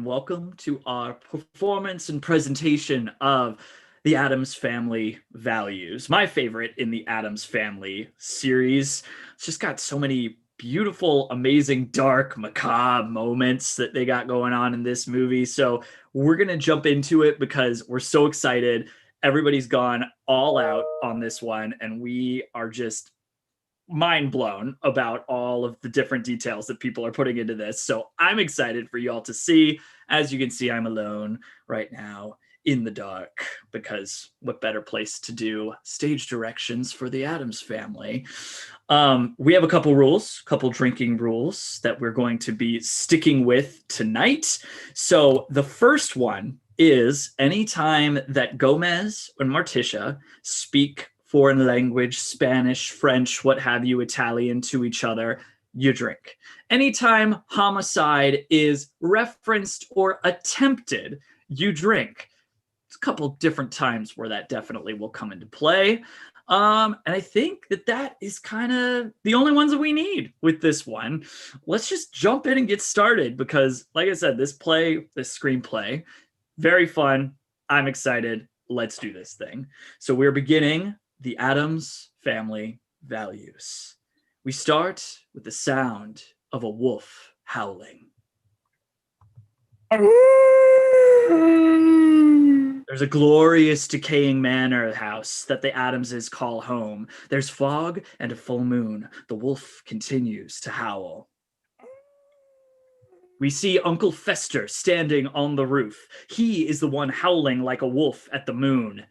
welcome to our performance and presentation of the Addams Family Values. My favorite in the Addams Family series. It's just got so many beautiful, amazing, dark, macabre moments that they got going on in this movie. So we're going to jump into it because we're so excited. Everybody's gone all out on this one, and we are just mind blown about all of the different details that people are putting into this. So I'm excited for y'all to see. As you can see, I'm alone right now in the dark because what better place to do stage directions for the Addams Family? We have a couple rules, couple drinking rules that we're going to be sticking with tonight. So the first one is anytime that Gomez and Morticia speak foreign language, Spanish, French, what have you, Italian to each other, you drink. Anytime homicide is referenced or attempted, you drink. It's a couple different times where that definitely will come into play. And I think that is kind of the only ones that we need with this one. Let's just jump in and get started because, like I said, this screenplay, very fun. I'm excited. Let's do this thing. So we're beginning the Addams Family Values. We start with the sound of a wolf howling. There's a glorious decaying manor house that the Addamses call home. There's fog and a full moon. The wolf continues to howl. We see Uncle Fester standing on the roof. He is the one howling like a wolf at the moon.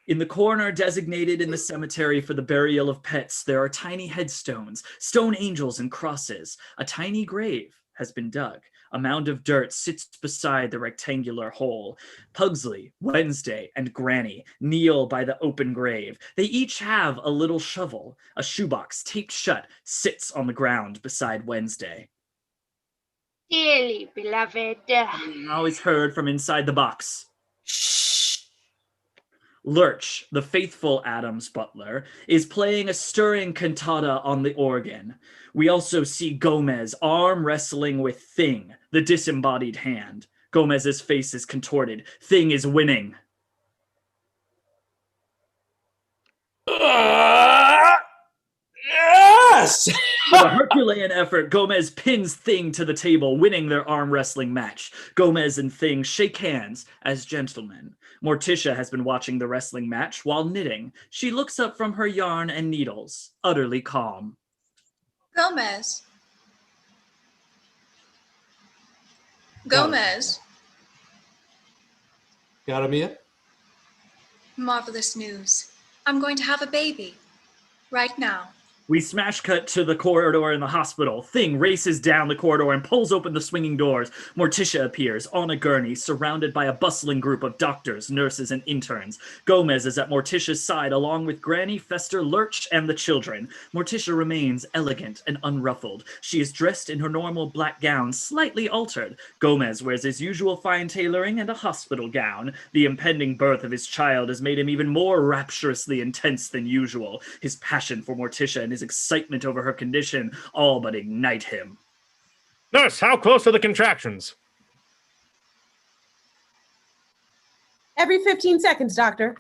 In the corner designated in the cemetery for the burial of pets, there are tiny headstones, stone angels, and crosses. A tiny grave has been dug. A mound of dirt sits beside the rectangular hole. Pugsley, Wednesday, and Granny kneel by the open grave. They each have a little shovel. A shoebox taped shut sits on the ground beside Wednesday. Dearly beloved. Always heard from inside the box. Shh. Lurch, the faithful Addams butler, is playing a stirring cantata on the organ. We also see Gomez arm wrestling with Thing, the disembodied hand. Gomez's face is contorted. Thing is winning. Yes! With a Herculean effort, Gomez pins Thing to the table, winning their arm wrestling match. Gomez and Thing shake hands as gentlemen. Morticia has been watching the wrestling match while knitting. She looks up from her yarn and needles, utterly calm. Gomez. Gomez. Got him yet? Marvelous news. I'm going to have a baby. Right now. We smash cut to the corridor in the hospital. Thing races down the corridor and pulls open the swinging doors. Morticia appears on a gurney, surrounded by a bustling group of doctors, nurses, and interns. Gomez is at Morticia's side, along with Granny, Fester, Lurch, and the children. Morticia remains elegant and unruffled. She is dressed in her normal black gown, slightly altered. Gomez wears his usual fine tailoring and a hospital gown. The impending birth of his child has made him even more rapturously intense than usual. His passion for Morticia and his excitement over her condition all but ignite him. Nurse, how close are the contractions? Every 15 seconds, doctor.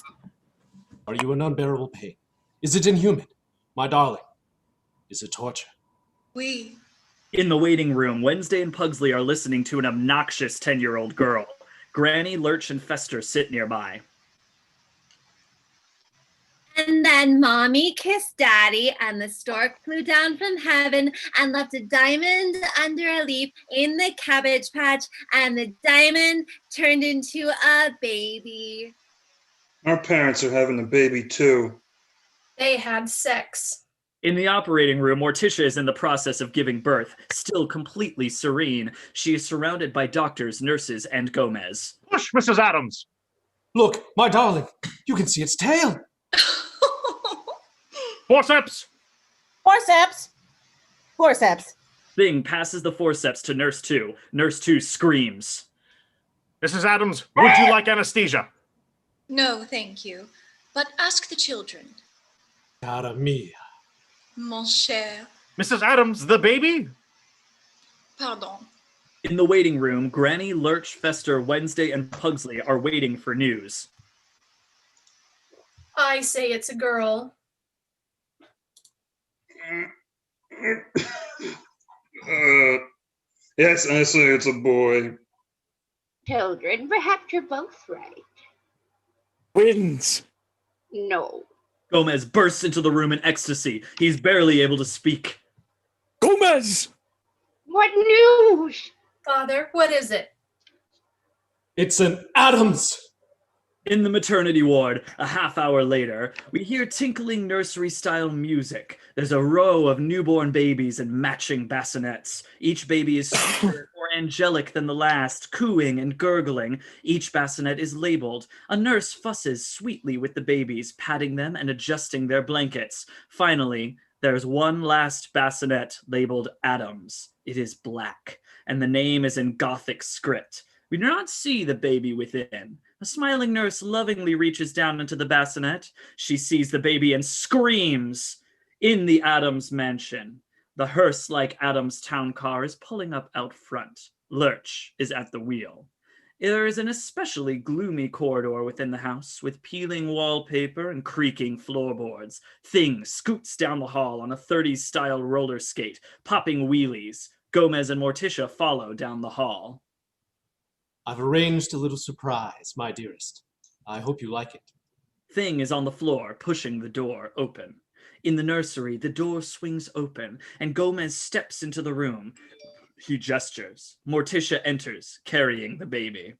Are you in unbearable pain? Is it inhuman? My darling, is it torture? In the waiting room, Wednesday and Pugsley are listening to an obnoxious 10-year-old girl. Granny, Lurch, and Fester sit nearby. And then Mommy kissed Daddy, and the stork flew down from heaven and left a diamond under a leaf in the cabbage patch, and the diamond turned into a baby. Our parents are having a baby too. They had sex. In the operating room, Morticia is in the process of giving birth, still completely serene. She is surrounded by doctors, nurses, and Gomez. Push, Mrs. Addams! Look, my darling, you can see its tail. Forceps! Forceps. Forceps. Thing passes the forceps to Nurse 2. Nurse 2 screams. Mrs. Addams, would you like anesthesia? No, thank you. But ask the children. Cara mia. Mon cher. Mrs. Addams, the baby? Pardon. In the waiting room, Granny, Lurch, Fester, Wednesday, and Pugsley are waiting for news. I say it's a girl. Yes, I say it's a boy. Children, perhaps you're both right. Twins. No. Gomez bursts into the room in ecstasy. He's barely able to speak. Gomez! What news? Father, what is it? It's an Addams! In the maternity ward, a half hour later, we hear tinkling nursery-style music. There's a row of newborn babies in matching bassinets. Each baby is sweeter, more angelic than the last, cooing and gurgling. Each bassinet is labeled. A nurse fusses sweetly with the babies, patting them and adjusting their blankets. Finally, there's one last bassinet labeled Addams. It is black, and the name is in Gothic script. We do not see the baby within. A smiling nurse lovingly reaches down into the bassinet. She sees the baby and screams. In the Addams mansion, the hearse-like Addams town car is pulling up out front. Lurch is at the wheel. There is an especially gloomy corridor within the house with peeling wallpaper and creaking floorboards. Thing scoots down the hall on a 30s-style roller skate, popping wheelies. Gomez and Morticia follow down the hall. I've arranged a little surprise, my dearest. I hope you like it. Thing is on the floor, pushing the door open. In the nursery, the door swings open, and Gomez steps into the room. He gestures. Morticia enters, carrying the baby.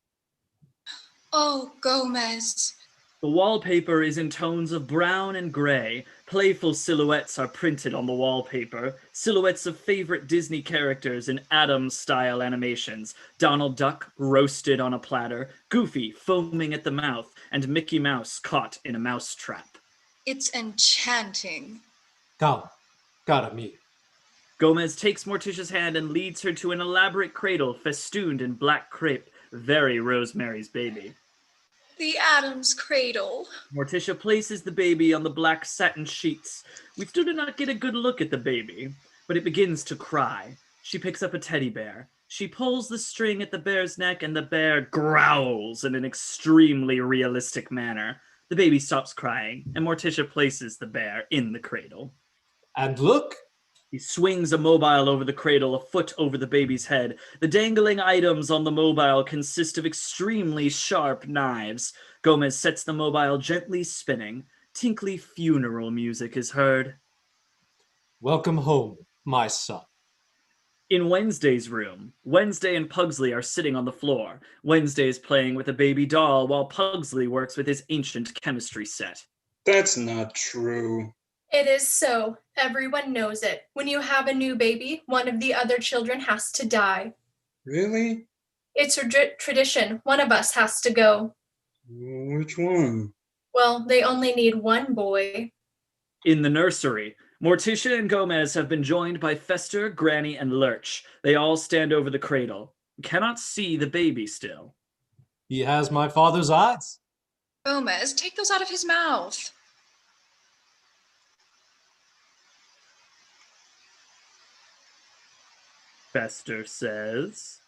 Oh, Gomez. The wallpaper is in tones of brown and gray. Playful silhouettes are printed on the wallpaper. Silhouettes of favorite Disney characters in Addams-style animations. Donald Duck roasted on a platter, Goofy foaming at the mouth, and Mickey Mouse caught in a mousetrap. It's enchanting. Cara mia. Gomez takes Morticia's hand and leads her to an elaborate cradle festooned in black crepe. Very Rosemary's Baby. The Addams cradle. Morticia places the baby on the black satin sheets. We still do not get a good look at the baby, but it begins to cry. She picks up a teddy bear. She pulls the string at the bear's neck, and the bear growls in an extremely realistic manner. The baby stops crying, and Morticia places the bear in the cradle. And look! He swings a mobile over the cradle, a foot over the baby's head. The dangling items on the mobile consist of extremely sharp knives. Gomez sets the mobile gently spinning. Tinkly funeral music is heard. Welcome home, my son. In Wednesday's room, Wednesday and Pugsley are sitting on the floor. Wednesday is playing with a baby doll, while Pugsley works with his ancient chemistry set. That's not true. It is so. Everyone knows it. When you have a new baby, one of the other children has to die. Really? It's a tradition. One of us has to go. Which one? Well, they only need one boy. In the nursery, Morticia and Gomez have been joined by Fester, Granny, and Lurch. They all stand over the cradle. We cannot see the baby still. He has my father's eyes. Gomez, take those out of his mouth. Fester says.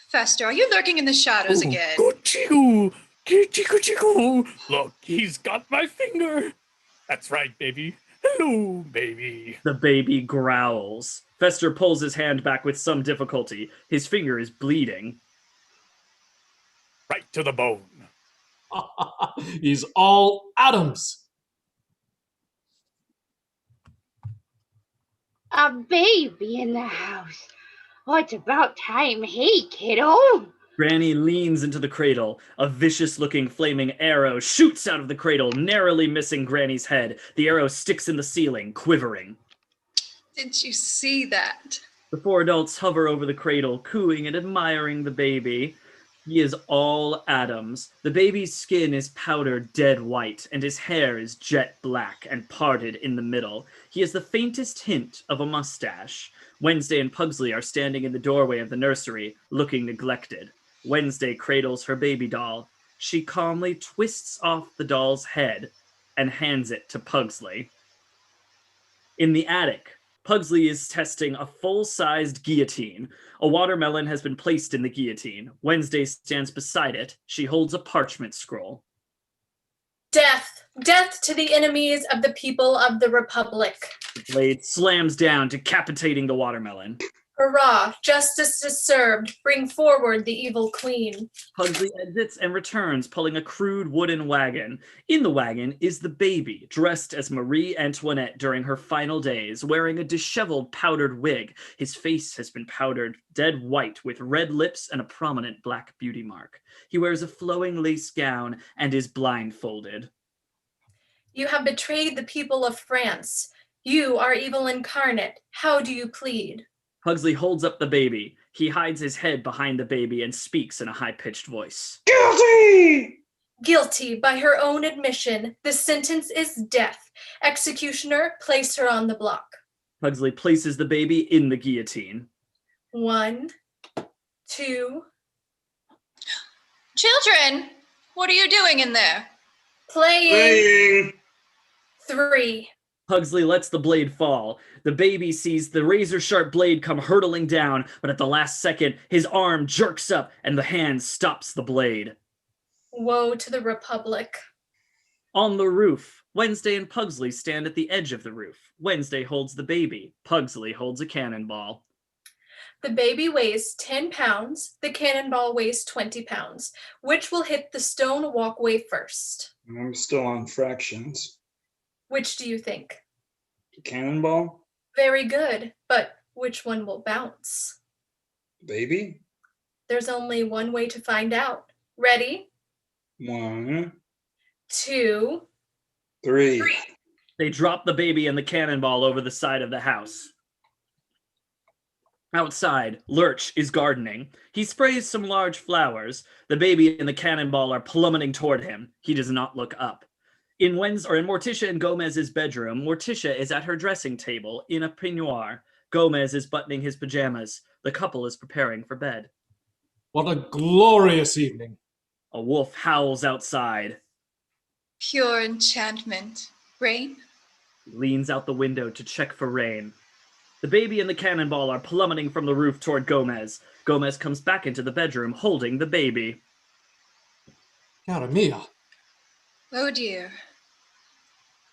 Fester, are you lurking in the shadows again? Kuchiku! Kuchiku! Look, he's got my finger. That's right, baby. Hello, baby. The baby growls. Fester pulls his hand back with some difficulty. His finger is bleeding. Right to the bone. He's all Addams. A baby in the house. Oh, it's about time. Hey, kiddo. Granny leans into the cradle. A vicious-looking flaming arrow shoots out of the cradle, narrowly missing Granny's head. The arrow sticks in the ceiling, quivering. Did you see that? The four adults hover over the cradle, cooing and admiring the baby. He is all Addams. The baby's skin is powdered dead white, and his hair is jet black and parted in the middle. He has the faintest hint of a mustache. Wednesday and Pugsley are standing in the doorway of the nursery, looking neglected. Wednesday cradles her baby doll. She calmly twists off the doll's head and hands it to Pugsley. In the attic, Pugsley is testing a full-sized guillotine. A watermelon has been placed in the guillotine. Wednesday stands beside it. She holds a parchment scroll. Death! Death to the enemies of the people of the Republic. The blade slams down, decapitating the watermelon. Hurrah! Justice is served. Bring forward the evil queen. Pugsley exits and returns, pulling a crude wooden wagon. In the wagon is the baby, dressed as Marie Antoinette during her final days, wearing a disheveled powdered wig. His face has been powdered dead white with red lips and a prominent black beauty mark. He wears a flowing lace gown and is blindfolded. You have betrayed the people of France. You are evil incarnate. How do you plead? Pugsley holds up the baby. He hides his head behind the baby and speaks in a high-pitched voice. Guilty! Guilty by her own admission. The sentence is death. Executioner, place her on the block. Pugsley places the baby in the guillotine. 1, 2. Children, what are you doing in there? Playing. Playing. 3. Pugsley lets the blade fall. The baby sees the razor-sharp blade come hurtling down, but at the last second, his arm jerks up and the hand stops the blade. Woe to the Republic. On the roof, Wednesday and Pugsley stand at the edge of the roof. Wednesday holds the baby. Pugsley holds a cannonball. The baby weighs 10 pounds. The cannonball weighs 20 pounds. Which will hit the stone walkway first? I'm still on fractions. Which do you think? Cannonball? Very good, but which one will bounce? Baby? There's only one way to find out. Ready? 1, 2. 3. They drop the baby and the cannonball over the side of the house. Outside, Lurch is gardening. He sprays some large flowers. The baby and the cannonball are plummeting toward him. He does not look up. In Morticia and Gomez's bedroom, Morticia is at her dressing table in a peignoir. Gomez is buttoning his pajamas. The couple is preparing for bed. What a glorious evening. A wolf howls outside. Pure enchantment. Rain? He leans out the window to check for rain. The baby and the cannonball are plummeting from the roof toward Gomez. Gomez comes back into the bedroom holding the baby. Cara mia. Oh dear.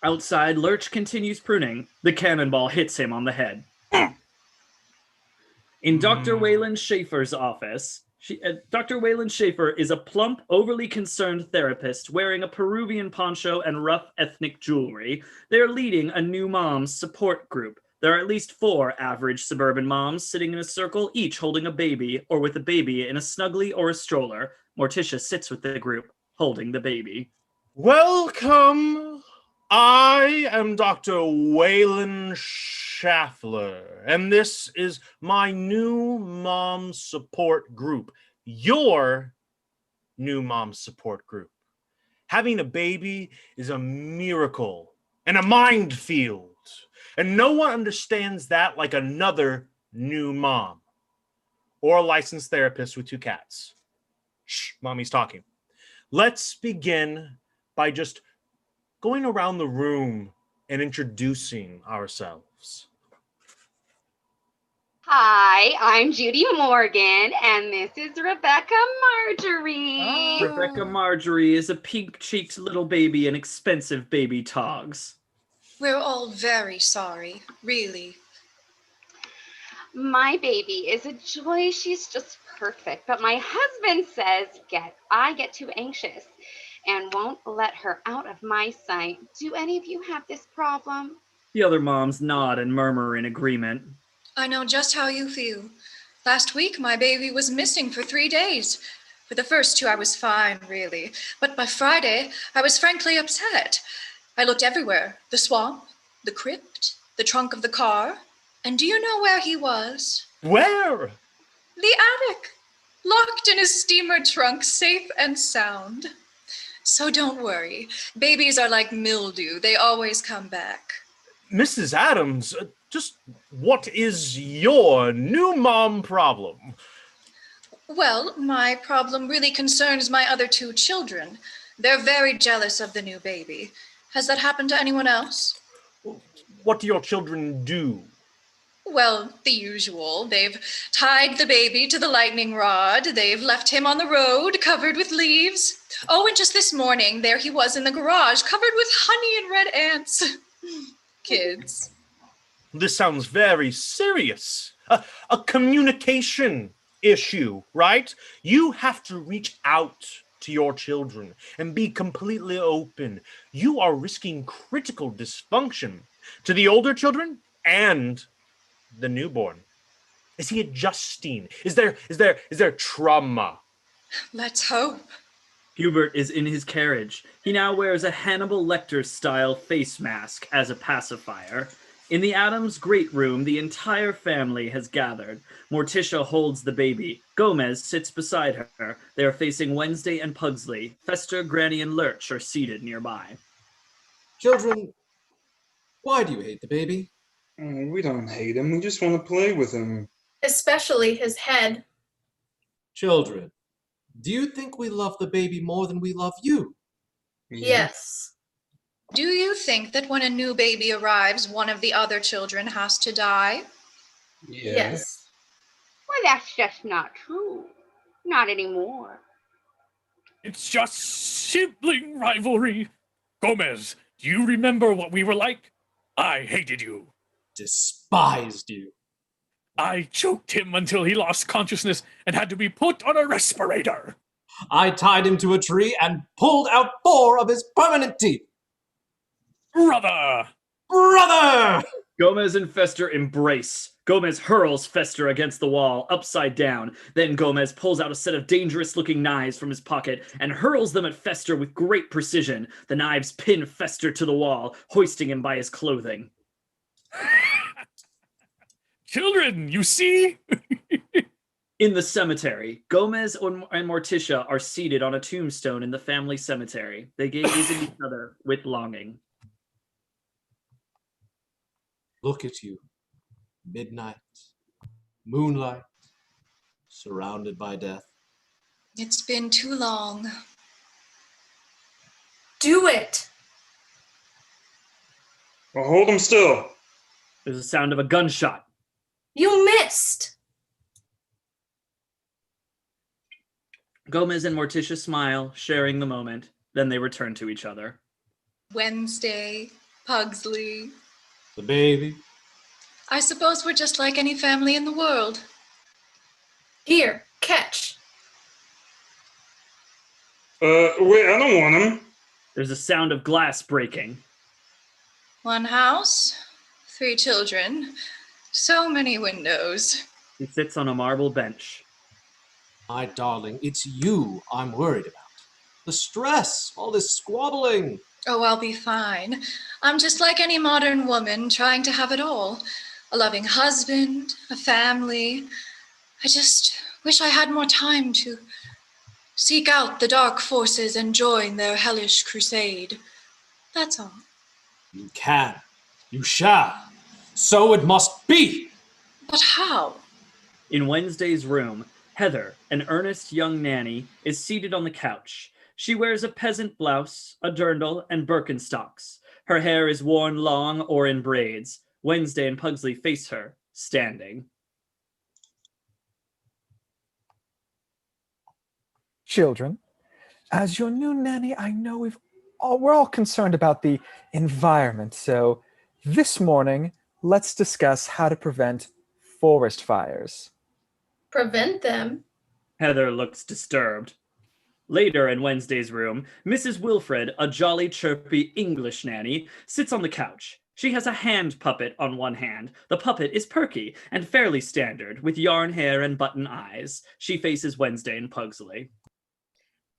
Outside, Lurch continues pruning. The cannonball hits him on the head. In Dr. Wayland Schaefer's office, Dr. Wayland Schaefer is a plump, overly concerned therapist wearing a Peruvian poncho and rough ethnic jewelry. They're leading a new mom's support group. There are at least 4 average suburban moms sitting in a circle, each holding a baby or with a baby in a snuggly or a stroller. Morticia sits with the group, holding the baby. Welcome. I am Dr. Wayland Schaffler, and this is my new mom support group. Your new mom support group. Having a baby is a miracle and a minefield, and no one understands that like another new mom or a licensed therapist with 2 cats. Shh, mommy's talking. Let's begin by just going around the room and introducing ourselves. Hi, I'm Judy Morgan, and this is Rebecca Marjorie. Rebecca Marjorie is a pink-cheeked little baby in expensive baby togs. We're all very sorry, really. My baby is a joy. She's just perfect. But my husband says I get too anxious and won't let her out of my sight. Do any of you have this problem? The other moms nod and murmur in agreement. I know just how you feel. Last week, my baby was missing for 3 days. For the first 2, I was fine, really. But by Friday, I was frankly upset. I looked everywhere. The swamp, the crypt, the trunk of the car. And do you know where he was? Where? The attic. Locked in his steamer trunk, safe and sound. So don't worry. Babies are like mildew. They always come back. Mrs. Addams, just what is your new mom problem? Well, my problem really concerns my other 2 children. They're very jealous of the new baby. Has that happened to anyone else? What do your children do? Well, the usual. They've tied the baby to the lightning rod. They've left him on the road, covered with leaves. Oh, and just this morning, there he was in the garage, covered with honey and red ants. Kids. This sounds very serious. A communication issue, right? You have to reach out to your children and be completely open. You are risking critical dysfunction to the older children and the newborn. Is he adjusting? Is there trauma? Let's hope. Pubert is in his carriage. He now wears a Hannibal Lecter-style face mask as a pacifier. In the Addams' great room, the entire family has gathered. Morticia holds the baby. Gomez sits beside her. They are facing Wednesday and Pugsley. Fester, Granny, and Lurch are seated nearby. Children, why do you hate the baby? We don't hate him. We just want to play with him. Especially his head. Children, do you think we love the baby more than we love you? Yes. Do you think that when a new baby arrives, one of the other children has to die? Yes. Well, that's just not true. Not anymore. It's just sibling rivalry. Gomez, do you remember what we were like? I hated you. Despised you. I choked him until he lost consciousness and had to be put on a respirator. I tied him to a tree and pulled out 4 of his permanent teeth. Brother! Brother! Gomez and Fester embrace. Gomez hurls Fester against the wall, upside down. Then Gomez pulls out a set of dangerous-looking knives from his pocket and hurls them at Fester with great precision. The knives pin Fester to the wall, hoisting him by his clothing. Children, you see? In the cemetery, Gomez and Morticia are seated on a tombstone in the family cemetery. They gaze at each other with longing. Look at you. Midnight. Moonlight. Surrounded by death. It's been too long. Do it. Well, hold him still. There's a sound of a gunshot. You missed. Gomez and Morticia smile, sharing the moment. Then they return to each other. Wednesday, Pugsley. The baby. I suppose we're just like any family in the world. Here, catch. Wait, I don't want him. There's a sound of glass breaking. One house, 3 children, so many windows. He sits on a marble bench. My darling, it's you I'm worried about. The stress, all this squabbling. Oh, I'll be fine. I'm just like any modern woman trying to have it all. A loving husband, a family. I just wish I had more time to seek out the dark forces and join their hellish crusade. That's all. You can. You shall. So it must be. But how? In Wednesday's room, Heather, an earnest young nanny, is seated on the couch. She wears a peasant blouse, a dirndl, and Birkenstocks. Her hair is worn long or in braids. Wednesday and Pugsley face her, standing. Children, as your new nanny, I know we're all concerned about the environment. So this morning, let's discuss how to prevent forest fires. Prevent them? Heather looks disturbed. Later in Wednesday's room, Mrs. Wilfred, a jolly, chirpy English nanny, sits on the couch. She has a hand puppet on one hand. The puppet is perky and fairly standard, with yarn hair and button eyes. She faces Wednesday and Pugsley.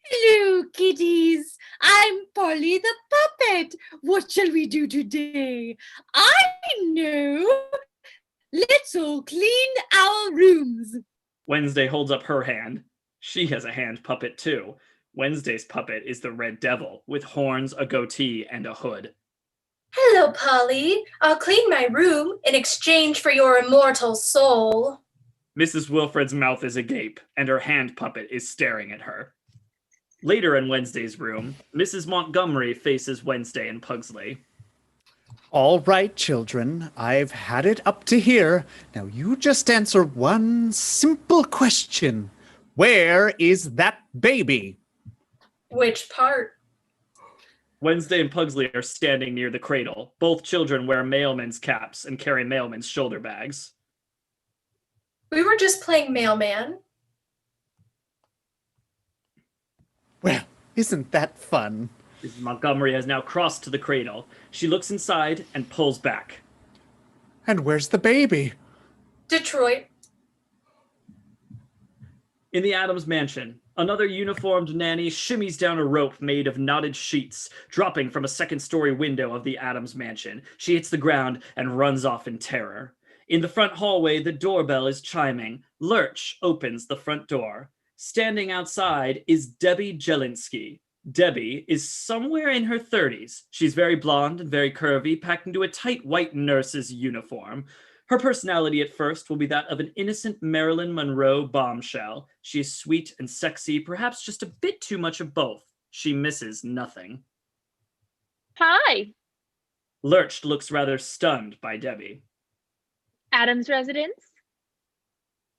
Hello, kiddies. I'm Polly the puppet. What shall we do today? I know. Let's all clean our rooms. Wednesday holds up her hand. She has a hand puppet too. Wednesday's puppet is the Red Devil, with horns, a goatee, and a hood. Hello, Polly. I'll clean my room in exchange for your immortal soul. Mrs. Wilfred's mouth is agape, and her hand puppet is staring at her. Later in Wednesday's room, Mrs. Montgomery faces Wednesday and Pugsley. All right, children, I've had it up to here. Now you just answer one simple question. Where is that baby? Which part? Wednesday and Pugsley are standing near the cradle. Both children wear mailman's caps and carry mailman's shoulder bags. We were just playing mailman. Well, isn't that fun? Mrs. Montgomery has now crossed to the cradle. She looks inside and pulls back. And where's the baby? Detroit. In the Addams mansion, another uniformed nanny shimmies down a rope made of knotted sheets, dropping from a second-story window of the Addams mansion. She hits the ground and runs off in terror. In the front hallway, the doorbell is chiming. Lurch opens the front door. Standing outside is Debbie Jelinski. Debbie is somewhere in her 30s. She's very blonde and very curvy, packed into a tight white nurse's uniform. Her personality at first will be that of an innocent Marilyn Monroe bombshell. She is sweet and sexy, perhaps just a bit too much of both. She misses nothing. Hi. Lurch looks rather stunned by Debbie. Addams residence?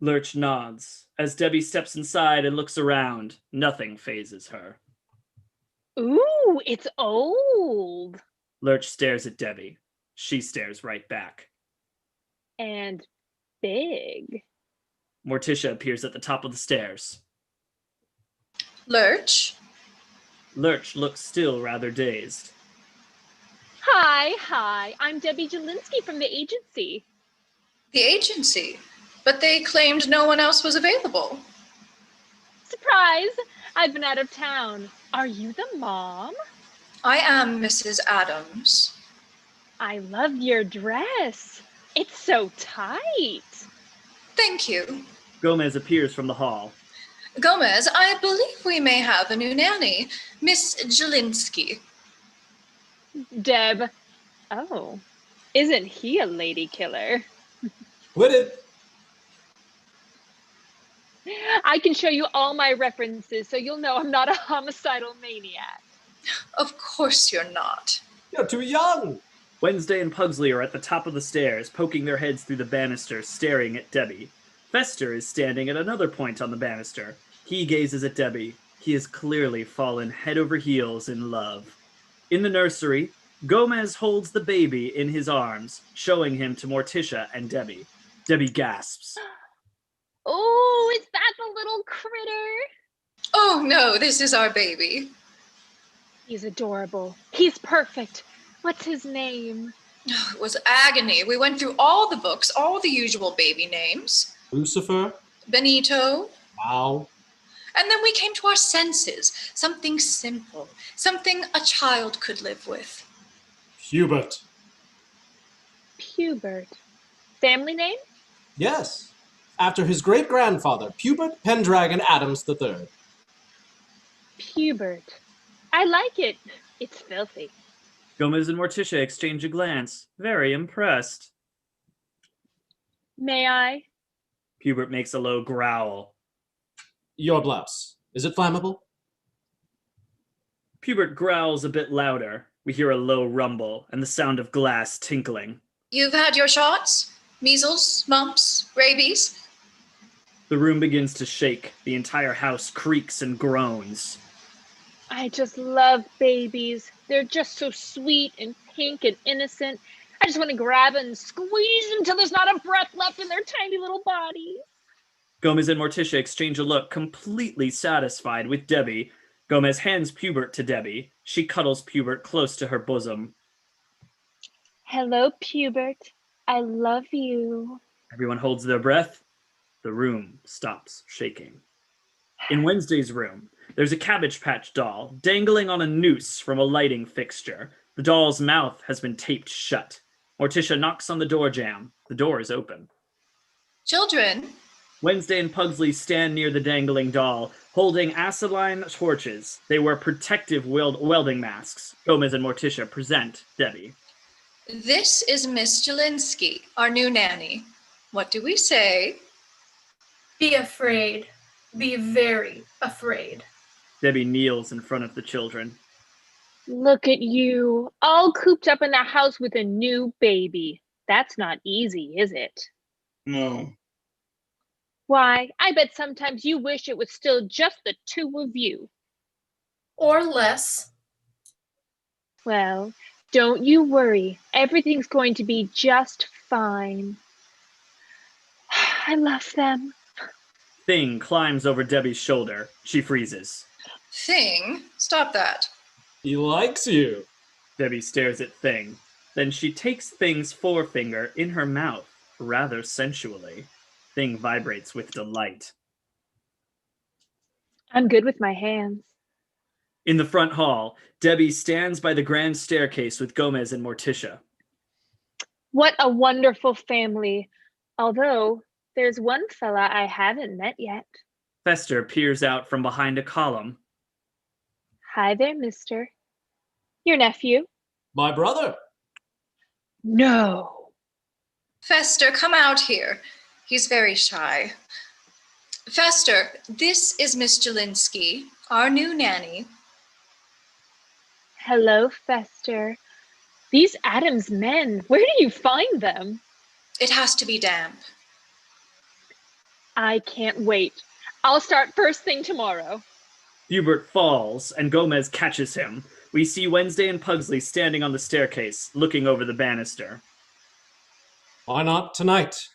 Lurch nods. As Debbie steps inside and looks around, nothing phases her. Ooh, it's old. Lurch stares at Debbie. She stares right back. And big. Morticia appears at the top of the stairs. Lurch? Lurch looks still rather dazed. Hi. I'm Debbie Jelinski from the agency. The agency? But they claimed no one else was available. Surprise! I've been out of town. Are you the mom? I am Mrs. Addams. I love your dress. It's so tight. Thank you. Gomez appears from the hall. Gomez, I believe we may have a new nanny, Miss Jelinski. Deb. Oh, isn't he a lady killer? Quit it. I can show you all my references so you'll know I'm not a homicidal maniac. Of course you're not. You're too young. Wednesday and Pugsley are at the top of the stairs, poking their heads through the banister, staring at Debbie. Fester is standing at another point on the banister. He gazes at Debbie. He has clearly fallen head over heels in love. In the nursery, Gomez holds the baby in his arms, showing him to Morticia and Debbie. Debbie gasps. Oh, is that the little critter? Oh no, this is our baby. He's adorable. He's perfect. What's his name? Oh, it was agony. We went through all the books, all the usual baby names. Lucifer. Benito. Wow. And then we came to our senses. Something simple. Something a child could live with. Pubert. Pubert. Family name? Yes. After his great-grandfather, Pubert Pendragon Addams III. Pubert. I like it. It's filthy. Gomez and Morticia exchange a glance, very impressed. May I? Pubert makes a low growl. Your blouse. Is it flammable? Pubert growls a bit louder. We hear a low rumble and the sound of glass tinkling. You've had your shots? Measles, mumps, rabies? The room begins to shake. The entire house creaks and groans. I just love babies. They're just so sweet and pink and innocent. I just want to grab and squeeze them till there's not a breath left in their tiny little bodies. Gomez and Morticia exchange a look, completely satisfied with Debbie. Gomez hands Pubert to Debbie. She cuddles Pubert close to her bosom. Hello, Pubert. I love you. Everyone holds their breath. The room stops shaking. In Wednesday's room, there's a Cabbage Patch doll dangling on a noose from a lighting fixture. The doll's mouth has been taped shut. Morticia knocks on the door jamb. The door is open. Children. Wednesday and Pugsley stand near the dangling doll, holding acetylene torches. They wear protective welding masks. Gomez and Morticia present Debbie. This is Miss Jelinski, our new nanny. What do we say? Be afraid. Be very afraid. Debbie kneels in front of the children. Look at you, all cooped up in the house with a new baby. That's not easy, is it? No. Why, I bet sometimes you wish it was still just the two of you. Or less. Well, don't you worry. Everything's going to be just fine. I love them. Thing climbs over Debbie's shoulder. She freezes. Thing? Stop that. He likes you. Debbie stares at Thing. Then she takes Thing's forefinger in her mouth, rather sensually. Thing vibrates with delight. I'm good with my hands. In the front hall, Debbie stands by the grand staircase with Gomez and Morticia. What a wonderful family. Although, there's one fella I haven't met yet. Fester peers out from behind a column. Hi there, mister. Your nephew? My brother. No. Fester, come out here. He's very shy. Fester, this is Miss Jelinski, our new nanny. Hello, Fester. These Addams men, where do you find them? It has to be damp. I can't wait. I'll start first thing tomorrow. Pubert falls, and Gomez catches him. We see Wednesday and Pugsley standing on the staircase, looking over the banister. Why not tonight?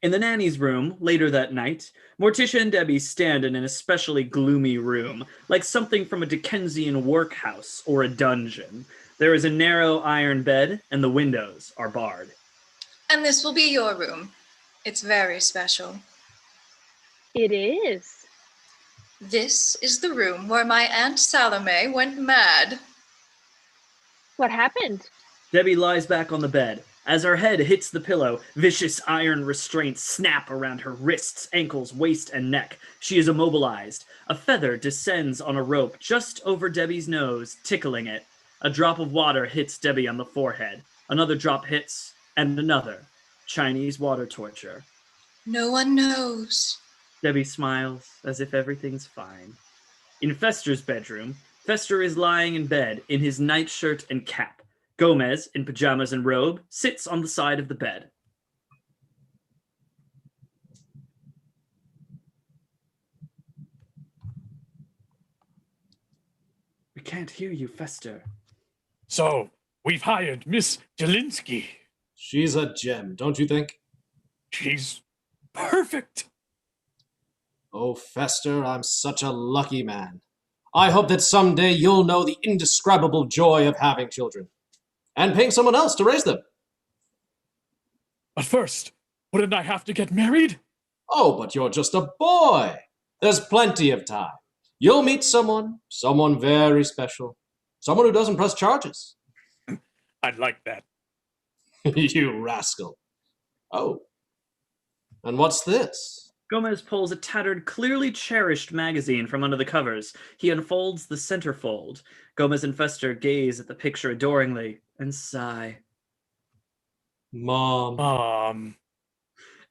In the nanny's room, later that night, Morticia and Debbie stand in an especially gloomy room, like something from a Dickensian workhouse or a dungeon. There is a narrow iron bed, and the windows are barred. And this will be your room. It's very special. It is. This is the room where my Aunt Salome went mad. What happened? Debbie lies back on the bed. As her head hits the pillow, vicious iron restraints snap around her wrists, ankles, waist, and neck. She is immobilized. A feather descends on a rope just over Debbie's nose, tickling it. A drop of water hits Debbie on the forehead. Another drop hits, and another. Chinese water torture. No one knows. Debbie smiles as if everything's fine. In Fester's bedroom, Fester is lying in bed in his nightshirt and cap. Gomez, in pajamas and robe, sits on the side of the bed. We can't hear you, Fester. So, we've hired Miss Jelinski. She's a gem, don't you think? She's perfect. Oh, Fester, I'm such a lucky man. I hope that someday you'll know the indescribable joy of having children. And paying someone else to raise them. But first, wouldn't I have to get married? Oh, but you're just a boy. There's plenty of time. You'll meet someone very special. Someone who doesn't press charges. I'd like that. You rascal. Oh. And what's this? Gomez pulls a tattered, clearly cherished magazine from under the covers. He unfolds the centerfold. Gomez and Fester gaze at the picture adoringly and sigh. Mom.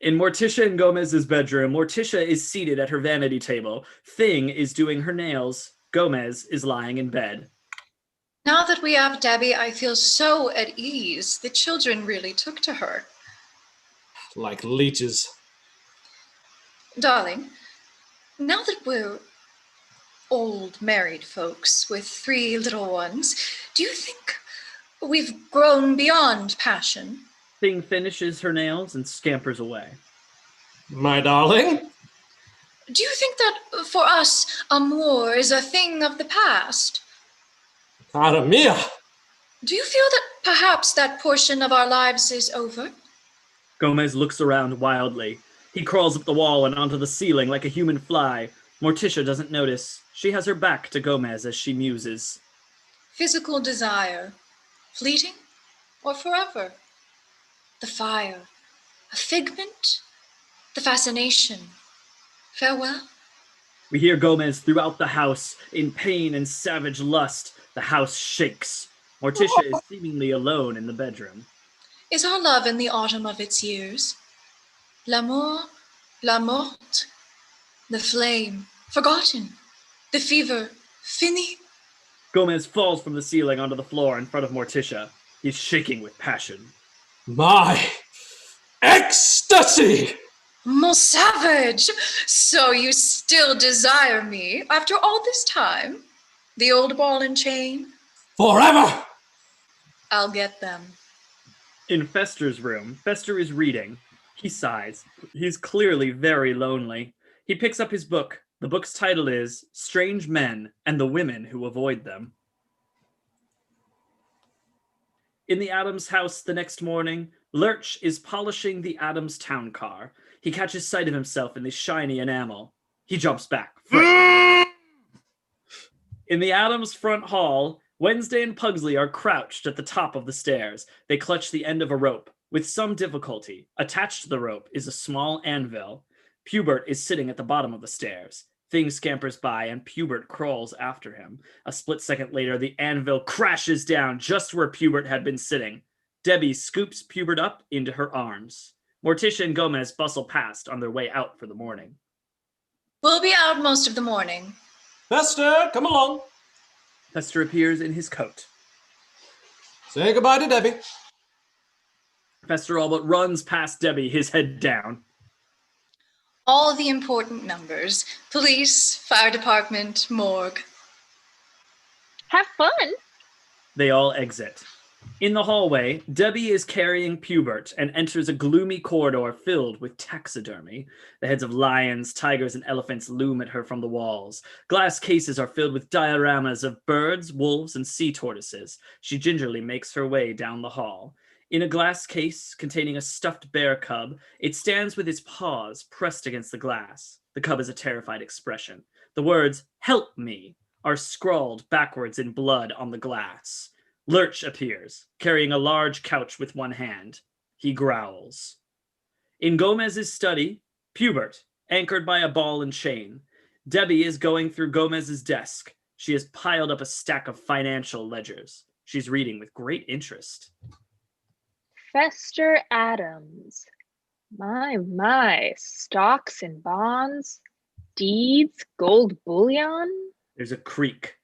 In Morticia and Gomez's bedroom, Morticia is seated at her vanity table. Thing is doing her nails. Gomez is lying in bed. Now that we have Debbie, I feel so at ease. The children really took to her. Like leeches. Darling, now that we're old married folks with 3 little ones, do you think we've grown beyond passion? Thing finishes her nails and scampers away. My darling? Do you think that for us, amour is a thing of the past? Cara mia! Do you feel that perhaps that portion of our lives is over? Gomez looks around wildly. He crawls up the wall and onto the ceiling like a human fly. Morticia doesn't notice. She has her back to Gomez as she muses. Physical desire, fleeting or forever? The fire, a figment, the fascination. Farewell? We hear Gomez throughout the house, in pain and savage lust. The house shakes. Morticia is seemingly alone in the bedroom. Is our love in the autumn of its years? L'amour, la mort, the flame, forgotten, the fever, fini? Gomez falls from the ceiling onto the floor in front of Morticia. He's shaking with passion. My ecstasy! Most savage! So you still desire me after all this time? The old ball and chain? Forever! I'll get them. In Fester's room, Fester is reading. He sighs. He's clearly very lonely. He picks up his book. The book's title is Strange Men and the Women Who Avoid Them. In the Addams house the next morning, Lurch is polishing the Addams town car. He catches sight of himself in the shiny enamel. He jumps back. In the Addams front hall, Wednesday and Pugsley are crouched at the top of the stairs. They clutch the end of a rope. With some difficulty, attached to the rope is a small anvil. Pubert is sitting at the bottom of the stairs. Thing scampers by and Pubert crawls after him. A split second later, the anvil crashes down just where Pubert had been sitting. Debbie scoops Pubert up into her arms. Morticia and Gomez bustle past on their way out for the morning. We'll be out most of the morning. Fester, come along. Fester appears in his coat. Say goodbye to Debbie. Fester all but runs past Debbie, his head down. All the important numbers. Police, fire department, morgue. Have fun. They all exit. In the hallway, Debbie is carrying Pubert and enters a gloomy corridor filled with taxidermy. The heads of lions, tigers, and elephants loom at her from the walls. Glass cases are filled with dioramas of birds, wolves, and sea tortoises. She gingerly makes her way down the hall. In a glass case containing a stuffed bear cub, it stands with its paws pressed against the glass. The cub has a terrified expression. The words, "Help me," are scrawled backwards in blood on the glass. Lurch appears, carrying a large couch with one hand. He growls. In Gomez's study, Pubert, anchored by a ball and chain. Debbie is going through Gomez's desk. She has piled up a stack of financial ledgers. She's reading with great interest. Fester Addams. My, stocks and bonds, deeds, gold bullion. There's a creak.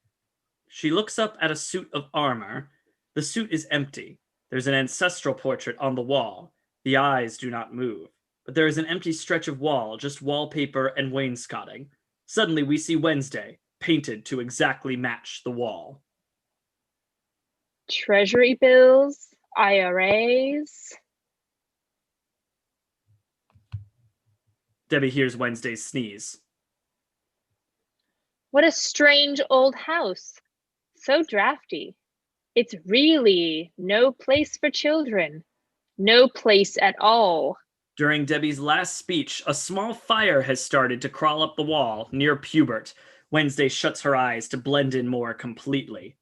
She looks up at a suit of armor. The suit is empty. There's an ancestral portrait on the wall. The eyes do not move. But there is an empty stretch of wall, just wallpaper and wainscoting. Suddenly we see Wednesday, painted to exactly match the wall. Treasury bills, IRAs. Debbie hears Wednesday's sneeze. What a strange old house. So drafty. It's really no place for children. No place at all. During Debbie's last speech, a small fire has started to crawl up the wall near Pubert. Wednesday shuts her eyes to blend in more completely.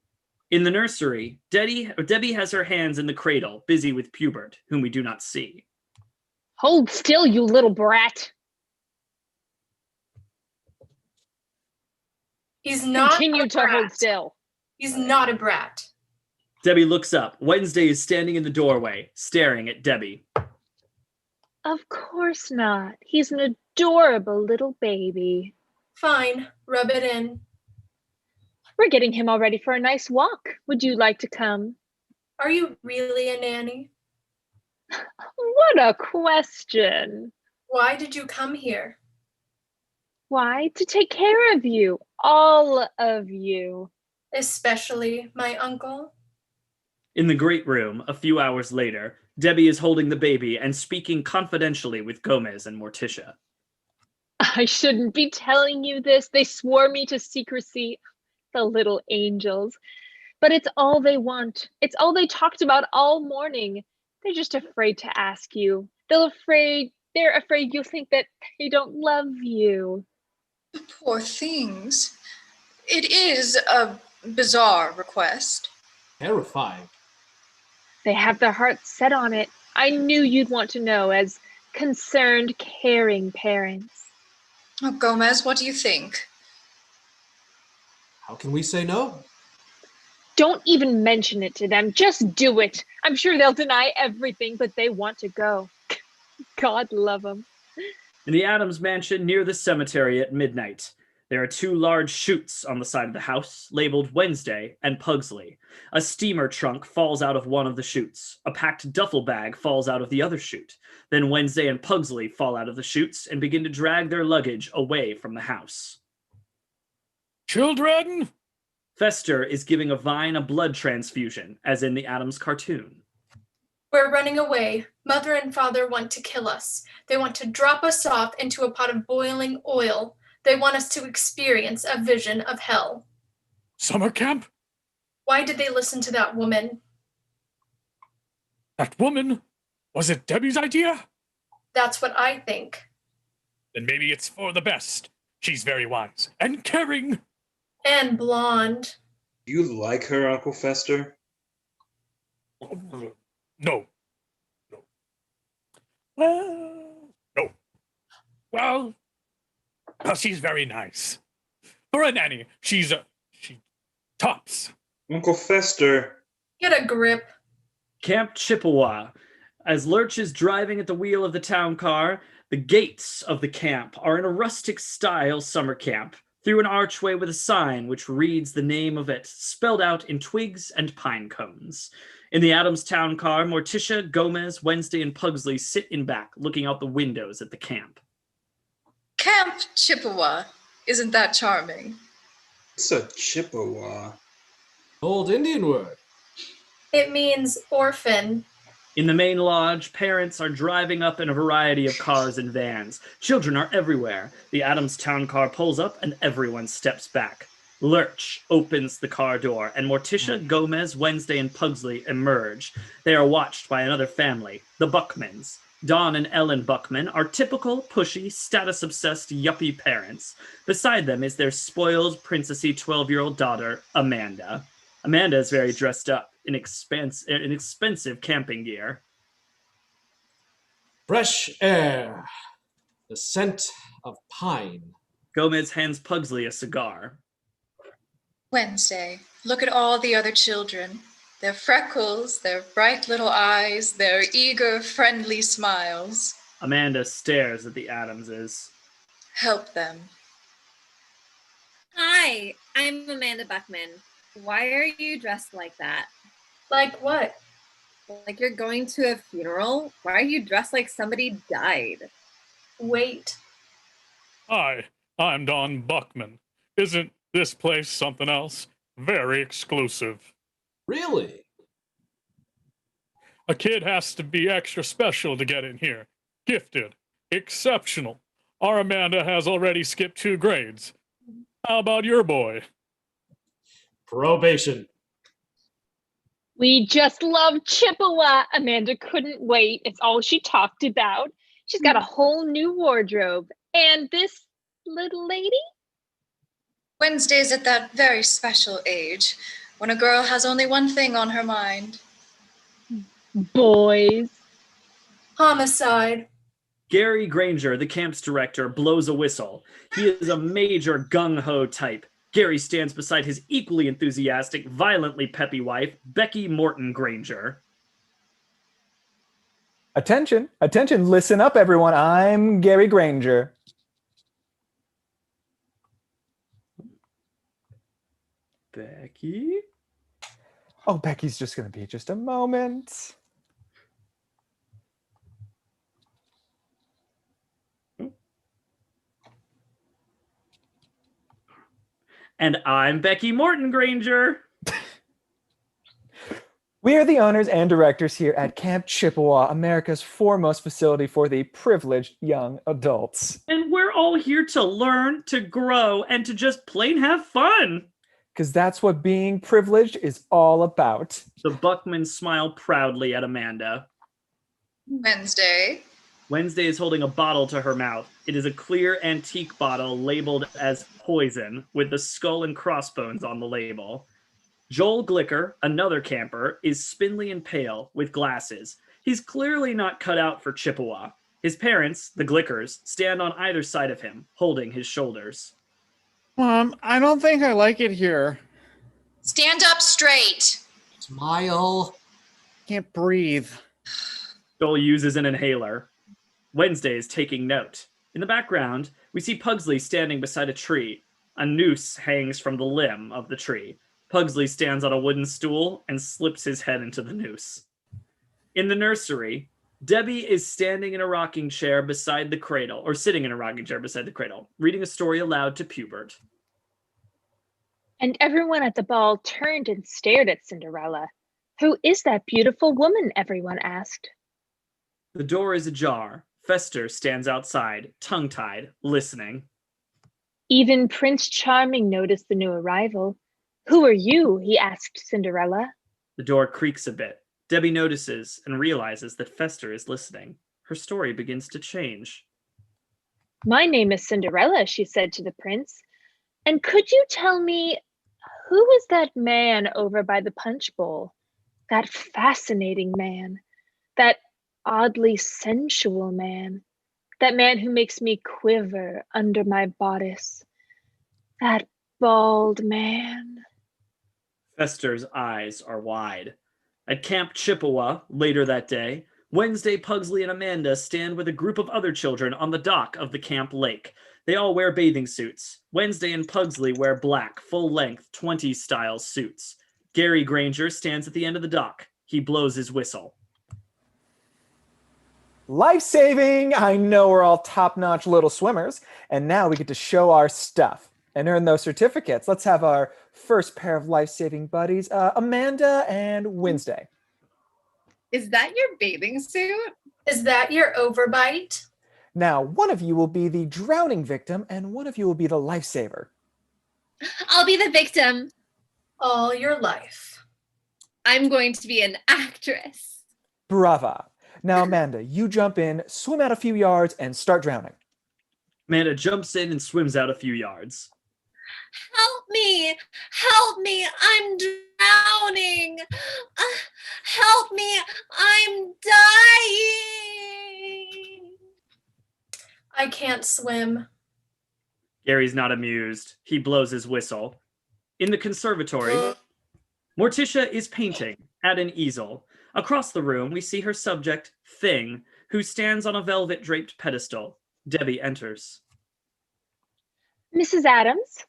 In the nursery, Debbie has her hands in the cradle, busy with Pubert, whom we do not see. Hold still, you little brat. He's not Continue a to hold brat. still. He's not a brat. Debbie looks up. Wednesday is standing in the doorway, staring at Debbie. Of course not. He's an adorable little baby. Fine, rub it in. We're getting him all ready for a nice walk. Would you like to come? Are you really a nanny? What a question. Why did you come here? Why? To take care of you. All of you. Especially my uncle? In the great room, a few hours later, Debbie is holding the baby and speaking confidentially with Gomez and Morticia. I shouldn't be telling you this. They swore me to secrecy. The little angels. But it's all they want. It's all they talked about all morning. They're just afraid to ask you. They're afraid you'll think that they don't love you. Poor things. It is a bizarre request. Terrifying. They have their hearts set on it. I knew you'd want to know as concerned, caring parents. Oh, Gomez, what do you think? How can we say no? Don't even mention it to them. Just do it. I'm sure they'll deny everything, but they want to go. God love them. In the Addams mansion near the cemetery at midnight, There are two large chutes on the side of the house, labeled Wednesday and Pugsley. A steamer trunk falls out of one of the chutes. A packed duffel bag falls out of the other chute. Then Wednesday and Pugsley fall out of the chutes and begin to drag their luggage away from the house. Children! Fester is giving a vine a blood transfusion, as in the Addams cartoon. We're running away. Mother and father want to kill us. They want to drop us off into a pot of boiling oil. They want us to experience a vision of hell. Summer camp? Why did they listen to that woman? That woman? Was it Debbie's idea? That's what I think. Then maybe it's for the best. She's very wise and caring. And blonde. Do you like her, Uncle Fester? No. No. Well, she's very nice. For a nanny, she tops. Uncle Fester. Get a grip. Camp Chippewa. As Lurch is driving at the wheel of the town car, the gates of the camp are in a rustic-style summer camp, through an archway with a sign which reads the name of it, spelled out in twigs and pine cones. In the Addams town car, Morticia, Gomez, Wednesday, and Pugsley sit in back, looking out the windows at the camp. Camp Chippewa. Isn't that charming? It's a Chippewa. Old Indian word. It means orphan. In the main lodge, parents are driving up in a variety of cars and vans. Children are everywhere. The Addams town car pulls up and everyone steps back. Lurch opens the car door, and Morticia, Gomez, Wednesday, and Pugsley emerge. They are watched by another family, the Buckmans. Don and Ellen Buckman are typical, pushy, status-obsessed yuppie parents. Beside them is their spoiled, princessy 12-year-old daughter, Amanda. Amanda is very dressed up in expensive camping gear. Fresh air. The scent of pine. Gomez hands Pugsley a cigar. Wednesday. Look at all the other children. Their freckles, their bright little eyes, their eager, friendly smiles. Amanda stares at the Addamses. Help them. Hi, I'm Amanda Buckman. Why are you dressed like that? Like what? Like you're going to a funeral? Why are you dressed like somebody died? Wait. Hi, I'm Don Buckman. Isn't this place something else? Very exclusive. Really? A kid has to be extra special to get in here. Gifted. Exceptional. Our Amanda has already skipped 2 grades. How about your boy? Probation. We just love Chippewa. Amanda couldn't wait. It's all she talked about. She's got a whole new wardrobe. And this little lady? Wednesday's at that very special age when a girl has only one thing on her mind. Boys. Homicide. Gary Granger, the camp's director, blows a whistle. He is a major gung-ho type. Gary stands beside his equally enthusiastic, violently peppy wife, Becky Morton Granger. Attention, attention, listen up, everyone. I'm Gary Granger. Becky? Oh, Becky's just going to be just a moment. And I'm Becky Morton Granger. We are the owners and directors here at Camp Chippewa, America's foremost facility for the privileged young adults. And we're all here to learn, to grow, and to just plain have fun. Because that's what being privileged is all about. The Buckmans smile proudly at Amanda. Wednesday. Wednesday is holding a bottle to her mouth. It is a clear antique bottle labeled as poison with the skull and crossbones on the label. Joel Glicker, another camper, is spindly and pale with glasses. He's clearly not cut out for Chippewa. His parents, the Glickers, stand on either side of him, holding his shoulders. Mom, I don't think I like it here. Stand up straight. Smile. Can't breathe. Joel uses an inhaler. Wednesday is taking note. In the background, we see Pugsley standing beside a tree. A noose hangs from the limb of the tree. Pugsley stands on a wooden stool and slips his head into the noose. In the nursery, Debbie is standing in a rocking chair beside the cradle, or sitting in a rocking chair beside the cradle, reading a story aloud to Pubert. And everyone at the ball turned and stared at Cinderella. Who is that beautiful woman? Everyone asked. The door is ajar. Fester stands outside, tongue-tied, listening. Even Prince Charming noticed the new arrival. Who are you? He asked Cinderella. The door creaks a bit. Debbie notices and realizes that Fester is listening. Her story begins to change. My name is Cinderella, she said to the prince. And could you tell me, who is that man over by the punch bowl? That fascinating man. That oddly sensual man. That man who makes me quiver under my bodice. That bald man. Fester's eyes are wide. At Camp Chippewa, later that day, Wednesday, Pugsley and Amanda stand with a group of other children on the dock of the camp lake. They all wear bathing suits. Wednesday and Pugsley wear black, full-length, 20s-style suits. Gary Granger stands at the end of the dock. He blows his whistle. Life-saving! I know we're all top-notch little swimmers, and now we get to show our stuff and earn those certificates. Let's have our first pair of life-saving buddies, Amanda and Wednesday. Is that your bathing suit? Is that your overbite? Now, one of you will be the drowning victim, and one of you will be the lifesaver. I'll be the victim. All your life. I'm going to be an actress. Brava. Now, Amanda, you jump in, swim out a few yards, and start drowning. Amanda jumps in and swims out a few yards. Help me! Help me! I'm drowning! Help me! I'm dying! I can't swim. Gary's not amused. He blows his whistle. In the conservatory, Morticia is painting at an easel. Across the room, we see her subject, Thing, who stands on a velvet-draped pedestal. Debbie enters. Mrs. Addams?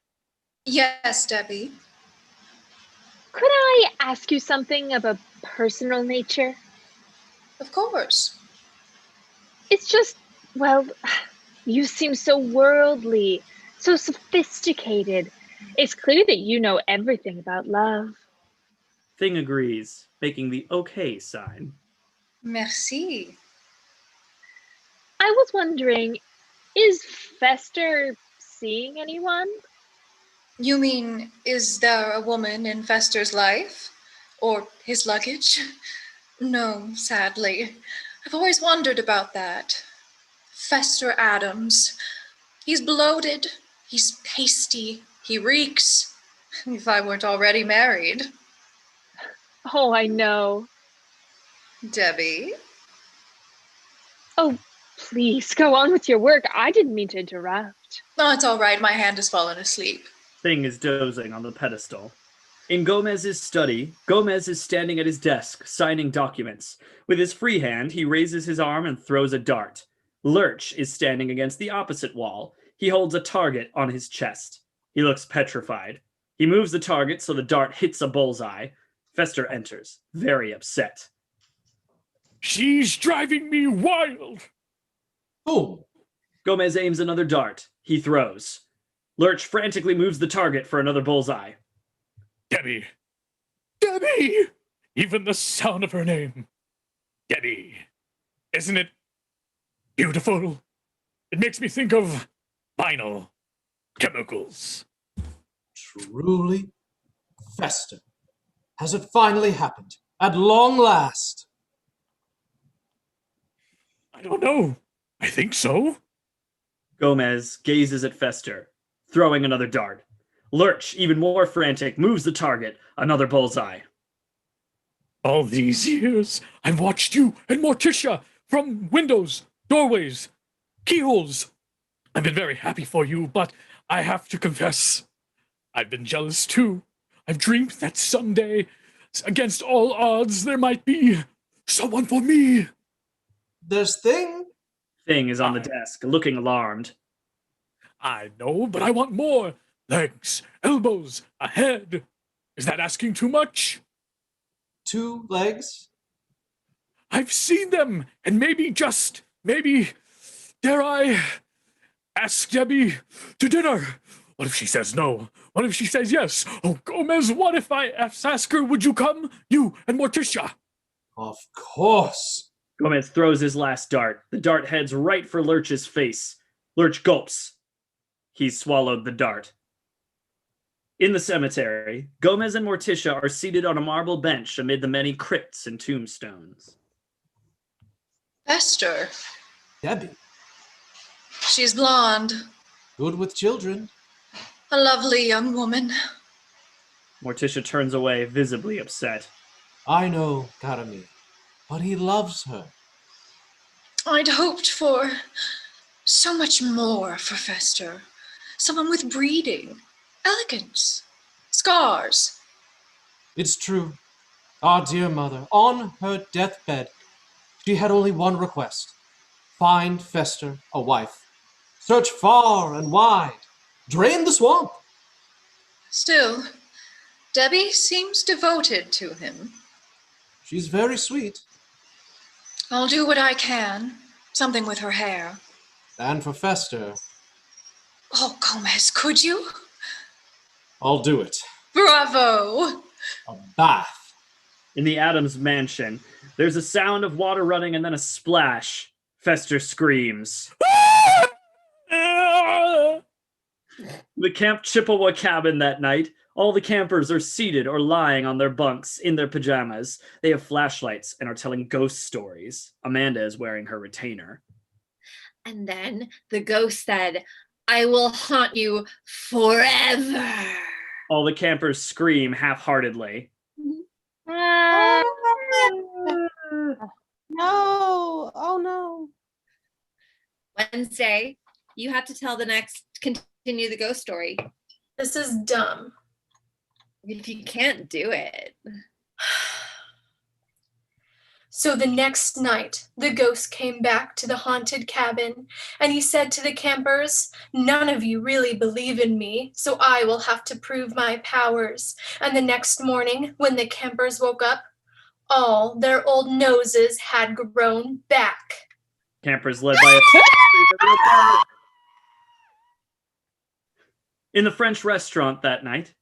Yes, Debbie. Could I ask you something of a personal nature? Of course. It's just, well, you seem so worldly, so sophisticated. It's clear that you know everything about love. Thing agrees, making the okay sign. Merci. I was wondering, is Fester seeing anyone? You mean, is there a woman in Fester's life? Or his luggage? No, sadly. I've always wondered about that. Fester Addams. He's bloated. He's pasty. He reeks. If I weren't already married. Oh, I know. Debbie? Oh, please, go on with your work. I didn't mean to interrupt. Oh, it's all right. My hand has fallen asleep. Thing is dozing on the pedestal. In Gomez's study, Gomez is standing at his desk, signing documents. With his free hand, he raises his arm and throws a dart. Lurch is standing against the opposite wall. He holds a target on his chest. He looks petrified. He moves the target so the dart hits a bullseye. Fester enters, very upset. She's driving me wild. Oh. Gomez aims another dart. He throws. Lurch frantically moves the target for another bullseye. Debbie! Debbie! Even the sound of her name. Debbie. Isn't it beautiful? It makes me think of vinyl chemicals. Truly, Fester. Has it finally happened? At long last? I don't know. I think so. Gomez gazes at Fester, throwing another dart. Lurch, even more frantic, moves the target, another bullseye. All these years, I've watched you and Morticia from windows, doorways, keyholes. I've been very happy for you, but I have to confess, I've been jealous too. I've dreamed that someday, against all odds, there might be someone for me. There's Thing. Thing is on the desk, looking alarmed. I know, but I want more. legs, elbows, a head. Is that asking too much? 2 legs? I've seen them, and maybe, dare I ask Debbie to dinner? What if she says no? What if she says yes? Oh, Gomez, what if I ask her, would you come? You and Morticia. Of course. Gomez throws his last dart. The dart heads right for Lurch's face. Lurch gulps. He's swallowed the dart. In the cemetery, Gomez and Morticia are seated on a marble bench amid the many crypts and tombstones. Esther. Debbie. She's blonde. Good with children. A lovely young woman. Morticia turns away, visibly upset. I know, Karami, but he loves her. I'd hoped for so much more for Fester. Someone with breeding, elegance, scars. It's true. Our dear mother, on her deathbed, she had only one request. Find Fester a wife. Search far and wide. Drain the swamp. Still, Debbie seems devoted to him. She's very sweet. I'll do what I can. Something with her hair. And for Fester, Oh, Gomez, could you? I'll do it. Bravo! A bath. In the Addams mansion, there's a sound of water running and then a splash. Fester screams. The Camp Chippewa cabin that night, all the campers are seated or lying on their bunks in their pajamas. They have flashlights and are telling ghost stories. Amanda is wearing her retainer. And then the ghost said, I will haunt you forever. All the campers scream half-heartedly. No. Oh no. Wednesday, you have to tell continue the ghost story. This is dumb. If you can't do it. So the next night, the ghost came back to the haunted cabin, and he said to the campers, none of you really believe in me, so I will have to prove my powers. And the next morning, when the campers woke up, all their old noses had grown back. Campers led by a... In the French restaurant that night,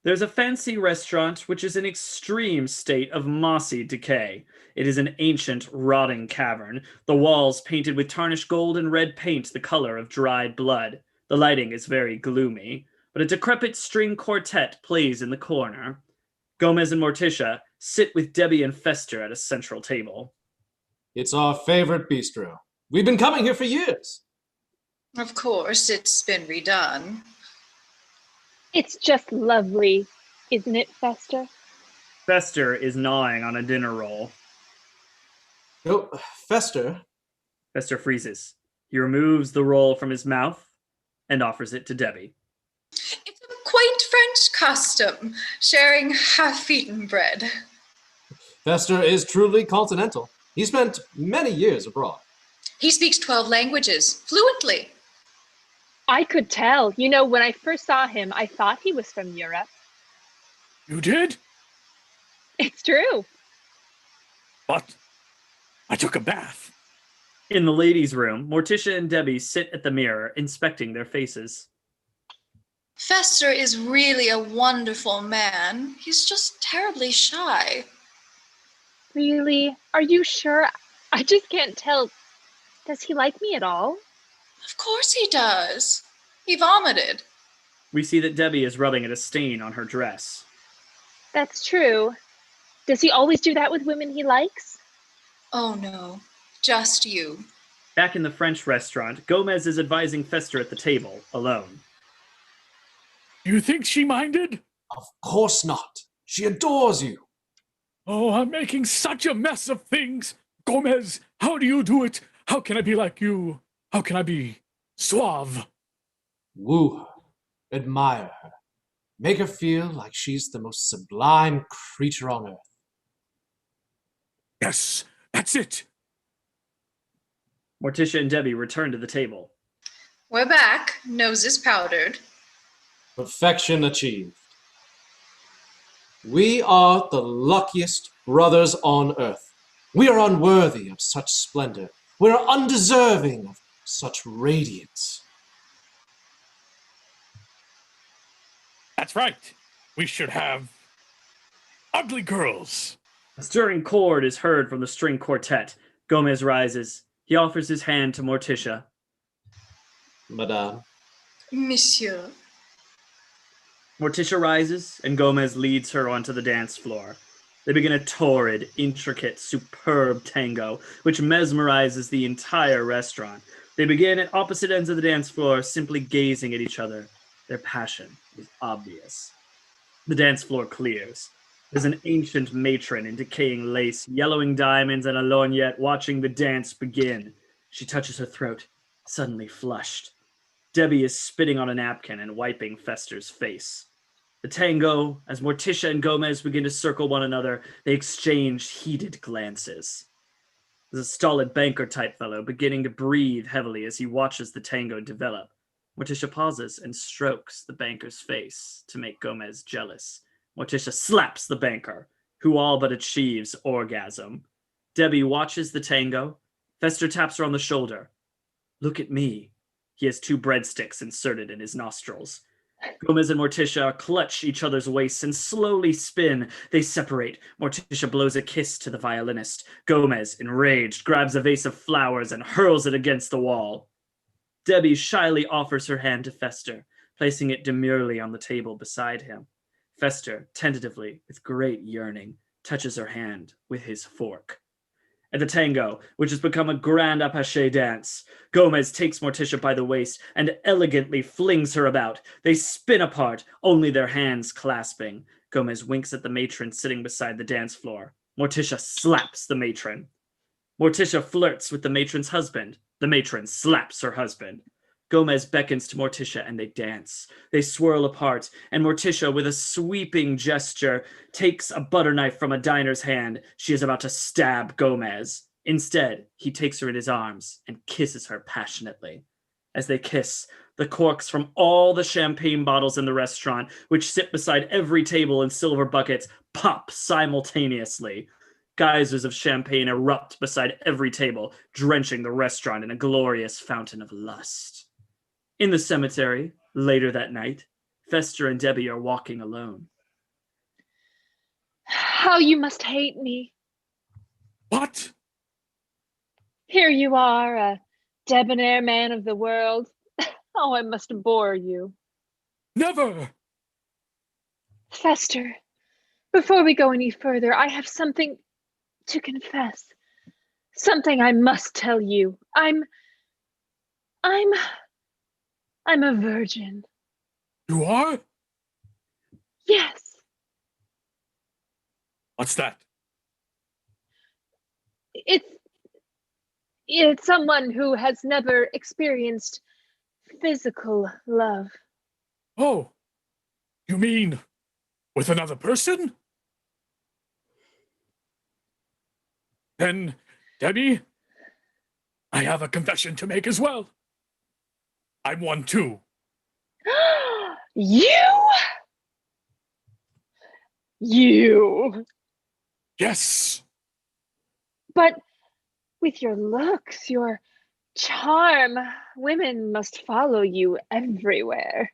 there's a fancy restaurant which is in extreme state of mossy decay. It is an ancient, rotting cavern, the walls painted with tarnished gold and red paint the color of dried blood. The lighting is very gloomy, but a decrepit string quartet plays in the corner. Gomez and Morticia sit with Debbie and Fester at a central table. It's our favorite bistro. We've been coming here for years. Of course, it's been redone. It's just lovely, isn't it, Fester? Fester is gnawing on a dinner roll. Oh, Fester. Fester freezes. He removes the roll from his mouth and offers it to Debbie. It's a quaint French custom, sharing half-eaten bread. Fester is truly continental. He spent many years abroad. He speaks 12 languages, fluently. I could tell. You know, when I first saw him, I thought he was from Europe. You did? It's true. But I took a bath. In the ladies' room, Morticia and Debbie sit at the mirror, inspecting their faces. Fester is really a wonderful man. He's just terribly shy. Really? Are you sure? I just can't tell. Does he like me at all? Of course he does. He vomited. We see that Debbie is rubbing at a stain on her dress. That's true. Does he always do that with women he likes? Oh no, just you. Back in the French restaurant, Gomez is advising Fester at the table, alone. You think she minded? Of course not. She adores you. Oh, I'm making such a mess of things. Gomez, how do you do it? How can I be like you? How can I be suave? Woo her. Admire her. Make her feel like she's the most sublime creature on earth. Yes, that's it. Morticia and Debbie return to the table. We're back, noses powdered. Perfection achieved. We are the luckiest brothers on earth. We are unworthy of such splendor. We are undeserving of such radiance. That's right. We should have ugly girls. A stirring chord is heard from the string quartet. Gomez rises. He offers his hand to Morticia. Madame. Monsieur. Morticia rises, and Gomez leads her onto the dance floor. They begin a torrid, intricate, superb tango, which mesmerizes the entire restaurant. They begin at opposite ends of the dance floor, simply gazing at each other. Their passion is obvious. The dance floor clears. There's an ancient matron in decaying lace, yellowing diamonds, and a lorgnette watching the dance begin. She touches her throat, suddenly flushed. Debbie is spitting on a napkin and wiping Fester's face. The tango, as Morticia and Gomez begin to circle one another, they exchange heated glances. There's a stolid banker-type fellow beginning to breathe heavily as he watches the tango develop. Morticia pauses and strokes the banker's face to make Gomez jealous. Morticia slaps the banker, who all but achieves orgasm. Debbie watches the tango. Fester taps her on the shoulder. Look at me. He has 2 breadsticks inserted in his nostrils. Gomez and Morticia clutch each other's waists and slowly spin. They separate. Morticia blows a kiss to the violinist. Gomez, enraged, grabs a vase of flowers and hurls it against the wall. Debbie shyly offers her hand to Fester, placing it demurely on the table beside him. Fester, tentatively, with great yearning, touches her hand with his fork. At the tango, which has become a grand apache dance, Gomez takes Morticia by the waist and elegantly flings her about. They spin apart, only their hands clasping. Gomez winks at the matron sitting beside the dance floor. Morticia slaps the matron. Morticia flirts with the matron's husband. The matron slaps her husband. Gomez beckons to Morticia and they dance. They swirl apart, and Morticia, with a sweeping gesture, takes a butter knife from a diner's hand. She is about to stab Gomez. Instead, he takes her in his arms and kisses her passionately. As they kiss, the corks from all the champagne bottles in the restaurant, which sit beside every table in silver buckets, pop simultaneously. Geysers of champagne erupt beside every table, drenching the restaurant in a glorious fountain of lust. In the cemetery, later that night, Fester and Debbie are walking alone. How you must hate me. What? Here you are, a debonair man of the world. Oh, I must bore you. Never! Fester, before we go any further, I have something to confess. Something I must tell you. I'm a virgin. You are? Yes. What's that? It's someone who has never experienced physical love. Oh, you mean with another person? Then, Debbie, I have a confession to make as well. I'm one too. You? Yes. But with your looks, your charm, women must follow you everywhere.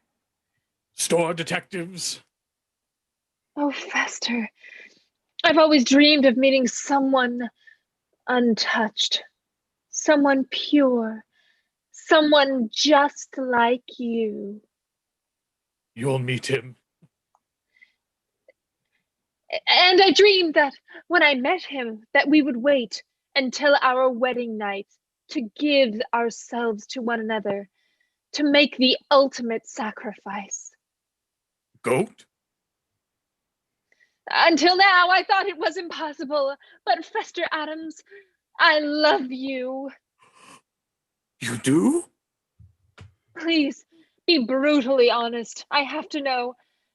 Store detectives. Oh, Fester, I've always dreamed of meeting someone untouched, someone pure, someone just like you. You'll meet him. And I dreamed that when I met him, that we would wait until our wedding night to give ourselves to one another, to make the ultimate sacrifice. Goat? Until now, I thought it was impossible, but Fester Addams, I love you. You do? Please, be brutally honest. I have to know.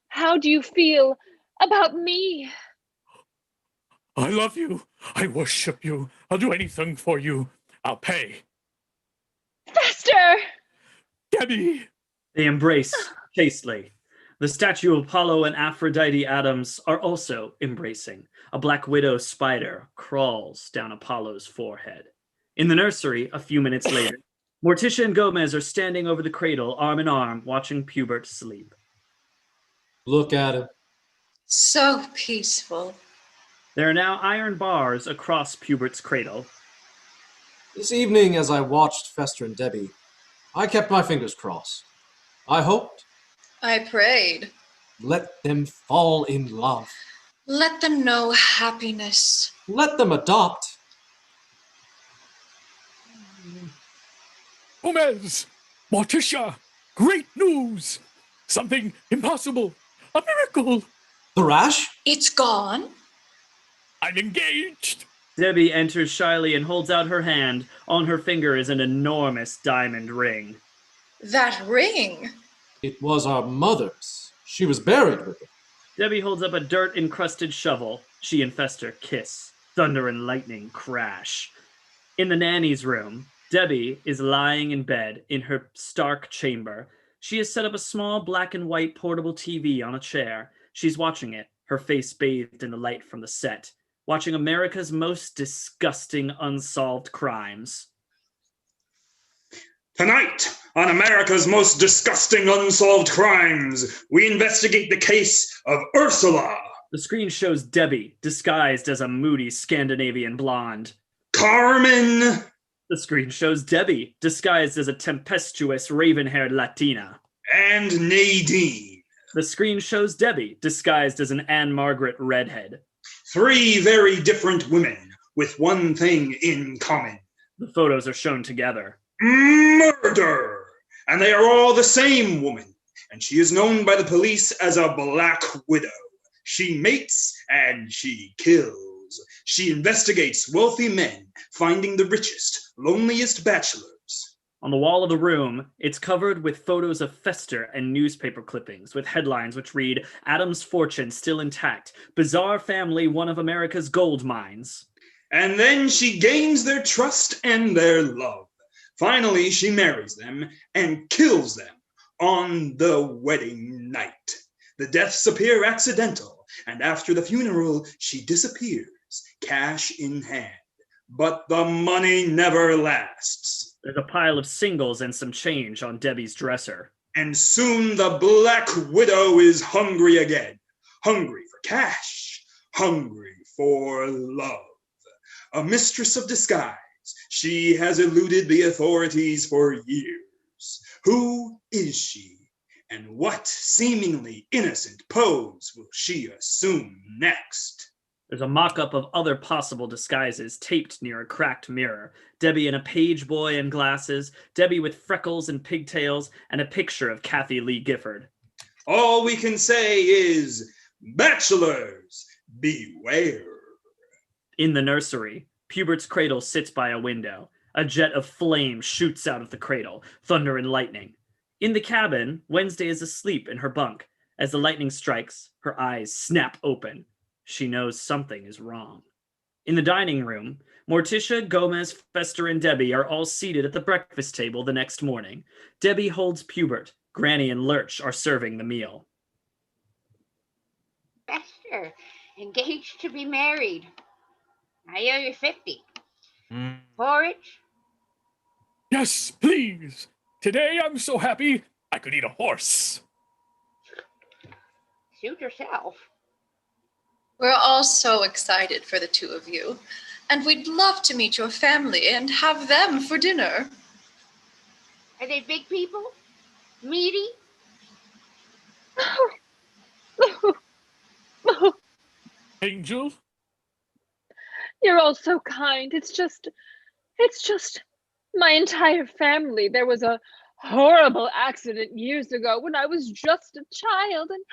How do you feel about me? I love you. I worship you. I'll do anything for you. I'll pay. Fester! Debbie! They embrace chastely. The statue of Apollo and Aphrodite Addams are also embracing. A black widow spider crawls down Apollo's forehead. In the nursery, a few minutes later, Morticia and Gomez are standing over the cradle, arm in arm, watching Pubert sleep. Look at him. So peaceful. There are now iron bars across Pubert's cradle. This evening, as I watched Fester and Debbie, I kept my fingers crossed. I hoped. I prayed. Let them fall in love. Let them know happiness. Let them adopt. Gomez! Morticia! Great news! Something impossible! A miracle! The rash? It's gone. I'm engaged! Debbie enters shyly and holds out her hand. On her finger is an enormous diamond ring. That ring? It was our mother's. She was buried with it. Debbie holds up a dirt-encrusted shovel. She and Fester kiss. Thunder and lightning crash. In the nanny's room, Debbie is lying in bed in her stark chamber. She has set up a small black and white portable TV on a chair. She's watching it, her face bathed in the light from the set, watching America's most disgusting unsolved crimes. Tonight, on America's Most Disgusting Unsolved Crimes, we investigate the case of Ursula. The screen shows Debbie, disguised as a moody Scandinavian blonde. Carmen. The screen shows Debbie, disguised as a tempestuous raven-haired Latina. And Nadine. The screen shows Debbie, disguised as an Margaret redhead. 3 very different women, with one thing in common. The photos are shown together. Murder! And they are all the same woman, and she is known by the police as a Black Widow. She mates and she kills. She investigates wealthy men, finding the richest, loneliest bachelors. On the wall of the room, it's covered with photos of Fester and newspaper clippings with headlines which read, Addams' fortune still intact, bizarre family, one of America's gold mines. And then she gains their trust and their love. Finally, she marries them and kills them on the wedding night. The deaths appear accidental, and after the funeral, she disappears, cash in hand. But the money never lasts. There's a pile of singles and some change on Debbie's dresser. And soon the Black Widow is hungry again. Hungry for cash. Hungry for love. A mistress of disguise, she has eluded the authorities for years. Who is she? And what seemingly innocent pose will she assume next? There's a mock-up of other possible disguises taped near a cracked mirror. Debbie in a page boy and glasses, Debbie with freckles and pigtails, and a picture of Kathy Lee Gifford. All we can say is, bachelors, beware. In the nursery, Pubert's cradle sits by a window. A jet of flame shoots out of the cradle, thunder and lightning. In the cabin, Wednesday is asleep in her bunk. As the lightning strikes, her eyes snap open. She knows something is wrong. In the dining room, Morticia, Gomez, Fester, and Debbie are all seated at the breakfast table the next morning. Debbie holds Pubert. Granny and Lurch are serving the meal. Fester, engaged to be married. I owe you 50. Porridge? Yes, please. Today I'm so happy I could eat a horse. Suit yourself. We're all so excited for the two of you, and we'd love to meet your family and have them for dinner. Are they big people? Meaty? Angel? You're all so kind. It's just my entire family. There was a horrible accident years ago when I was just a child, and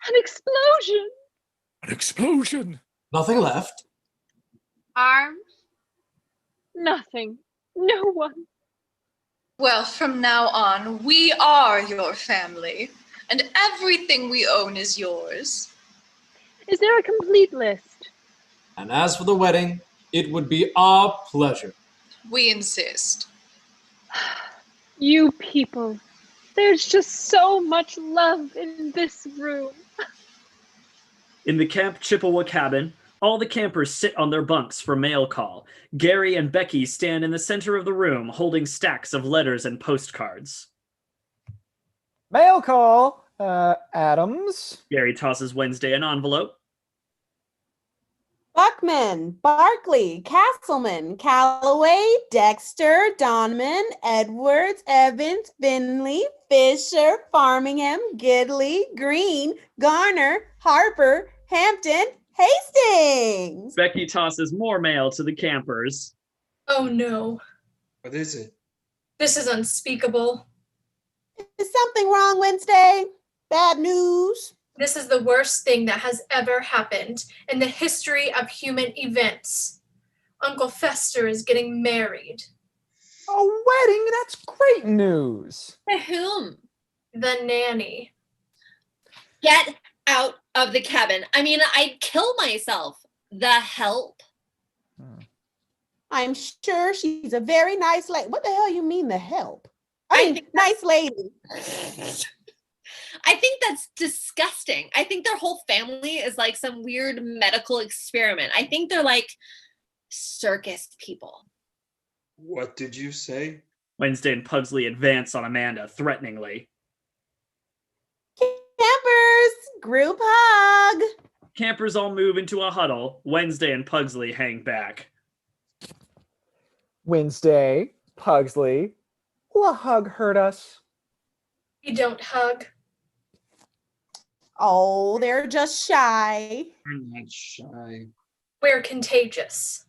an explosion. An explosion? Nothing left? Arms? Nothing. No one. Well, from now on, we are your family, and everything we own is yours. Is there a complete list? And as for the wedding, it would be our pleasure. We insist. You people. There's just so much love in this room. In the Camp Chippewa cabin, all the campers sit on their bunks for mail call. Gary and Becky stand in the center of the room holding stacks of letters and postcards. Mail call, Addams. Gary tosses Wednesday an envelope. Buckman, Barkley, Castleman, Calloway, Dexter, Donovan, Edwards, Evans, Finley, Fisher, Farmingham, Gidley, Green, Garner, Harper, Hampton, Hastings. Becky tosses more mail to the campers. Oh no. What is it? This is unspeakable. Is something wrong, Wednesday? Bad news? This is the worst thing that has ever happened in the history of human events. Uncle Fester is getting married. A wedding? That's great news. To whom? The nanny. Get out of the cabin. I mean, I'd kill myself. The help. I'm sure she's a very nice lady. What the hell you mean the help? I mean, nice lady. I think that's disgusting. I think their whole family is like some weird medical experiment. I think they're like circus people. What did you say? Wednesday and Pugsley advance on Amanda threateningly. Campers, group hug. Campers all move into a huddle. Wednesday and Pugsley hang back. Wednesday, Pugsley, will a hug hurt us? We don't hug. Oh, they're just shy. I'm not shy. We're contagious.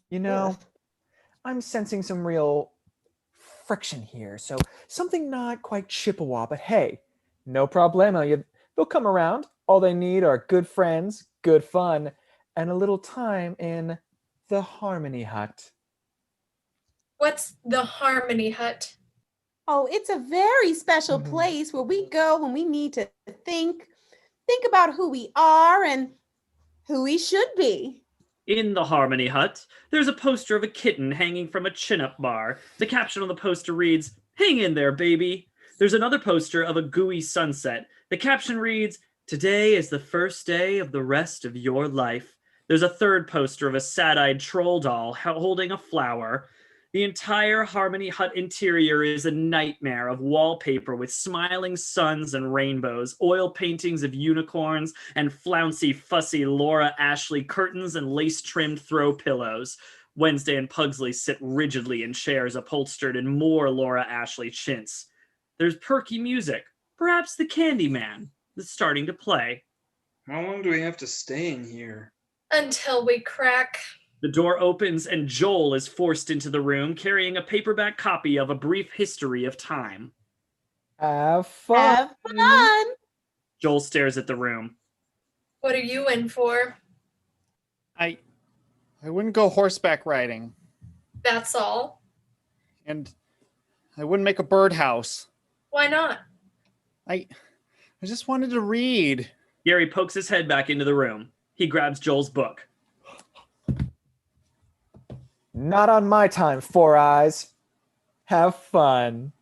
You know, I'm sensing some real friction here. So something not quite Chippewa, but hey, no problemo. They'll come around. All they need are good friends, good fun, and a little time in the Harmony Hut. What's the Harmony Hut? Oh, it's a very special place where we go when we need to think about who we are and who we should be. In the Harmony Hut, there's a poster of a kitten hanging from a chin-up bar. The caption on the poster reads, "Hang in there, baby." There's another poster of a gooey sunset. The caption reads, "Today is the first day of the rest of your life." There's a third poster of a sad-eyed troll doll holding a flower. The entire Harmony Hut interior is a nightmare of wallpaper with smiling suns and rainbows, oil paintings of unicorns, and flouncy, fussy Laura Ashley curtains and lace-trimmed throw pillows. Wednesday and Pugsley sit rigidly in chairs upholstered in more Laura Ashley chintz. There's perky music, perhaps the Candyman, that's starting to play. How long do we have to stay in here? Until we crack. The door opens and Joel is forced into the room carrying a paperback copy of A Brief History of Time. Have fun. Have fun. Joel stares at the room. What are you in for? I wouldn't go horseback riding. That's all. And I wouldn't make a birdhouse. Why not? I just wanted to read. Gary pokes his head back into the room. He grabs Joel's book. Not on my time, Four Eyes. Have fun.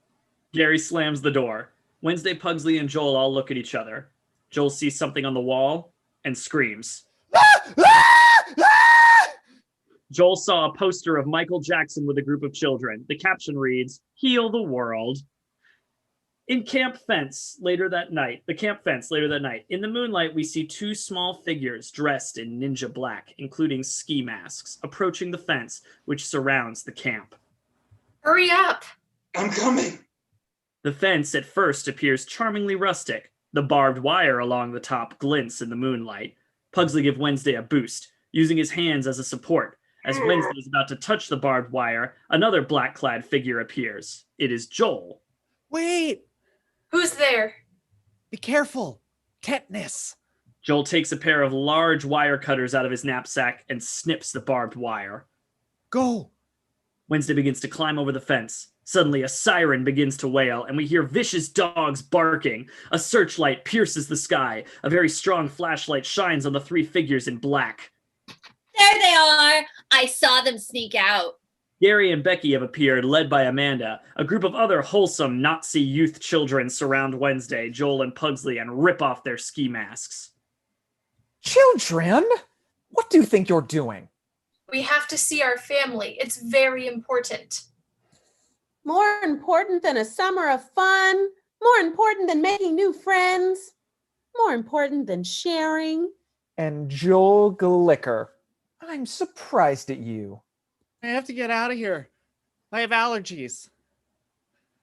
Gary slams the door. Wednesday, Pugsley, and Joel all look at each other. Joel sees something on the wall and screams. Joel saw a poster of Michael Jackson with a group of children. The caption reads, "Heal the world." In the camp fence later that night, in the moonlight, we see two small figures dressed in ninja black, including ski masks, approaching the fence, which surrounds the camp. Hurry up. I'm coming. The fence at first appears charmingly rustic. The barbed wire along the top glints in the moonlight. Pugsley gives Wednesday a boost, using his hands as a support. As Wednesday is about to touch the barbed wire, another black-clad figure appears. It is Joel. Wait! Who's there? Be careful. Tetanus. Joel takes a pair of large wire cutters out of his knapsack and snips the barbed wire. Go. Wednesday begins to climb over the fence. Suddenly, a siren begins to wail, and we hear vicious dogs barking. A searchlight pierces the sky. A very strong flashlight shines on the three figures in black. There they are. I saw them sneak out. Gary and Becky have appeared, led by Amanda. A group of other wholesome Nazi youth children surround Wednesday, Joel and Pugsley, and rip off their ski masks. Children? What do you think you're doing? We have to see our family. It's very important. More important than a summer of fun, more important than making new friends, more important than sharing. And Joel Glicker, I'm surprised at you. I have to get out of here. I have allergies.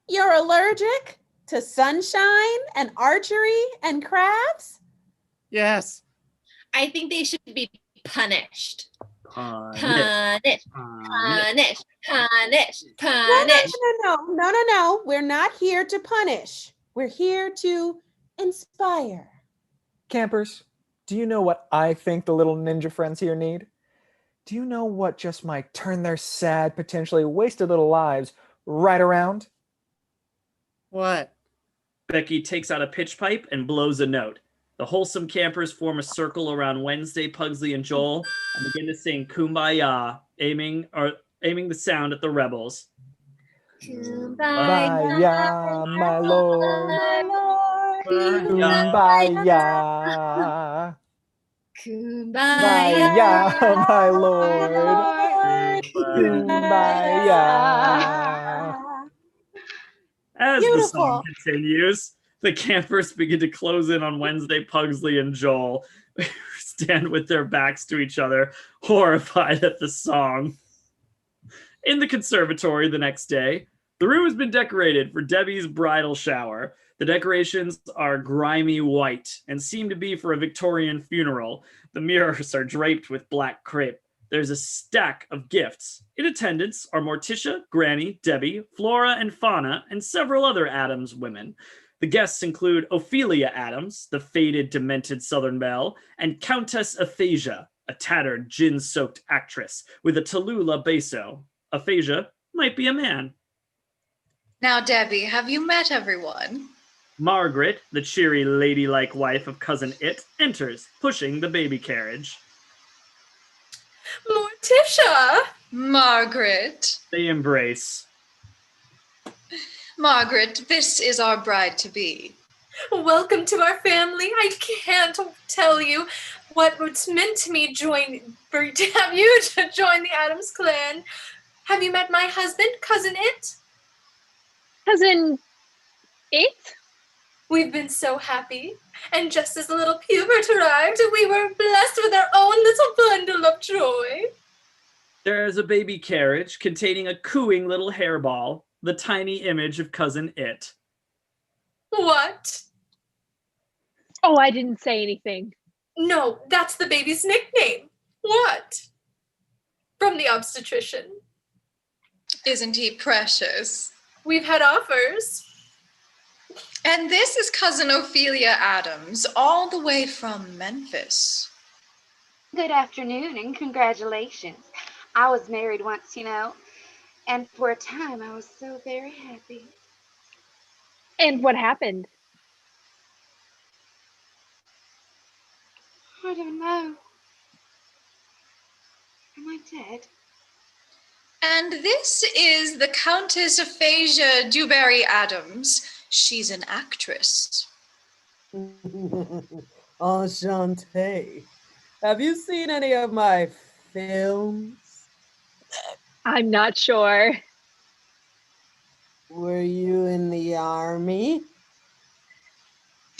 You're allergic to sunshine and archery and crafts? Yes. I think they should be punished. Punish. Punish. Punish. Punish. No, Punish. no. We're not here to punish. We're here to inspire. Campers, do you know what I think the little ninja friends here need? Do you know what just might turn their sad, potentially wasted little lives right around? What? Becky takes out a pitch pipe and blows a note. The wholesome campers form a circle around Wednesday, Pugsley, and Joel and begin to sing Kumbaya, aiming the sound at the rebels. Kumbaya, my lord. Kumbaya. Kumbaya, my lord. Kumbaya. As the Beautiful. song continues, the campers begin to close in on Wednesday, Pugsley, and Joel, who stand with their backs to each other, horrified at the song. In the conservatory the next day, the room has been decorated for Debbie's bridal shower. The decorations are grimy white and seem to be for a Victorian funeral. The mirrors are draped with black crepe. There's a stack of gifts. In attendance are Morticia, Granny, Debbie, Flora, and Fauna, and several other Addams women. The guests include Ophelia Addams, the faded, demented Southern belle, and Countess Aphasia, a tattered, gin-soaked actress with a Tallulah basso. Aphasia might be a man. Now, Debbie, have you met everyone? Margaret, the cheery, ladylike wife of Cousin It, enters, pushing the baby carriage. Morticia! Margaret. They embrace. Margaret, this is our bride-to-be. Welcome to our family. I can't tell you what it's meant to me to have you to join the Addams clan. Have you met my husband, Cousin It? Cousin It? We've been so happy. And just as the little Pubert arrived, we were blessed with our own little bundle of joy. There's a baby carriage containing a cooing little hairball, the tiny image of Cousin It. What? Oh, I didn't say anything. No, that's the baby's nickname. What? From the obstetrician. Isn't he precious? We've had offers. And this is Cousin Ophelia Addams, all the way from Memphis. Good afternoon and congratulations. I was married once, you know, and for a time I was so very happy. And what happened? I don't know. Am I dead? And this is the Countess Aphasia Dewberry Addams. She's an actress. Enchantée. Have you seen any of my films? I'm not sure. Were you in the army?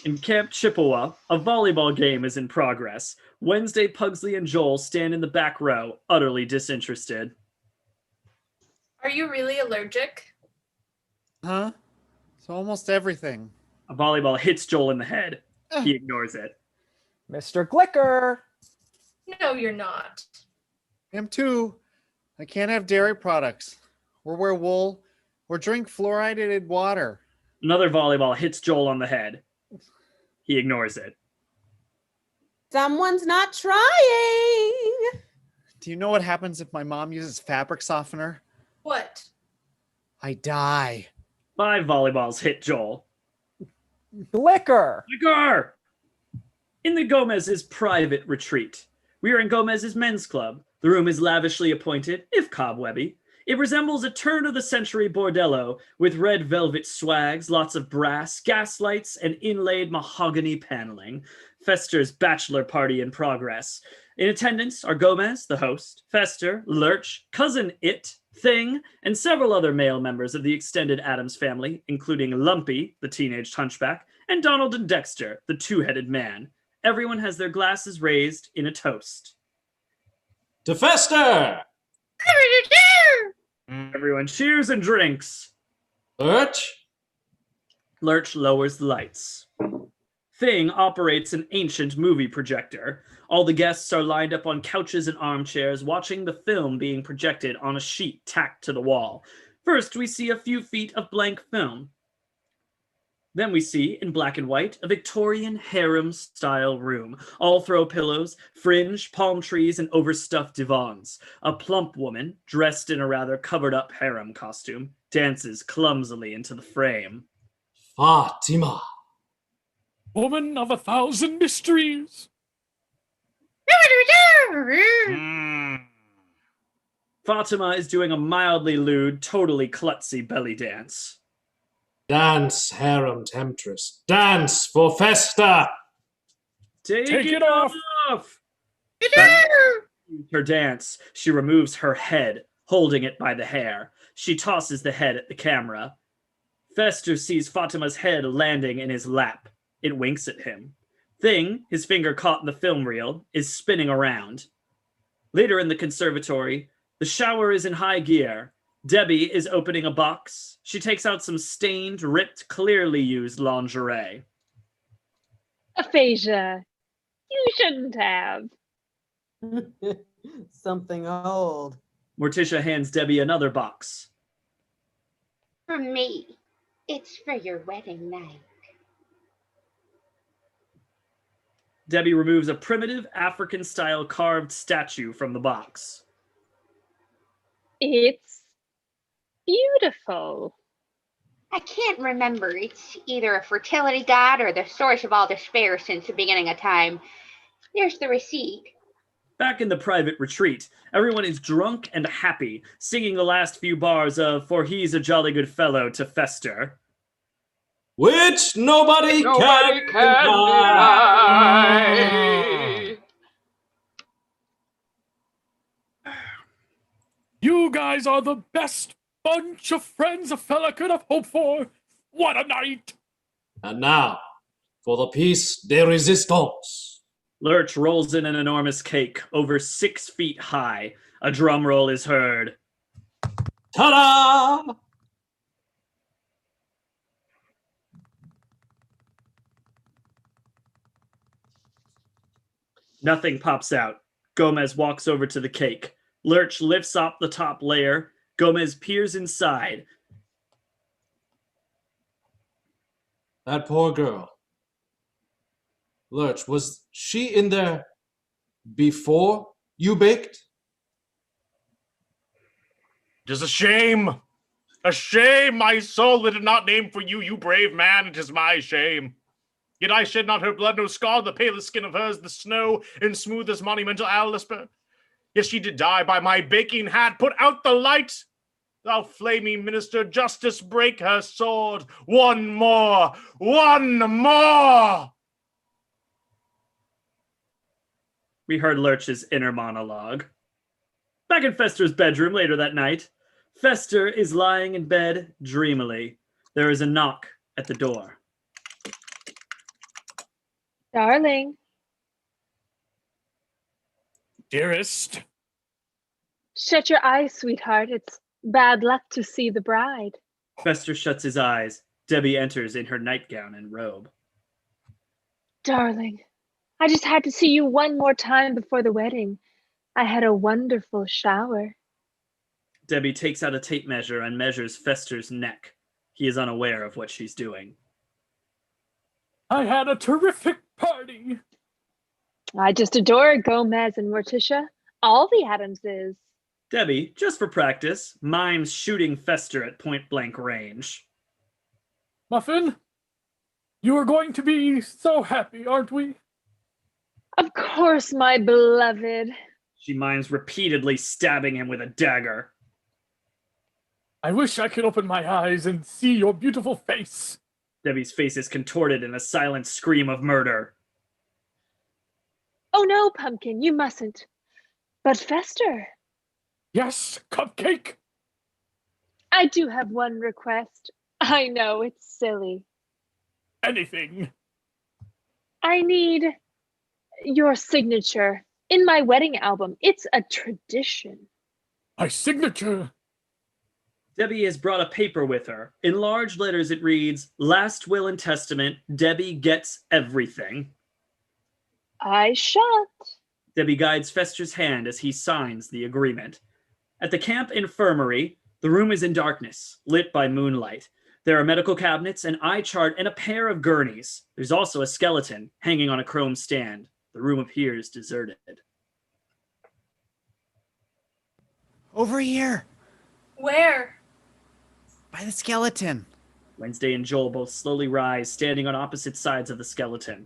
In Camp Chippewa, a volleyball game is in progress. Wednesday, Pugsley and Joel stand in the back row, utterly disinterested. Are you really allergic? Huh? It's almost everything. A volleyball hits Joel in the head. He ignores it. Mr. Glicker! No, you're not. Him too. I can't have dairy products, or wear wool, or drink fluoridated water. Another volleyball hits Joel on the head. He ignores it. Someone's not trying. Do you know what happens if my mom uses fabric softener? What? I die. 5 volleyballs hit Joel. Glicker! Glicker! In the Gomez's private retreat. We are in Gomez's men's club. The room is lavishly appointed, if cobwebby. It resembles a turn-of-the-century bordello with red velvet swags, lots of brass, gaslights, and inlaid mahogany paneling. Fester's bachelor party in progress. In attendance are Gomez, the host, Fester, Lurch, Cousin It, Thing, and several other male members of the extended Addams family, including Lumpy, the teenage hunchback, and Donald and Dexter, the two-headed man. Everyone has their glasses raised in a toast. To Fester! Everyone cheers and drinks. Lurch? Lurch lowers the lights. Thing operates an ancient movie projector. All the guests are lined up on couches and armchairs, watching the film being projected on a sheet tacked to the wall. First, we see a few feet of blank film. Then we see, in black and white, a Victorian harem-style room. All throw pillows, fringe, palm trees, and overstuffed divans. A plump woman, dressed in a rather covered-up harem costume, dances clumsily into the frame. Fatima. Woman of 1,000 mysteries. Fatima is doing a mildly lewd, totally klutzy belly dance. Dance, harem temptress. Dance for Festa! Take it off! Her dance. She removes her head, holding it by the hair. She tosses the head at the camera. Fester sees Fatima's head landing in his lap. It winks at him. Thing, his finger caught in the film reel, is spinning around. Later in the conservatory, the shower is in high gear. Debbie is opening a box. She takes out some stained, ripped, clearly used lingerie. Aphasia. You shouldn't have. Something old. Morticia hands Debbie another box. For me. It's for your wedding night. Debbie removes a primitive African-style carved statue from the box. It's beautiful. I can't remember. It's either a fertility god or the source of all despair since the beginning of time. There's the receipt. Back in the private retreat, everyone is drunk and happy, singing the last few bars of For He's a Jolly Good Fellow to Fester. Which nobody can deny. You guys are the best bunch of friends a fella could have hoped for. What a night! And now, for the piece de resistance. Lurch rolls in an enormous cake, over 6 feet high. A drum roll is heard. Ta-da! Nothing pops out. Gomez walks over to the cake. Lurch lifts up the top layer. Gomez peers inside. That poor girl. Lurch, was she in there before you baked? It is a shame. A shame my soul that did not name for you, you brave man. It is my shame. Yet I shed not her blood, no scar the palest skin of hers, the snow in smoothest monumental Alisper. Yes, she did die by my baking hat. Put out the light. Thou flaming minister, justice break her sword. One more. One more. We heard Lurch's inner monologue. Back in Fester's bedroom later that night, Fester is lying in bed dreamily. There is a knock at the door. Darling. Dearest. Shut your eyes, sweetheart. It's bad luck to see the bride. Fester shuts his eyes. Debbie enters in her nightgown and robe. Darling, I just had to see you one more time before the wedding. I had a wonderful shower. Debbie takes out a tape measure and measures Fester's neck. He is unaware of what she's doing. I had a terrific party. I just adore Gomez and Morticia. All the Addamses. Debbie, just for practice, mimes shooting Fester at point-blank range. Muffin, you are going to be so happy, aren't we? Of course, my beloved. She mimes repeatedly stabbing him with a dagger. I wish I could open my eyes and see your beautiful face. Debbie's face is contorted in a silent scream of murder. Oh no, Pumpkin, you mustn't. But Fester, Yes, Cupcake. I do have one request. I know, it's silly. Anything. I need your signature in my wedding album. It's a tradition. My signature. Debbie has brought a paper with her. In large letters, it reads, "Last will and testament, Debbie gets everything." I shan't. Debbie guides Fester's hand as he signs the agreement. At the camp infirmary, the room is in darkness, lit by moonlight. There are medical cabinets, an eye chart, and a pair of gurneys. There's also a skeleton hanging on a chrome stand. The room appears deserted. Over here, Where? by the skeleton. Wednesday and Joel both slowly rise, standing on opposite sides of the skeleton.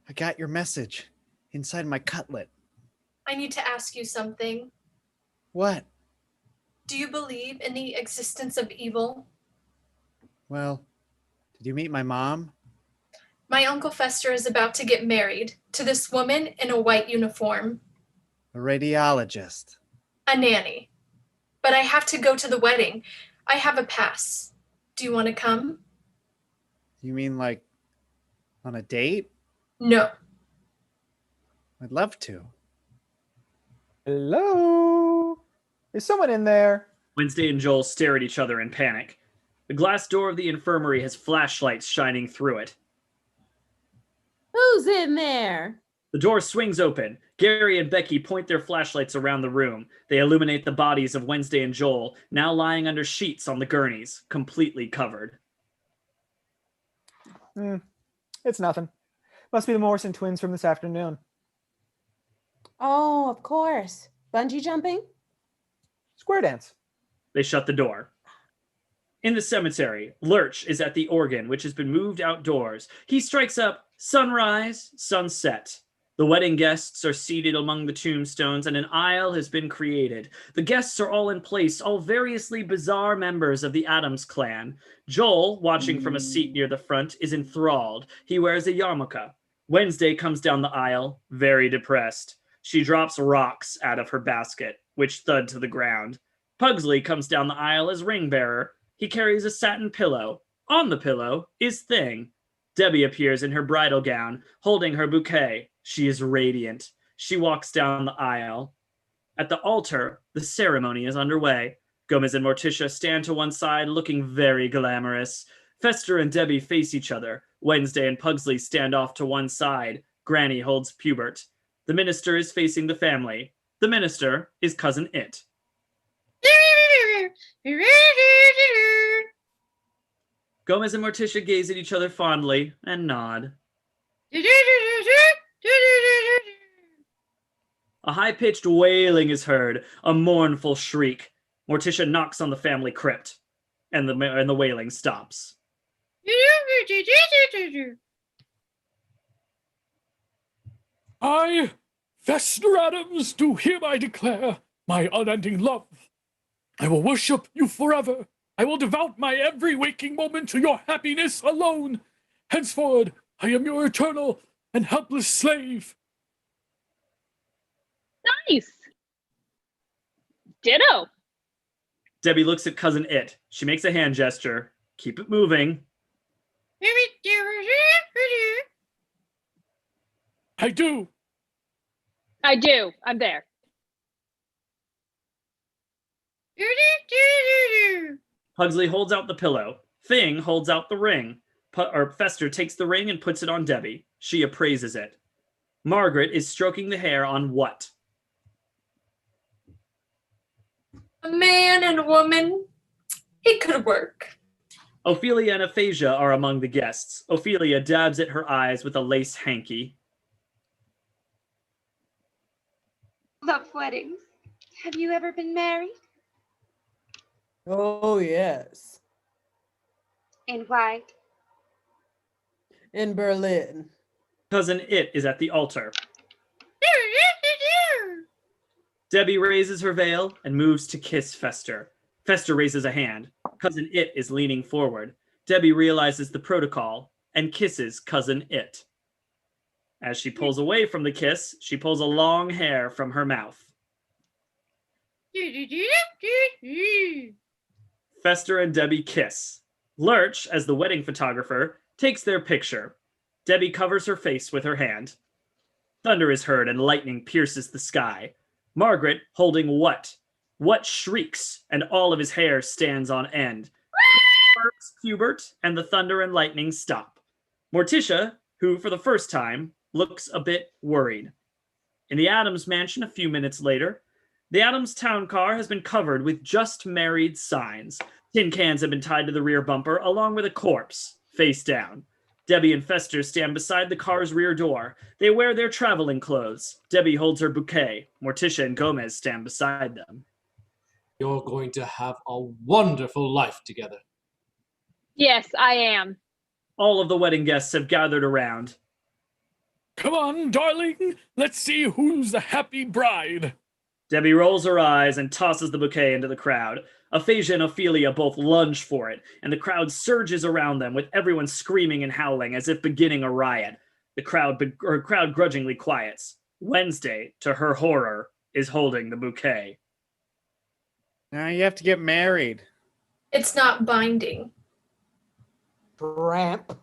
I got your message inside my cutlet. I need to ask you something. What? Do you believe in the existence of evil? Well, did you meet my mom? My Uncle Fester is about to get married to this woman in a white uniform, A radiologist. a nanny. But I have to go to the wedding. I have a pass. Do you want to come? You mean like on a date? No. I'd love to. Hello? Is someone in there? Wednesday and Joel stare at each other in panic. The glass door of the infirmary has flashlights shining through it. Who's in there? The door swings open. Gary and Becky point their flashlights around the room. They illuminate the bodies of Wednesday and Joel, now lying under sheets on the gurneys, completely covered. It's nothing. Must be the Morrison twins from this afternoon. Oh, of course. Bungee jumping? Square dance. They shut the door. In the cemetery, Lurch is at the organ, which has been moved outdoors. He strikes up "Sunrise, Sunset." The wedding guests are seated among the tombstones, and an aisle has been created. The guests are all in place, all variously bizarre members of the Addams clan. Joel, watching from a seat near the front, is enthralled. He wears a yarmulke. Wednesday comes down the aisle, very depressed. She drops rocks out of her basket, which thud to the ground. Pugsley comes down the aisle as ring bearer. He carries a satin pillow. On the pillow is Thing. Debbie appears in her bridal gown, holding her bouquet. She is radiant. She walks down the aisle. At the altar, the ceremony is underway. Gomez and Morticia stand to one side, looking very glamorous. Fester and Debbie face each other. Wednesday and Pugsley stand off to one side. Granny holds Pubert. The minister is facing the family. The minister is Cousin It. Gomez and Morticia gaze at each other fondly and nod. A high-pitched wailing is heard, a mournful shriek. Morticia knocks on the family crypt, and the wailing stops. I, Fester Addams, do hereby declare my unending love. I will worship you forever. I will devote my every waking moment to your happiness alone. Henceforward, I am your eternal and helpless slave. Nice. Ditto. Debbie looks at Cousin It. She makes a hand gesture. Keep it moving. I do. I do. I'm there. Pugsley holds out the pillow. Thing holds out the ring. Fester takes the ring and puts it on Debbie. She appraises it. Margaret is stroking the hair on what? A man and a woman. It could work. Ophelia and Aphasia are among the guests. Ophelia dabs at her eyes with a lace hanky. Love weddings. Have you ever been married? Oh, yes. In white. In Berlin. Cousin It is at the altar. Debbie raises her veil and moves to kiss Fester. Fester raises a hand. Cousin It is leaning forward. Debbie realizes the protocol and kisses Cousin It. As she pulls away from the kiss, she pulls a long hair from her mouth. Fester and Debbie kiss. Lurch, as the wedding photographer, takes their picture. Debbie covers her face with her hand. Thunder is heard and lightning pierces the sky. Margaret holding what? What shrieks, and all of his hair stands on end. Pubert and the thunder and lightning stop. Morticia, who for the first time looks a bit worried. In the Addams mansion a few minutes later, the Addams town car has been covered with just married signs. Tin cans have been tied to the rear bumper along with a corpse, face down. Debbie and Fester stand beside the car's rear door. They wear their traveling clothes. Debbie holds her bouquet. Morticia and Gomez stand beside them. You're going to have a wonderful life together. Yes, I am. All of the wedding guests have gathered around. Come on, darling. Let's see who's the happy bride. Debbie rolls her eyes and tosses the bouquet into the crowd. Aphasia and Ophelia both lunge for it, and the crowd surges around them with everyone screaming and howling as if beginning a riot. The crowd grudgingly quiets. Wednesday, to her horror, is holding the bouquet. Now you have to get married. It's not binding. Tramp.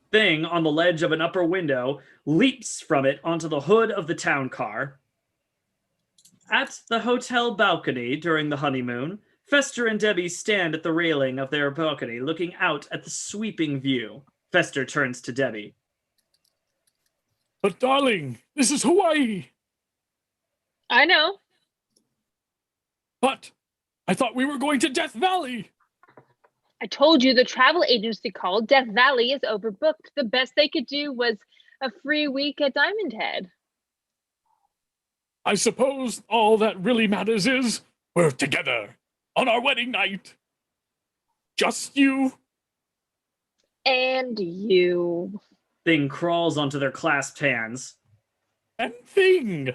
Thing on the ledge of an upper window leaps from it onto the hood of the town car. At the hotel balcony during the honeymoon, Fester and Debbie stand at the railing of their balcony looking out at the sweeping view. Fester turns to Debbie. But darling, this is Hawaii. I know. But I thought we were going to Death Valley. I told you the travel agency called. Death Valley is overbooked. The best they could do was a free week at Diamond Head. I suppose all that really matters is we're together on our wedding night. Just you. And you. Thing crawls onto their clasped hands. And Thing.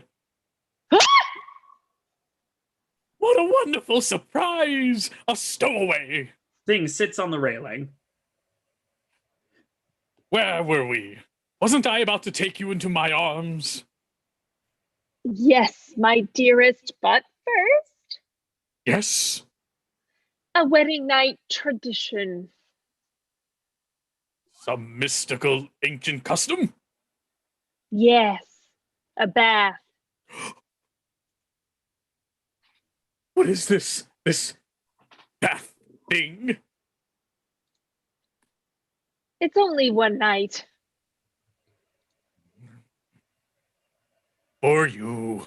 What a wonderful surprise! A stowaway. Thing sits on the railing. Where were we? Wasn't I about to take you into my arms? Yes, my dearest, but first, Yes. a wedding night tradition. Some mystical ancient custom? Yes, a bath. What is this bath thing? It's only one night. For you.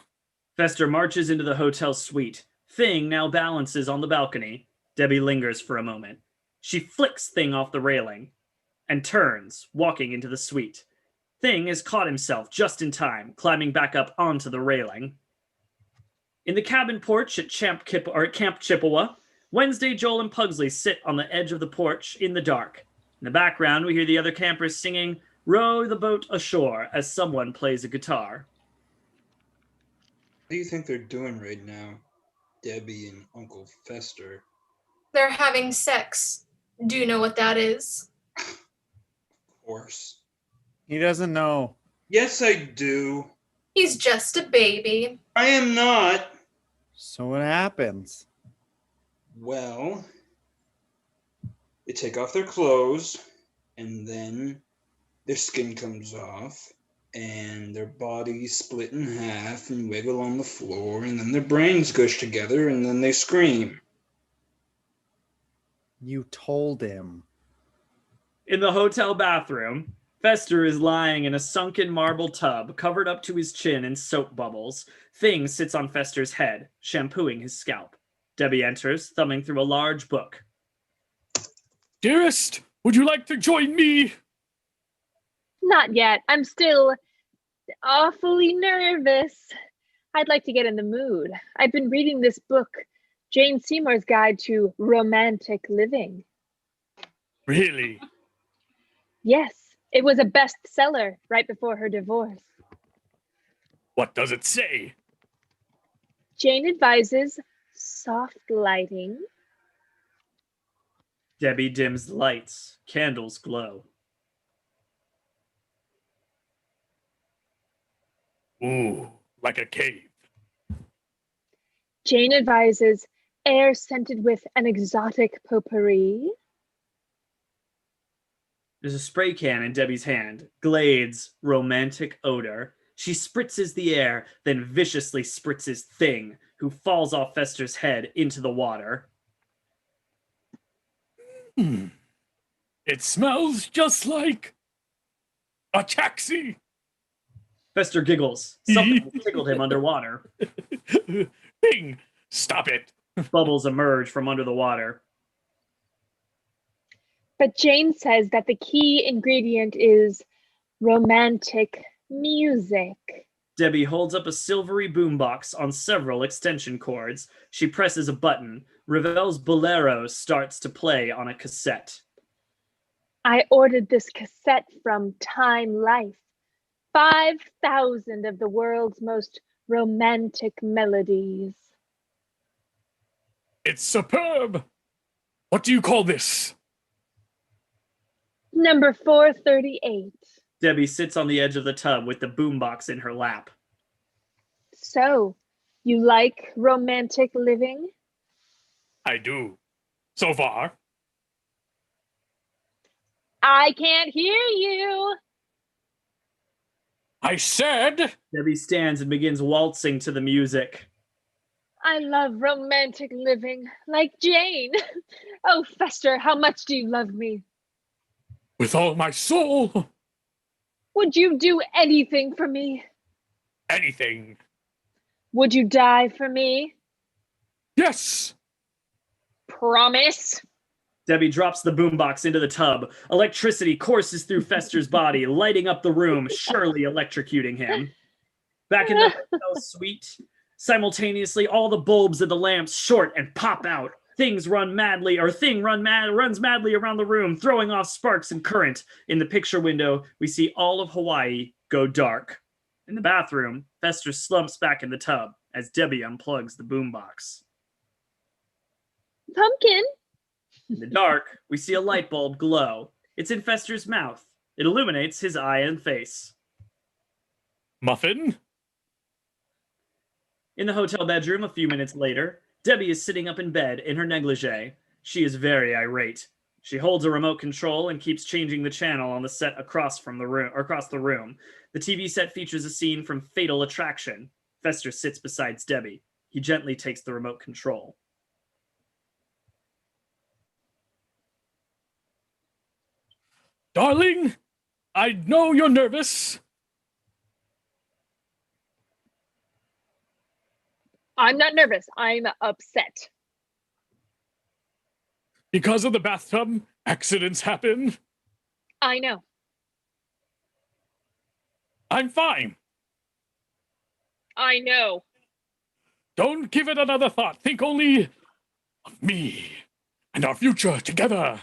Fester marches into the hotel suite. Thing now balances on the balcony. Debbie lingers for a moment. She flicks Thing off the railing and turns, walking into the suite. Thing has caught himself just in time, climbing back up onto the railing. In the cabin porch at Camp Chippewa, Wednesday, Joel, and Pugsley sit on the edge of the porch in the dark. In the background, we hear the other campers singing "Row the Boat Ashore" as someone plays a guitar. What do you think they're doing right now, Debbie and Uncle Fester? They're having sex. Do you know what that is? Of course. He doesn't know. Yes, I do. He's just a baby. I am not. So what happens? Well, they take off their clothes, and then their skin comes off, and their bodies split in half and wiggle on the floor, and then their brains gush together, and then they scream. You told him. In the hotel bathroom, Fester is lying in a sunken marble tub covered up to his chin in soap bubbles. Thing sits on Fester's head, shampooing his scalp. Debbie enters, thumbing through a large book. Dearest, would you like to join me? Not yet. I'm still awfully nervous. I'd like to get in the mood. I've been reading this book, Jane Seymour's Guide to Romantic Living. Really? Yes, it was a bestseller right before her divorce. What does it say? Jane advises soft lighting, Debbie dims the lights. Candles glow. Ooh, like a cave. Jane advises air scented with an exotic potpourri. There's a spray can in Debbie's hand. Glade's romantic odor. She spritzes the air, then viciously spritzes Thing, who falls off Fester's head into the water. It smells just like a taxi. Fester giggles. Something tickled him underwater. Thing, stop it. Bubbles emerge from under the water. But Jane says that the key ingredient is romantic music. Debbie holds up a silvery boombox on several extension cords. She presses a button. Ravel's Bolero starts to play on a cassette. I ordered this cassette from Time Life. 5,000 of the world's most romantic melodies. It's superb. What do you call this? Number 438. Debbie sits on the edge of the tub with the boombox in her lap. So, you like romantic living? I do. So far. I can't hear you. I said. Debbie stands and begins waltzing to the music. I love romantic living, like Jane. Oh, Fester, how much do you love me? With all my soul. Would you do anything for me? Anything. Would you die for me? Yes. Promise? Debbie drops the boombox into the tub. Electricity courses through Fester's body, lighting up the room, surely electrocuting him. Back in the hotel suite, simultaneously, all the bulbs of the lamps short and pop out. Things run madly, or runs madly around the room, throwing off sparks and current. In the picture window, we see all of Hawaii go dark. In the bathroom, Fester slumps back in the tub as Debbie unplugs the boombox. Pumpkin? In the dark, we see a light bulb glow. It's in Fester's mouth. It illuminates his eye and face. Muffin? In the hotel bedroom a few minutes later, Debbie is sitting up in bed in her negligee. She is very irate. She holds a remote control and keeps changing the channel on the set across the room. The TV set features a scene from Fatal Attraction. Fester sits beside Debbie. He gently takes the remote control. Darling, I know you're nervous. I'm not nervous. I'm upset. Because of the bathtub, accidents happen. I know. I'm fine. I know. Don't give it another thought. Think only of me and our future together.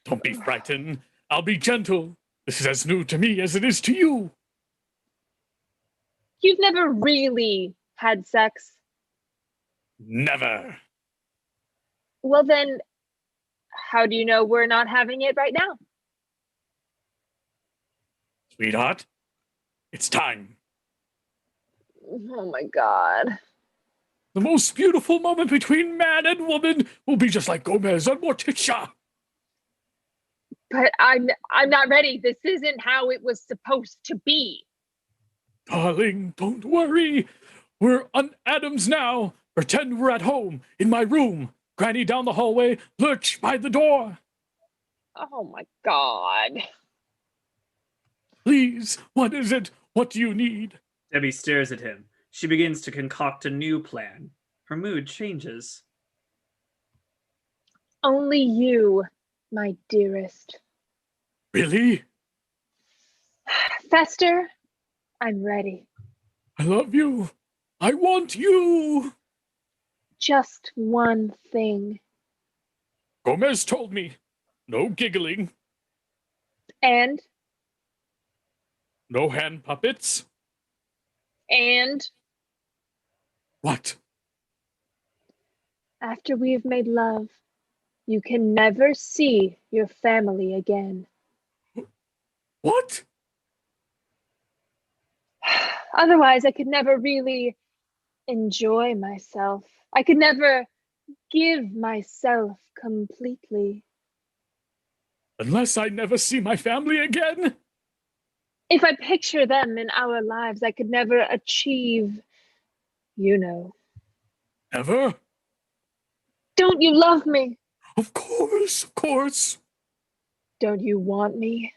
Don't be frightened. I'll be gentle. This is as new to me as it is to you. You've never really had sex? Never. Well then, how do you know we're not having it right now? Sweetheart, it's time. Oh my God. The most beautiful moment between man and woman will be just like Gomez and Morticia. But I'm not ready. This isn't how it was supposed to be. Darling, don't worry. We're on Addams now. Pretend we're at home, in my room. Granny down the hallway, Lurch by the door. Oh my God. Please, what is it? What do you need? Debbie stares at him. She begins to concoct a new plan. Her mood changes. Only you, my dearest. Really? Fester, I'm ready. I love you. I want you. Just one thing. Gomez told me. No giggling. And? No hand puppets. And? What? After we have made love, you can never see your family again. What? Otherwise, I could never really enjoy myself. I could never give myself completely. Unless I never see my family again? If I picture them in our lives, I could never achieve, you know. Ever? Don't you love me? Of course, of course. Don't you want me?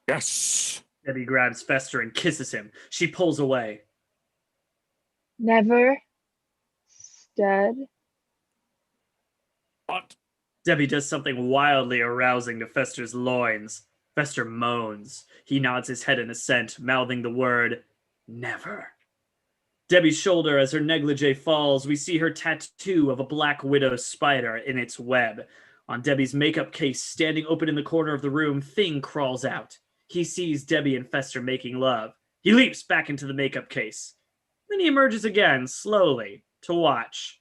Yes. Debbie grabs Fester and kisses him. She pulls away. Never, stud. What? Debbie does something wildly arousing to Fester's loins. Fester moans. He nods his head in assent, mouthing the word, never. Debbie's shoulder, as her negligee falls, we see her tattoo of a black widow spider in its web. On Debbie's makeup case, standing open in the corner of the room, Thing crawls out. He sees Debbie and Fester making love. He leaps back into the makeup case. Then he emerges again, slowly, to watch.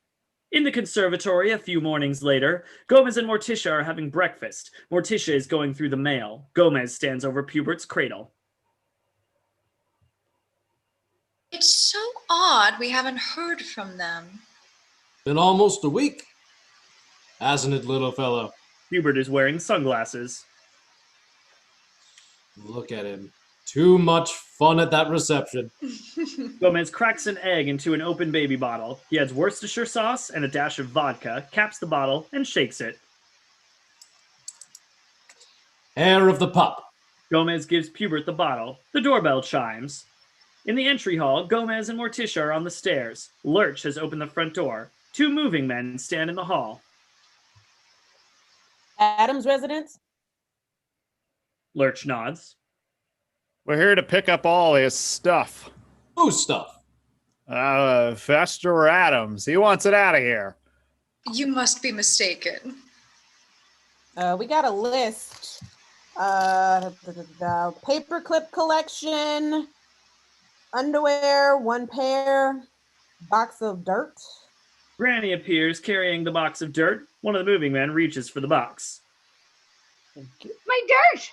In the conservatory, a few mornings later, Gomez and Morticia are having breakfast. Morticia is going through the mail. Gomez stands over Pubert's cradle. It's so odd we haven't heard from them. Been almost a week, hasn't it, little fellow? Pubert is wearing sunglasses. Look at him. Too much fun at that reception. Gomez cracks an egg into an open baby bottle. He adds Worcestershire sauce and a dash of vodka, caps the bottle, and shakes it. Hair of the pup. Gomez gives Pubert the bottle. The doorbell chimes. In the entry hall, Gomez and Morticia are on the stairs. Lurch has opened the front door. Two moving men stand in the hall. Addams residence? Lurch nods. We're here to pick up all his stuff. Whose stuff? Fester Addams. He wants it out of here. You must be mistaken. We got a list. The paperclip collection, underwear, 1 pair, box of dirt. Granny appears carrying the box of dirt. One of the moving men reaches for the box. My dirt!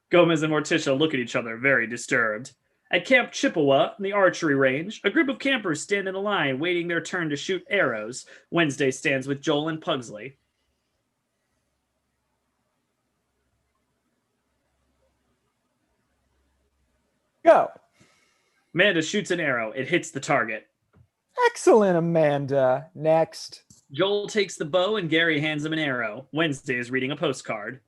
Gomez and Morticia look at each other, very disturbed. At Camp Chippewa, in the archery range, a group of campers stand in a line, waiting their turn to shoot arrows. Wednesday stands with Joel and Pugsley. Go. Amanda shoots an arrow. It hits the target. Excellent, Amanda. Next. Joel takes the bow and Gary hands him an arrow. Wednesday is reading a postcard.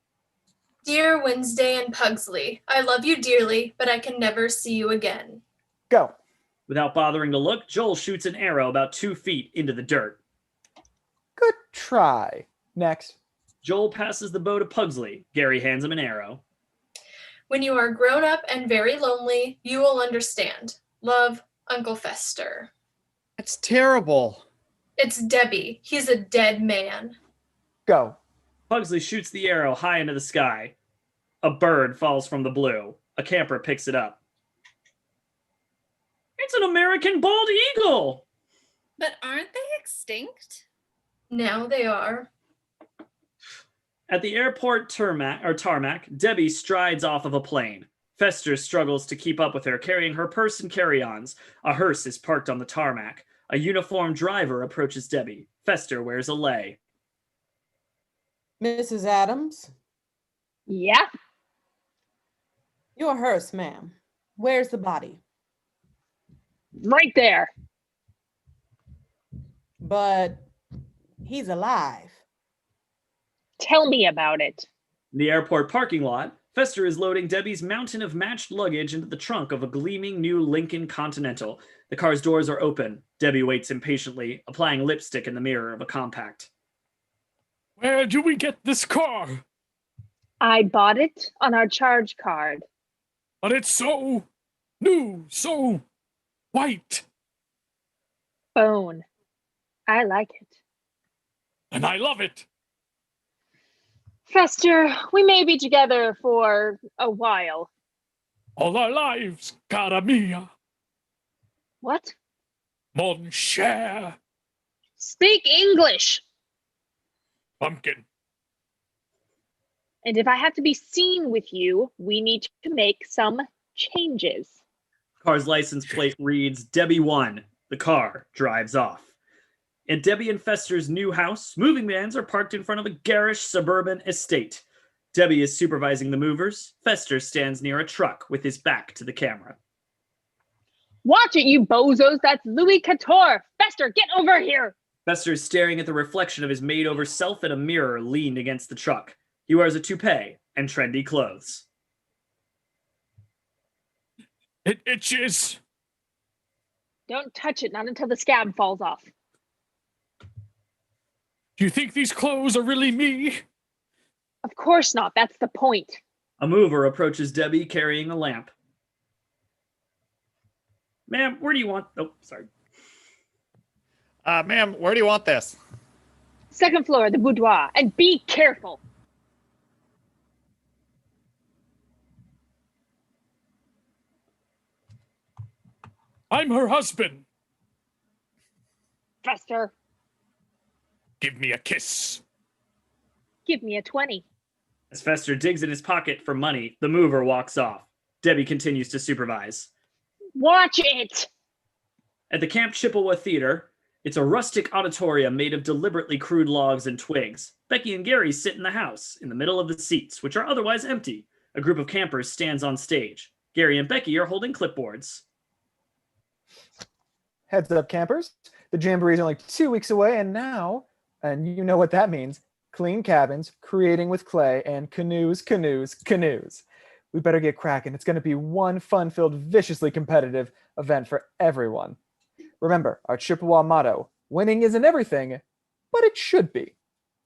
Dear Wednesday and Pugsley, I love you dearly, but I can never see you again. Go. Without bothering to look, Joel shoots an arrow about 2 feet into the dirt. Good try. Next. Joel passes the bow to Pugsley. Gary hands him an arrow. When you are grown up and very lonely, you will understand. Love, Uncle Fester. That's terrible. It's Debbie. He's a dead man. Go. Pugsley shoots the arrow high into the sky. A bird falls from the blue. A camper picks it up. It's an American bald eagle! But aren't they extinct? Now they are. At the airport tarmac, Debbie strides off of a plane. Fester struggles to keep up with her, carrying her purse and carry-ons. A hearse is parked on the tarmac. A uniformed driver approaches Debbie. Fester wears a lei. Mrs. Addams? Yeah? Your hearse, ma'am. Where's the body? Right there. But he's alive. Tell me about it. In the airport parking lot, Fester is loading Debbie's mountain of matched luggage into the trunk of a gleaming new Lincoln Continental. The car's doors are open. Debbie waits impatiently, applying lipstick in the mirror of a compact. Where do we get this car? I bought it on our charge card. But it's so new, so white. Bone. I like it. And I love it. Fester, we may be together for a while. All our lives, cara mia. What? Mon cher. Speak English. Pumpkin. And if I have to be seen with you, we need to make some changes. Car's license plate reads Debbie 1. The car drives off. In Debbie and Fester's new house, moving vans are parked in front of a garish suburban estate. Debbie is supervising the movers. Fester stands near a truck with his back to the camera. Watch it, you bozos. That's Louis Couture. Fester, get over here. Fester is staring at the reflection of his made-over self in a mirror leaned against the truck. He wears a toupee and trendy clothes. It itches. Don't touch it, not until the scab falls off. Do you think these clothes are really me? Of course not. That's the point. A mover approaches Debbie carrying a lamp. Ma'am, where do you want... Oh, sorry. Ma'am, where do you want this? Second floor, the boudoir. And be careful. I'm her husband. Fester, Give me a kiss. give me a 20. As Fester digs in his pocket for money, the mover walks off. Debbie continues to supervise. Watch it. At the Camp Chippewa Theater, it's a rustic auditorium made of deliberately crude logs and twigs. Becky and Gary sit in the house, in the middle of the seats, which are otherwise empty. A group of campers stands on stage. Gary and Becky are holding clipboards. Heads up, campers. The Jamboree is only 2 weeks away, and now, and you know what that means, clean cabins, creating with clay, and canoes, canoes, canoes. We better get cracking. It's going to be one fun-filled, viciously competitive event for everyone. Remember, our Chippewa motto, winning isn't everything, but it should be.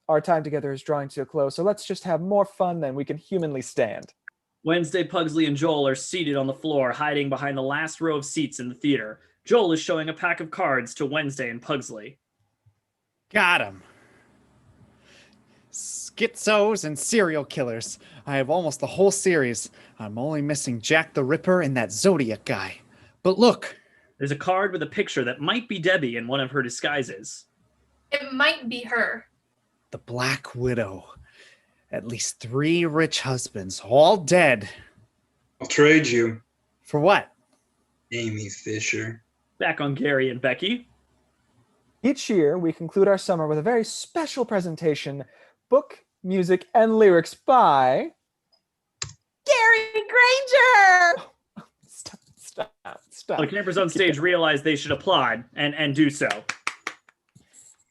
Our time together is drawing to a close, so let's just have more fun than we can humanly stand. Wednesday, Pugsley, and Joel are seated on the floor, hiding behind the last row of seats in the theater. Joel is showing a pack of cards to Wednesday and Pugsley. Got him. Schizos and serial killers. I have almost the whole series. I'm only missing Jack the Ripper and that Zodiac guy. But look. There's a card with a picture that might be Debbie in one of her disguises. It might be her. The Black Widow. At least 3 rich husbands, all dead. I'll trade you. For what? Amy Fisher. Back on Gary and Becky. Each year, we conclude our summer with a very special presentation, book, music, and lyrics by... Gary Granger! Stop. The campers on stage realize they should applaud and do so.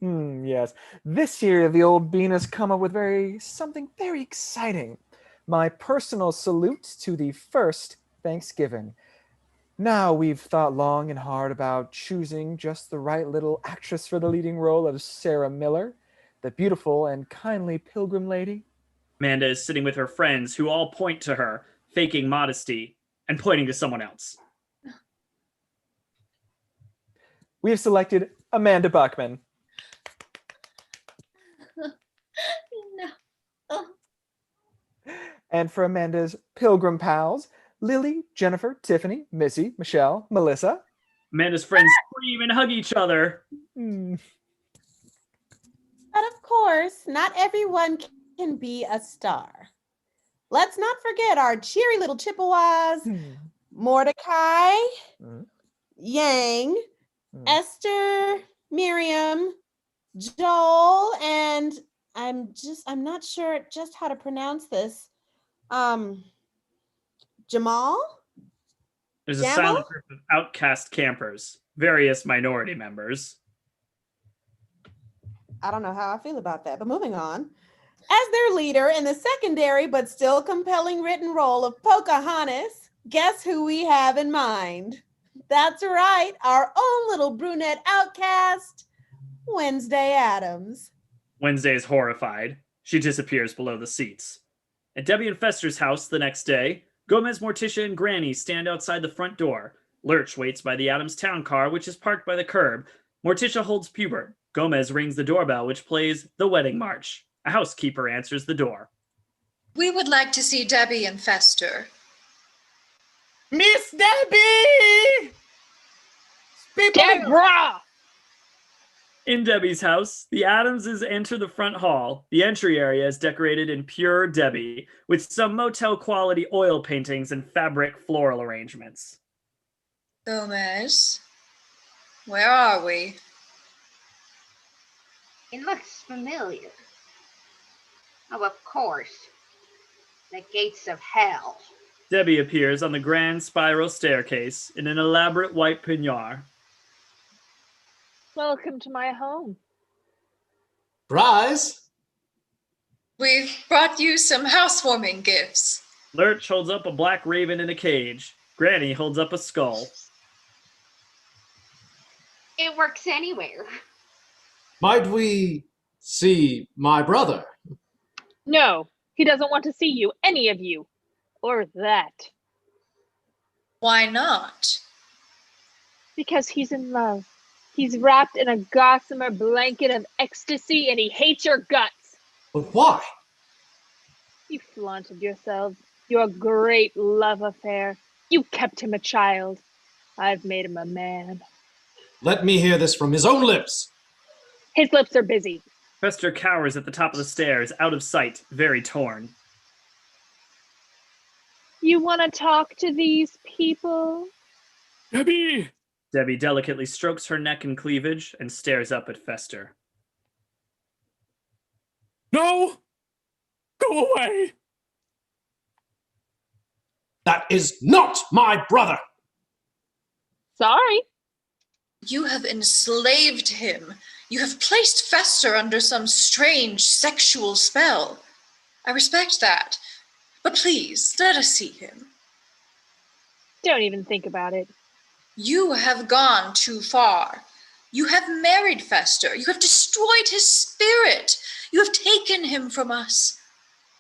Yes. This year, the old bean has come up with something very exciting. My personal salute to the first Thanksgiving. Now we've thought long and hard about choosing just the right little actress for the leading role of Sarah Miller, the beautiful and kindly pilgrim lady. Amanda is sitting with her friends who all point to her, faking modesty and pointing to someone else. We have selected Amanda Buckman. No. Oh. And for Amanda's pilgrim pals, Lily, Jennifer, Tiffany, Missy, Michelle, Melissa. Amanda's friends scream and hug each other. But of course, not everyone can be a star. Let's not forget our cheery little Chippewas, Mordecai, Yang, Esther, Miriam, Joel, and I'm not sure just how to pronounce this. Jamal? There's a silent group of outcast campers, various minority members. I don't know how I feel about that, but moving on. As their leader in the secondary but still compelling written role of Pocahontas, guess who we have in mind? That's right, our own little brunette outcast, Wednesday Addams. Wednesday is horrified. She disappears below the seats. At Debbie and Fester's house the next day, Gomez, Morticia, and Granny stand outside the front door. Lurch waits by the Addams town car, which is parked by the curb. Morticia holds Pubert. Gomez rings the doorbell, which plays the wedding march. A housekeeper answers the door. We would like to see Debbie and Fester. Miss Debbie! Deborah! In Debbie's house, the Addamses enter the front hall. The entry area is decorated in pure Debbie, with some motel-quality oil paintings and fabric floral arrangements. Gomez, where are we? It looks familiar. Oh, of course. The gates of hell. Debbie appears on the grand spiral staircase in an elaborate white peignoir. Welcome to my home. Rise! We've brought you some housewarming gifts. Lurch holds up a black raven in a cage. Granny holds up a skull. It works anywhere. Might we see my brother? No, he doesn't want to see you, any of you. Or that. Why not? Because he's in love. He's wrapped in a gossamer blanket of ecstasy and he hates your guts. But why? You flaunted yourselves. Your great love affair. You kept him a child. I've made him a man. Let me hear this from his own lips. His lips are busy. Fester cowers at the top of the stairs, out of sight, very torn. You want to talk to these people? Debbie! Debbie delicately strokes her neck and cleavage and stares up at Fester. No! Go away! That is not my brother! Sorry. You have enslaved him. You have placed Fester under some strange sexual spell. I respect that. But please, let us see him. Don't even think about it. You have gone too far. You have married Fester. You have destroyed his spirit. You have taken him from us.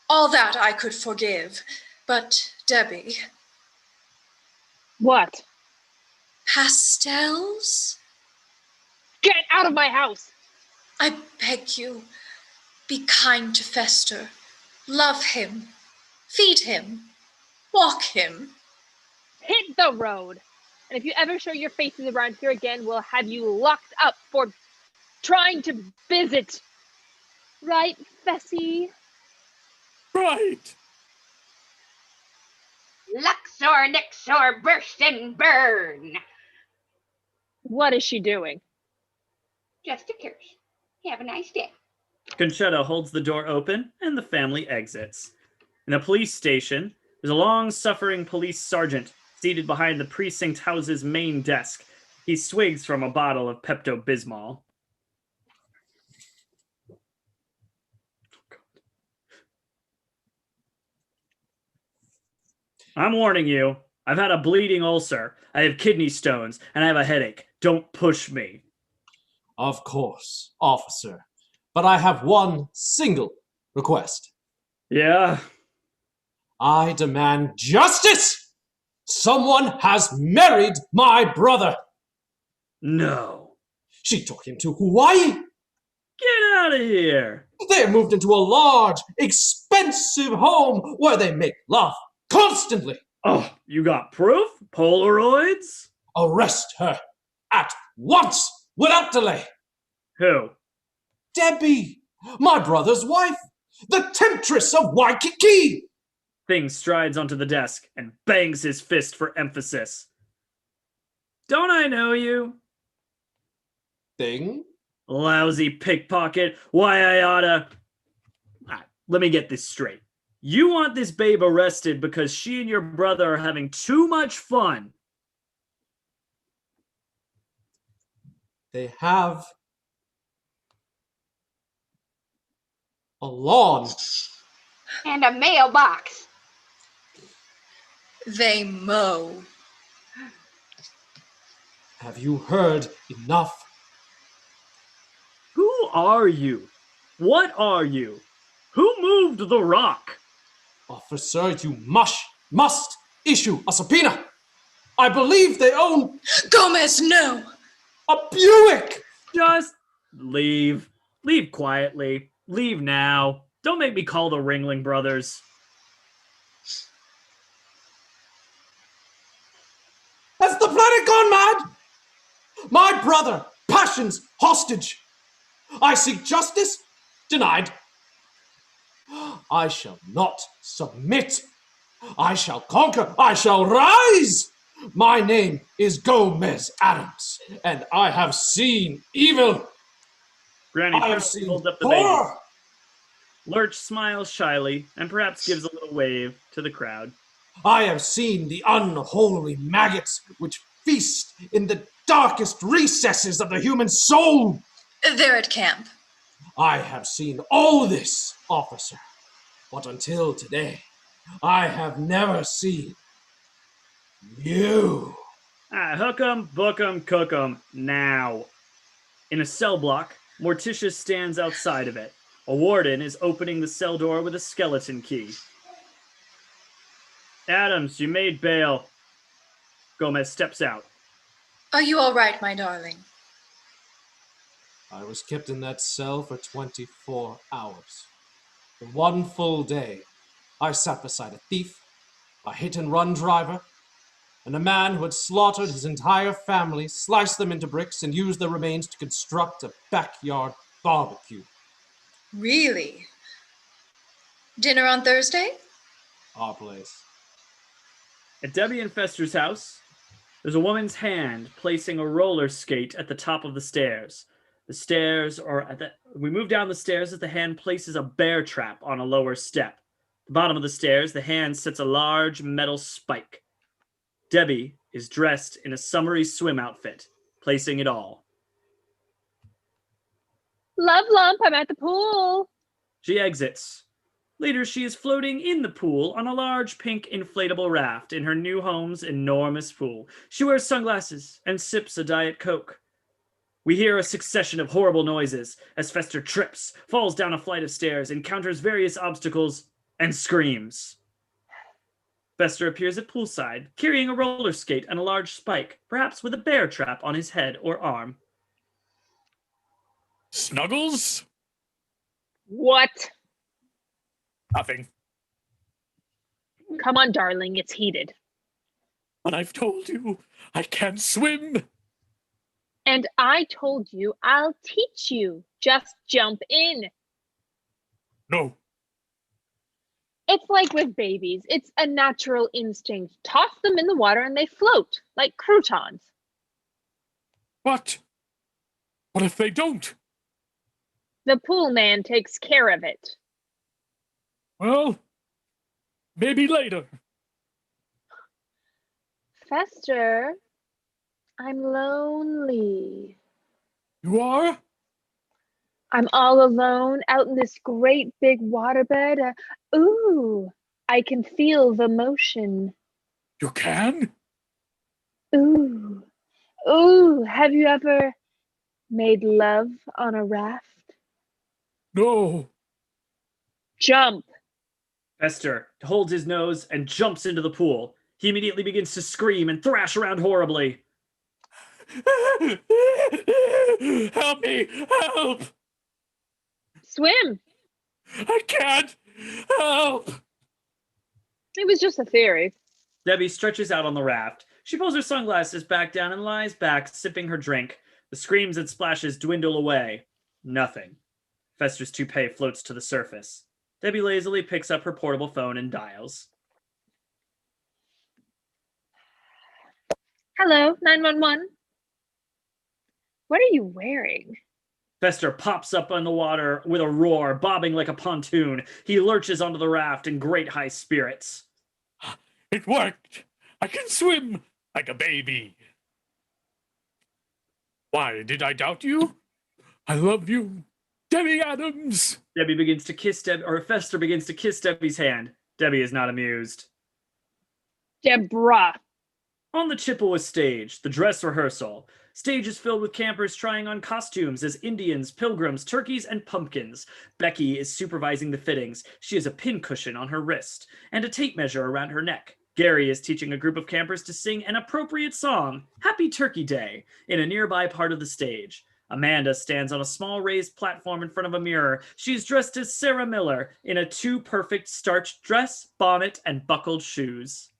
All that I could forgive. But, Debbie. What? Pastels? Get out of my house! I beg you, be kind to Fester. Love him. Feed him. Walk him. Hit the road! And if you ever show your faces around here again, we'll have you locked up for trying to visit. Right, Fessy? Right! Luxor, Nixor, burst and burn. What is she doing? Just a curse. Have a nice day. Conchetta holds the door open and the family exits. In a police station, there's a long-suffering police sergeant seated behind the precinct house's main desk. He swigs from a bottle of Pepto-Bismol. I'm warning you. I've had a bleeding ulcer. I have kidney stones, and I have a headache. Don't push me. Of course, officer. But I have one single request. Yeah? I demand justice! Someone has married my brother! No. She took him to Hawaii! Get out of here! They have moved into a large, expensive home where they make love constantly! Oh, you got proof? Polaroids? Arrest her at once, without delay! Who? Debbie, my brother's wife, the temptress of Waikiki! Thing strides onto the desk and bangs his fist for emphasis. Don't I know you? Thing? Lousy pickpocket. Why I oughta... Let me get this straight. You want this babe arrested because she and your brother are having too much fun. They have a lawn. And a mailbox. They mow. Have you heard enough? Who are you? What are you? Who moved the rock? Officer, you must issue a subpoena. I believe they own... Gomez, no! A Buick! Just leave. Leave quietly. Leave now. Don't make me call the Ringling Brothers. Has the planet gone mad? My brother, passions hostage. I seek justice, denied. I shall not submit. I shall conquer. I shall rise. My name is Gomez Addams, and I have seen evil. Granny I have proudly seen holds up the baby. horror. Lurch smiles shyly and perhaps gives a little wave to the crowd. I have seen the unholy maggots which feast in the darkest recesses of the human soul. They're at camp. I have seen all this, officer, but until today, I have never seen you. Hook 'em, book 'em, cook 'em, now. In a cell block, Morticia stands outside of it. A warden is opening the cell door with a skeleton key. Addams, you made bail. Gomez steps out. Are you all right, my darling? I was kept in that cell for 24 hours. For one full day, I sat beside a thief, a hit-and-run driver, and a man who had slaughtered his entire family, sliced them into bricks, and used their remains to construct a backyard barbecue. Really? Dinner on Thursday? Our place. At Debbie and Fester's house, there's a woman's hand placing a roller skate at the top of the stairs. The stairs are we move down the stairs as the hand places a bear trap on a lower step. At the bottom of the stairs, the hand sets a large metal spike. Debbie is dressed in a summery swim outfit, placing it all. Love lump, I'm at the pool. She exits. Later, she is floating in the pool on a large pink inflatable raft in her new home's enormous pool. She wears sunglasses and sips a Diet Coke. We hear a succession of horrible noises as Fester trips, falls down a flight of stairs, encounters various obstacles, and screams. Fester appears at poolside, carrying a roller skate and a large spike, perhaps with a bear trap on his head or arm. Snuggles? What? Nothing. Come on, darling, it's heated. But I've told you, I can't swim. And I told you I'll teach you. Just jump in. No. It's like with babies. It's a natural instinct. Toss them in the water and they float, like croutons. What? What if they don't? The pool man takes care of it. Well, maybe later. Fester, I'm lonely. You are? I'm all alone out in this great big waterbed. Ooh, I can feel the motion. You can? Ooh, ooh, have you ever made love on a raft? No. Jump. Fester holds his nose and jumps into the pool. He immediately begins to scream and thrash around horribly. Help me! Help! Swim. I can't! Help! It was just a theory. Debbie stretches out on the raft. She pulls her sunglasses back down and lies back, sipping her drink. The screams and splashes dwindle away. Nothing. Fester's toupee floats to the surface. Debbie lazily picks up her portable phone and dials. Hello, 911. What are you wearing? Fester pops up on the water with a roar, bobbing like a pontoon. He lurches onto the raft in great high spirits. It worked! I can swim like a baby. Why did I doubt you? I love you, Debbie Addams. Debbie begins to kiss Fester begins to kiss Debbie's hand. Debbie is not amused. Deborah. On the Chippewa stage, the dress rehearsal. Stage is filled with campers trying on costumes as Indians, pilgrims, turkeys, and pumpkins. Becky is supervising the fittings. She has a pincushion on her wrist and a tape measure around her neck. Gary is teaching a group of campers to sing an appropriate song, Happy Turkey Day, in a nearby part of the stage. Amanda stands on a small raised platform in front of a mirror. She is dressed as Sarah Miller in a too-perfect starched dress, bonnet, and buckled shoes.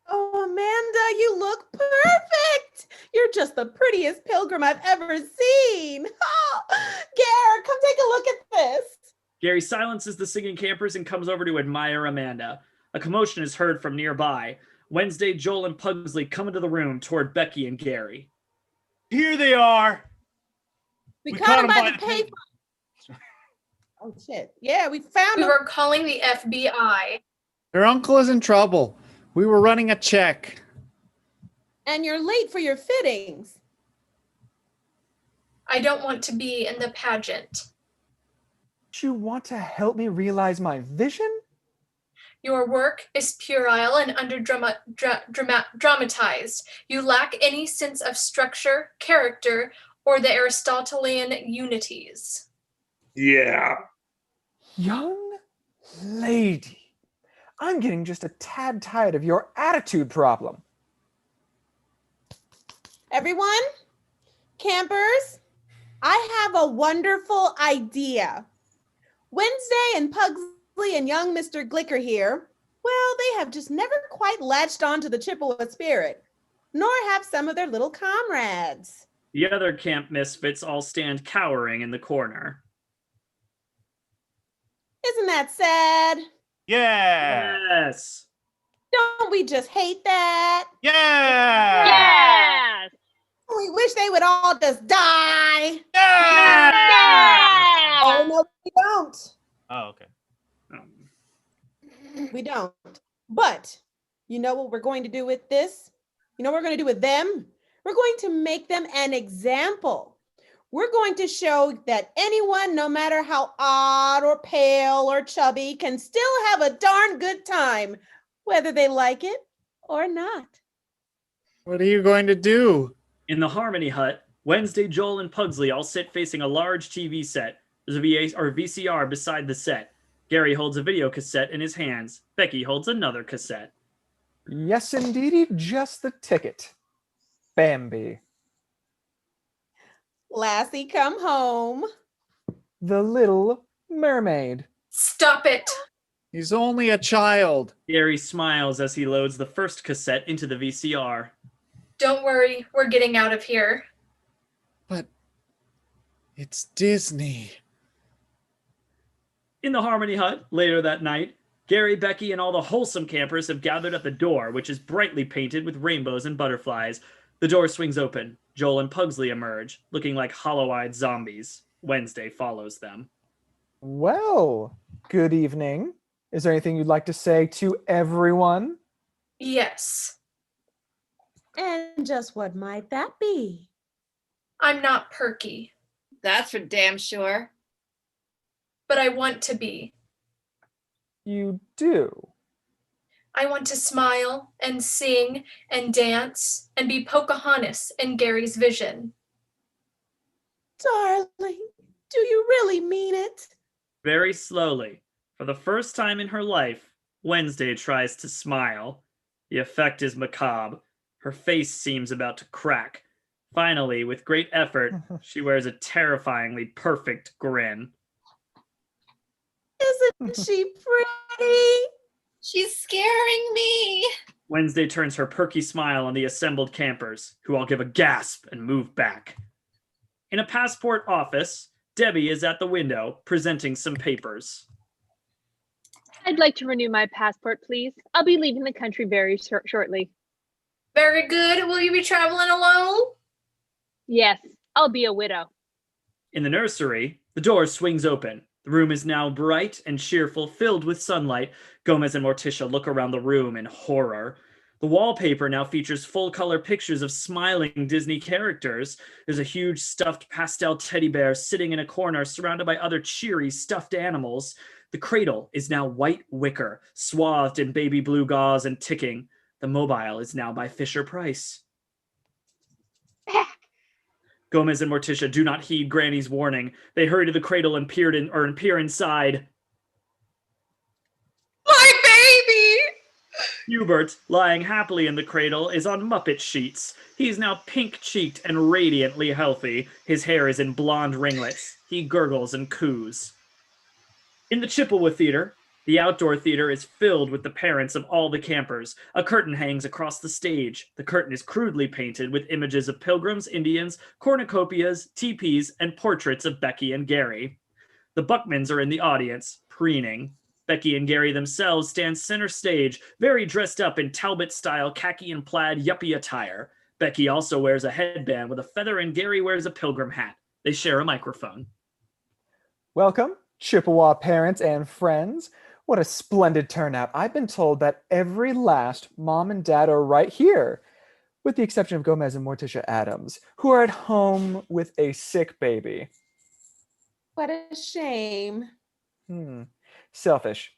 Oh, Amanda, you look perfect. You're just the prettiest pilgrim I've ever seen. Oh, Gare, come take a look at this. Gary silences the singing campers and comes over to admire Amanda. A commotion is heard from nearby. Wednesday, Joel, and Pugsley come into the room toward Becky and Gary. Here they are. We caught him by the payphone. Oh, shit. Yeah, we found We him. were calling the FBI. Your uncle is in trouble. We were running a check. And you're late for your fittings. I don't want to be in the pageant. Do you want to help me realize my vision? Your work is puerile and dramatized. You lack any sense of structure, character, or the Aristotelian unities. Yeah. Young lady, I'm getting just a tad tired of your attitude problem. Everyone, campers, I have a wonderful idea. Wednesday and Pugsley and young Mr. Glicker here, well, they have just never quite latched on to the Chippewa spirit, nor have some of their little comrades. The other camp misfits all stand cowering in the corner. Isn't that sad? Yeah. Yes. Don't we just hate that? Yeah. Yes. We wish they would all just die. Yeah. Yeah. Oh, no, we don't. Oh, okay. We don't. But you know what we're going to do with this? You know what we're going to do with them? We're going to make them an example. We're going to show that anyone, no matter how odd or pale or chubby, can still have a darn good time, whether they like it or not. What are you going to do? In the Harmony Hut, Wednesday, Joel, and Pugsley all sit facing a large TV set. There's a VCR beside the set. Gary holds a video cassette in his hands. Becky holds another cassette. Yes, indeedy, just the ticket. Bambi. Lassie, come home. The Little Mermaid. Stop it. He's only a child. Gary smiles as he loads the first cassette into the VCR. Don't worry, we're getting out of here. But it's Disney. In the Harmony Hut, later that night, Gary, Becky, and all the wholesome campers have gathered at the door, which is brightly painted with rainbows and butterflies. The door swings open. Joel and Pugsley emerge, looking like hollow-eyed zombies. Wednesday follows them. Well, good evening. Is there anything you'd like to say to everyone? Yes. And just what might that be? I'm not perky, That's for damn sure. but I want to be. You do. I want to smile and sing and dance and be Pocahontas in Gary's vision. Darling, do you really mean it? Very slowly, for the first time in her life, Wednesday tries to smile. The effect is macabre. Her face seems about to crack. Finally, with great effort, she wears a terrifyingly perfect grin. Isn't she pretty? She's scaring me. Wednesday turns her perky smile on the assembled campers, who all give a gasp and move back. In a passport office, Debbie is at the window, presenting some papers. I'd like to renew my passport, please. I'll be leaving the country very shortly. Very good. Will you be traveling alone? Yes, I'll be a widow. In the nursery, the door swings open. The room is now bright and cheerful, filled with sunlight. Gomez and Morticia look around the room in horror. The wallpaper now features full-color pictures of smiling Disney characters. There's a huge stuffed pastel teddy bear sitting in a corner, surrounded by other cheery stuffed animals. The cradle is now white wicker, swathed in baby blue gauze and ticking. The mobile is now by Fisher-Price. Back. Gomez and Morticia do not heed Granny's warning. They hurry to the cradle and peer inside. My baby! Pubert, lying happily in the cradle, is on Muppet sheets. He is now pink-cheeked and radiantly healthy. His hair is in blonde ringlets. He gurgles and coos. In the Chippewa Theater, The outdoor theater is filled with the parents of all the campers. A curtain hangs across the stage. The curtain is crudely painted with images of pilgrims, Indians, cornucopias, teepees, and portraits of Becky and Gary. The Buckmans are in the audience, preening. Becky and Gary themselves stand center stage, very dressed up in Talbot-style khaki and plaid yuppie attire. Becky also wears a headband with a feather and Gary wears a pilgrim hat. They share a microphone. Welcome, Chippewa parents and friends. What a splendid turnout. I've been told that every last mom and dad are right here, with the exception of Gomez and Morticia Addams, who are at home with a sick baby. What a shame. Selfish.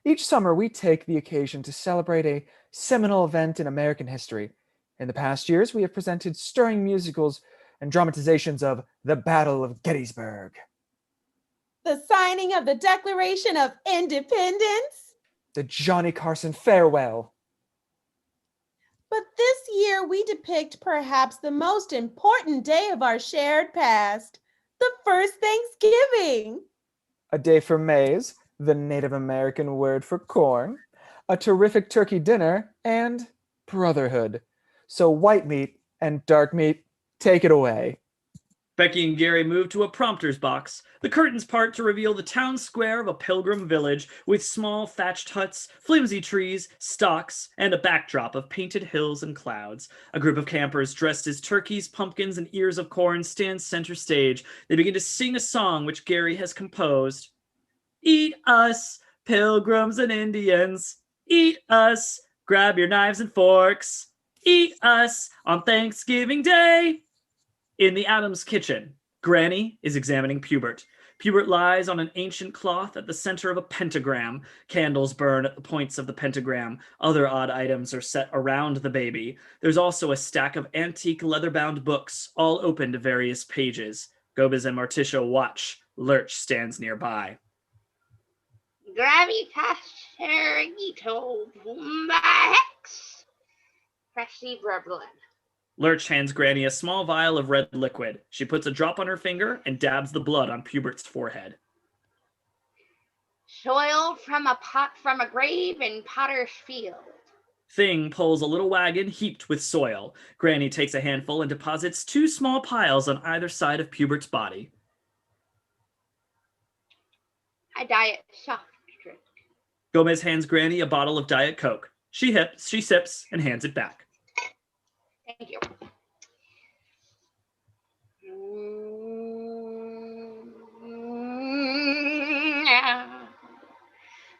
Each summer, we take the occasion to celebrate a seminal event in American history. In the past years, we have presented stirring musicals and dramatizations of the Battle of Gettysburg, The signing of the Declaration of Independence. the Johnny Carson Farewell. But this year, we depict perhaps the most important day of our shared past, the first Thanksgiving. A day for maize, the Native American word for corn, a terrific turkey dinner, and brotherhood. So white meat and dark meat, take it away. Becky and Gary move to a prompter's box. The curtains part to reveal the town square of a pilgrim village with small thatched huts, flimsy trees, stocks, and a backdrop of painted hills and clouds. A group of campers dressed as turkeys, pumpkins, and ears of corn stands center stage. They begin to sing a song which Gary has composed. Eat us, pilgrims and Indians. Eat us, grab your knives and forks. Eat us on Thanksgiving Day. In the Addams kitchen, Granny is examining Pubert. Pubert lies on an ancient cloth at the center of a pentagram. Candles burn at the points of the pentagram. Other odd items are set around the baby. There's also a stack of antique leather-bound books, all open to various pages. Gomez and Morticia watch. Lurch stands nearby. Gravitationito hex. Freshly blood. Lurch hands Granny a small vial of red liquid. She puts a drop on her finger and dabs the blood on Pubert's forehead. Soil from a grave in Potter's Field. Thing pulls a little wagon heaped with soil. Granny takes a handful and deposits 2 small piles on either side of Pubert's body. A diet soft drink. Gomez hands Granny a bottle of Diet Coke. She sips and hands it back. Thank you.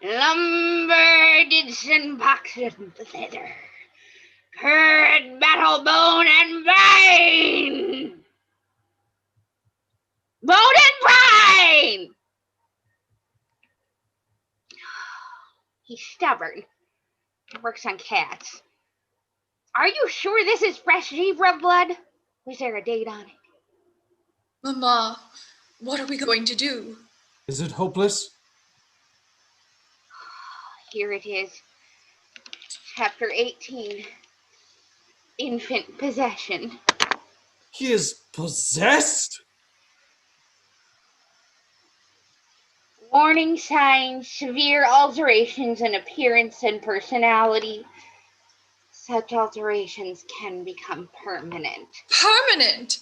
Lumber did send boxes of leather, curd, battle bone, and brain. Bone and brain! He's stubborn. He works on cats. Are you sure this is fresh zebra blood? Was there a date on it? Mama, what are we going to do? Is it hopeless? Here it is. Chapter 18. Infant possession. He is possessed? Warning signs, severe alterations in appearance and personality. Such alterations can become permanent. Permanent?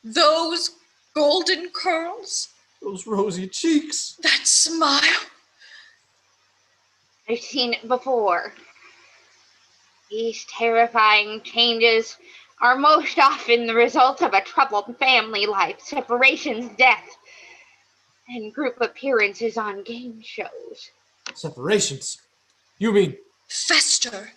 Those golden curls? Those rosy cheeks? That smile? I've seen it before. These terrifying changes are most often the result of a troubled family life, separations, death, and group appearances on game shows. Separations? You mean... Fester.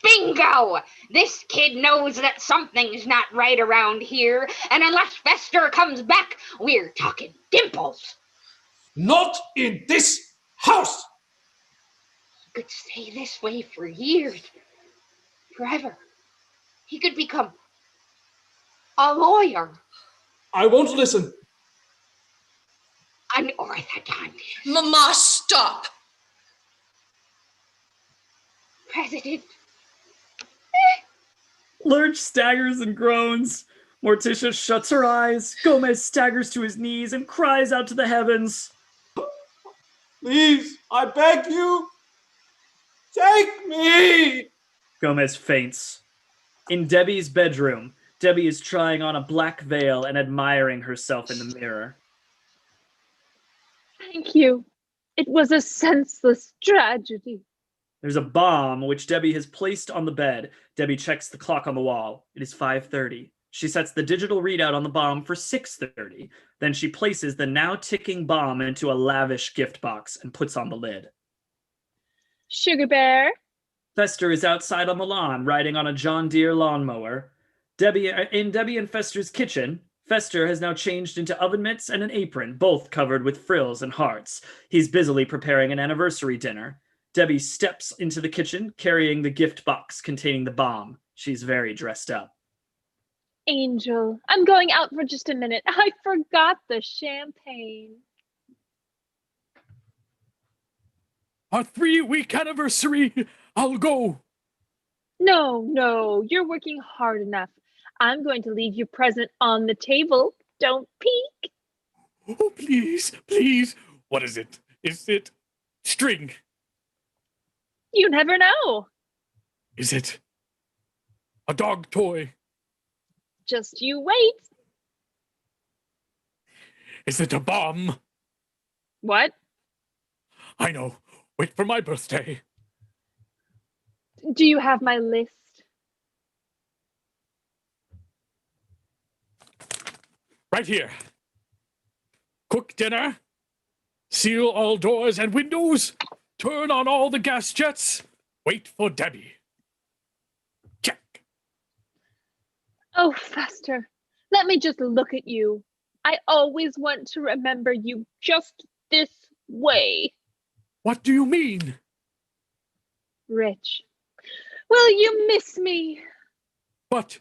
Bingo! This kid knows that something's not right around here, and unless Fester comes back, we're talking dimples. Not in this house! He could stay this way for years. Forever. He could become a lawyer. I won't listen. An orthodontist. Mama, stop! President. Lurch staggers and groans. Morticia shuts her eyes. Gomez staggers to his knees and cries out to the heavens. Please, I beg you, take me. Gomez faints. In Debbie's bedroom, Debbie is trying on a black veil and admiring herself in the mirror. Thank you. It was a senseless tragedy. There's a bomb which Debbie has placed on the bed. Debbie checks the clock on the wall. It is 5:30. She sets the digital readout on the bomb for 6:30. Then she places the now ticking bomb into a lavish gift box and puts on the lid. Sugar Bear. Fester is outside on the lawn, riding on a John Deere lawnmower. Debbie and Fester's kitchen, Fester has now changed into oven mitts and an apron, both covered with frills and hearts. He's busily preparing an anniversary dinner. Debbie steps into the kitchen, carrying the gift box containing the bomb. She's very dressed up. Angel, I'm going out for just a minute. I forgot the champagne. Our 3-week anniversary. I'll go. No, you're working hard enough. I'm going to leave your present on the table. Don't peek. Oh, please, please. What is it? Is it string? You never know. Is it a dog toy? Just you wait. Is it a bomb? What? I know. Wait for my birthday. Do you have my list? Right here. Cook dinner. Seal all doors and windows. Turn on all the gas jets. Wait for Debbie. Check. Oh, Fester, let me just look at you. I always want to remember you just this way. What do you mean? Rich, will you miss me? But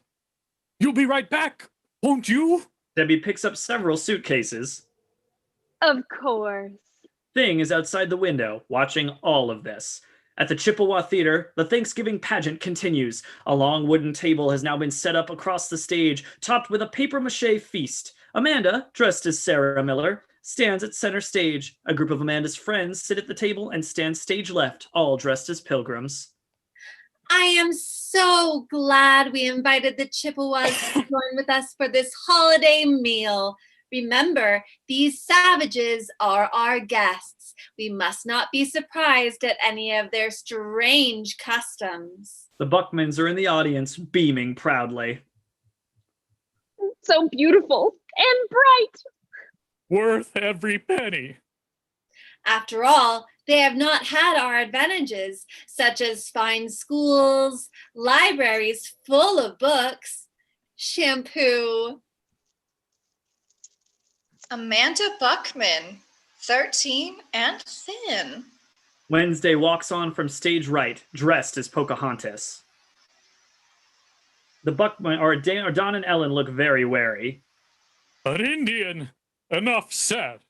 you'll be right back, won't you? Debbie picks up several suitcases. Of course. Thing is outside the window, watching all of this. At the Chippewa Theater, the Thanksgiving pageant continues. A long wooden table has now been set up across the stage, topped with a papier-mâché feast. Amanda, dressed as Sarah Miller, stands at center stage. A group of Amanda's friends sit at the table and stand stage left, all dressed as pilgrims. I am so glad we invited the Chippewas to join with us for this holiday meal. Remember, these savages are our guests. We must not be surprised at any of their strange customs. The Buckmans are in the audience, beaming proudly. So beautiful and bright. Worth every penny. After all, they have not had our advantages, such as fine schools, libraries full of books, shampoo. Amanda Buckman, 13 and thin. Wednesday walks on from stage right, dressed as Pocahontas. The Buckman, or Don and Ellen, look very wary. An Indian. Enough said.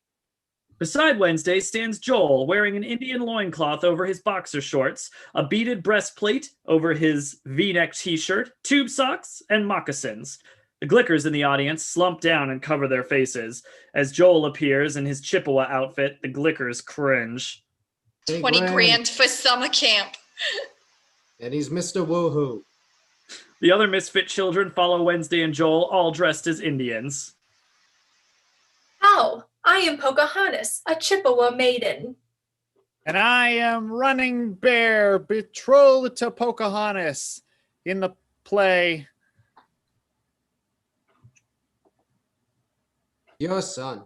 Beside Wednesday stands Joel, wearing an Indian loincloth over his boxer shorts, a beaded breastplate over his V-neck t-shirt, tube socks, and moccasins. The Glickers in the audience slump down and cover their faces. As Joel appears in his Chippewa outfit, the Glickers cringe. 20 grand for summer camp. And he's Mr. Woohoo. The other misfit children follow Wednesday and Joel, all dressed as Indians. How? I am Pocahontas, a Chippewa maiden. And I am Running Bear, betrothed to Pocahontas in the play. Your son.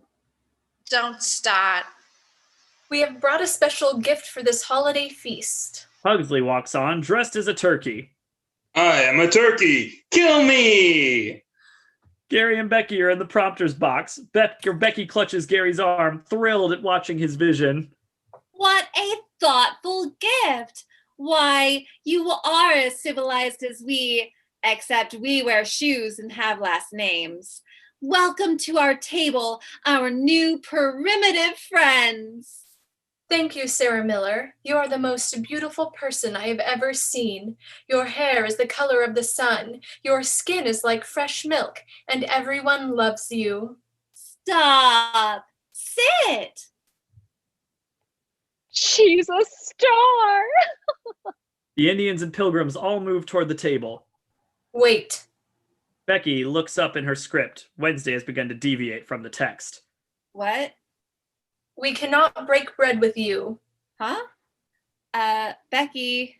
Don't start. We have brought a special gift for this holiday feast. Pugsley walks on, dressed as a turkey. I am a turkey. Kill me! Gary and Becky are in the prompter's box. Becky clutches Gary's arm, thrilled at watching his vision. What a thoughtful gift! Why, you are as civilized as we, except we wear shoes and have last names. Welcome to our table, our new primitive friends. Thank you, Sarah Miller. You are the most beautiful person I have ever seen. Your hair is the color of the sun. Your skin is like fresh milk, and everyone loves you. Stop. Sit. Shh. She's a star. The Indians and pilgrims all move toward the table. Wait. Becky looks up in her script. Wednesday has begun to deviate from the text. What? We cannot break bread with you. Huh? Becky.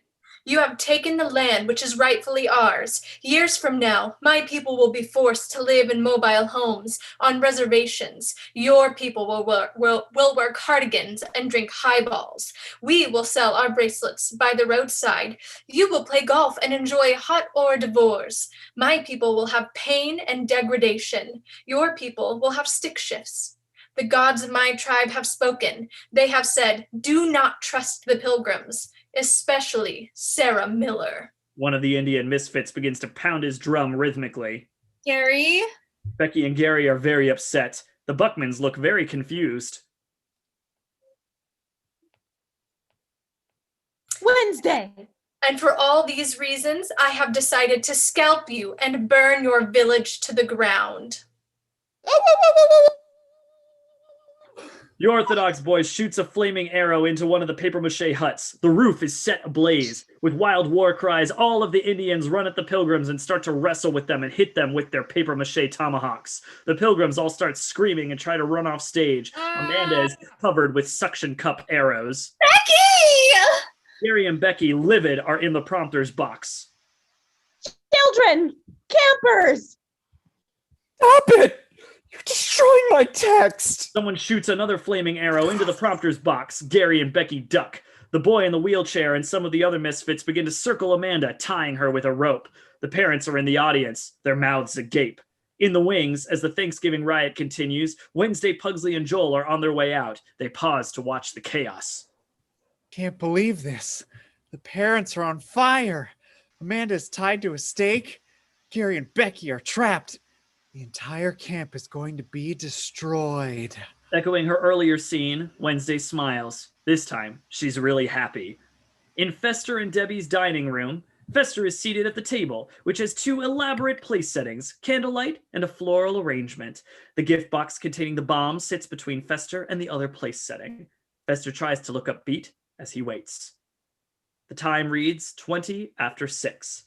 You have taken the land which is rightfully ours. Years from now, my people will be forced to live in mobile homes, on reservations. Your people will wear cardigans and drink highballs. We will sell our bracelets by the roadside. You will play golf and enjoy hot hors d'oeuvres. My people will have pain and degradation. Your people will have stick shifts. The gods of my tribe have spoken. They have said, do not trust the pilgrims, especially Sarah Miller. One of the Indian misfits begins to pound his drum rhythmically. Gary? Becky and Gary are very upset. The Buckmans look very confused. Wednesday. And for all these reasons, I have decided to scalp you and burn your village to the ground. The Orthodox boy shoots a flaming arrow into one of the papier-mâché huts. The roof is set ablaze. With wild war cries, all of the Indians run at the pilgrims and start to wrestle with them and hit them with their papier-mâché tomahawks. The pilgrims all start screaming and try to run off stage. Amanda is covered with suction cup arrows. Becky! Gary and Becky, livid, are in the prompter's box. Children! Campers! Stop it! You're destroying my text! Someone shoots another flaming arrow into the prompter's box. Gary and Becky duck. The boy in the wheelchair and some of the other misfits begin to circle Amanda, tying her with a rope. The parents are in the audience, their mouths agape. In the wings, as the Thanksgiving riot continues, Wednesday, Pugsley, and Joel are on their way out. They pause to watch the chaos. Can't believe this. The parents are on fire. Amanda's tied to a stake. Gary and Becky are trapped. The entire camp is going to be destroyed. Echoing her earlier scene, Wednesday smiles. This time, she's really happy. In Fester and Debbie's dining room, Fester is seated at the table, which has two elaborate place settings, candlelight and a floral arrangement. The gift box containing the bomb sits between Fester and the other place setting. Fester tries to look upbeat as he waits. The time reads 20 after 6.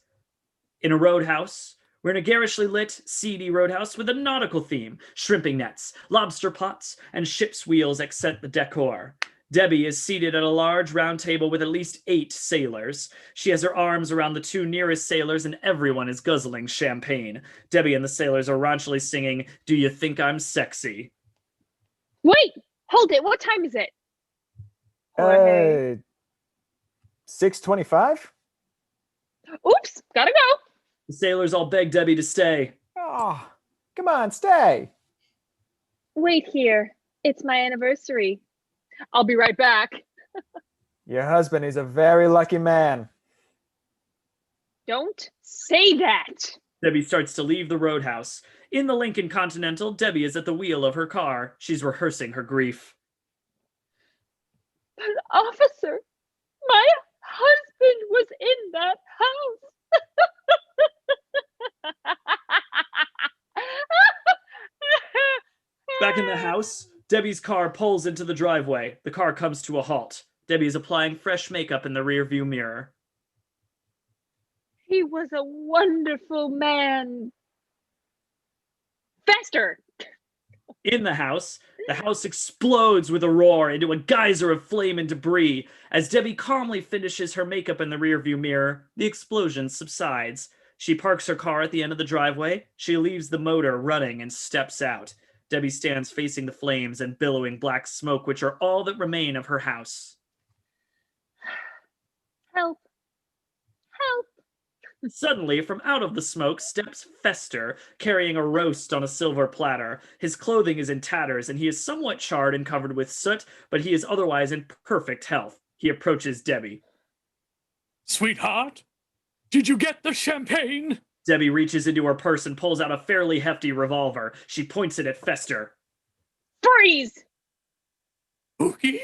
In a roadhouse, we're in a garishly lit, seedy roadhouse with a nautical theme. Shrimping nets, lobster pots, and ship's wheels accent the decor. Debbie is seated at a large round table with at least 8 sailors. She has her arms around the 2 nearest sailors and everyone is guzzling champagne. Debbie and the sailors are raunchily singing, "Do You Think I'm Sexy?" Wait, hold it. What time is it? 6:25? Oops, gotta go. The sailors all beg Debbie to stay. Oh, come on, stay. Wait here. It's my anniversary. I'll be right back. Your husband is a very lucky man. Don't say that. Debbie starts to leave the roadhouse. In the Lincoln Continental, Debbie is at the wheel of her car. She's rehearsing her grief. But officer, my husband was in that house. Back in the house, Debbie's car pulls into the driveway. The car comes to a halt. Debbie is applying fresh makeup in the rearview mirror. He was a wonderful man. Faster! In the house explodes with a roar into a geyser of flame and debris. As Debbie calmly finishes her makeup in the rearview mirror, the explosion subsides. She parks her car at the end of the driveway. She leaves the motor running and steps out. Debbie stands facing the flames and billowing black smoke, which are all that remain of her house. Help. Help. Suddenly, from out of the smoke steps Fester, carrying a roast on a silver platter. His clothing is in tatters, and he is somewhat charred and covered with soot, but he is otherwise in perfect health. He approaches Debbie. Sweetheart, did you get the champagne? Debbie reaches into her purse and pulls out a fairly hefty revolver. She points it at Fester. Freeze! Ooky?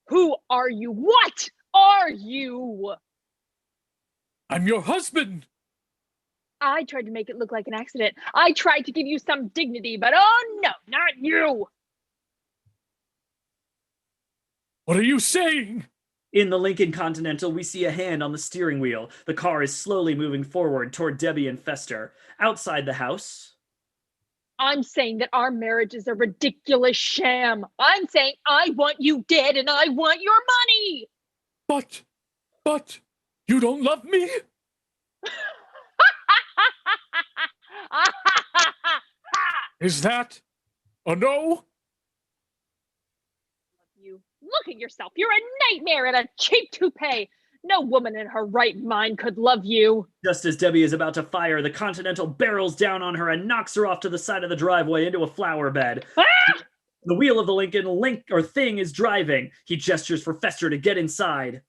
Who are you? What are you? I'm your husband. I tried to make it look like an accident. I tried to give you some dignity, but oh no, not you. What are you saying? In the Lincoln Continental, we see a hand on the steering wheel. The car is slowly moving forward toward Debbie and Fester. Outside the house, I'm saying that our marriage is a ridiculous sham. I'm saying I want you dead and I want your money. But, you don't love me? Is that a no? You look at yourself. You're a nightmare and a cheap toupee. No woman in her right mind could love you. just as Debbie is about to fire, the Continental barrels down on her and knocks her off to the side of the driveway into a flower bed. Ah! The wheel of the Lincoln Thing is driving. He gestures for Fester to get inside.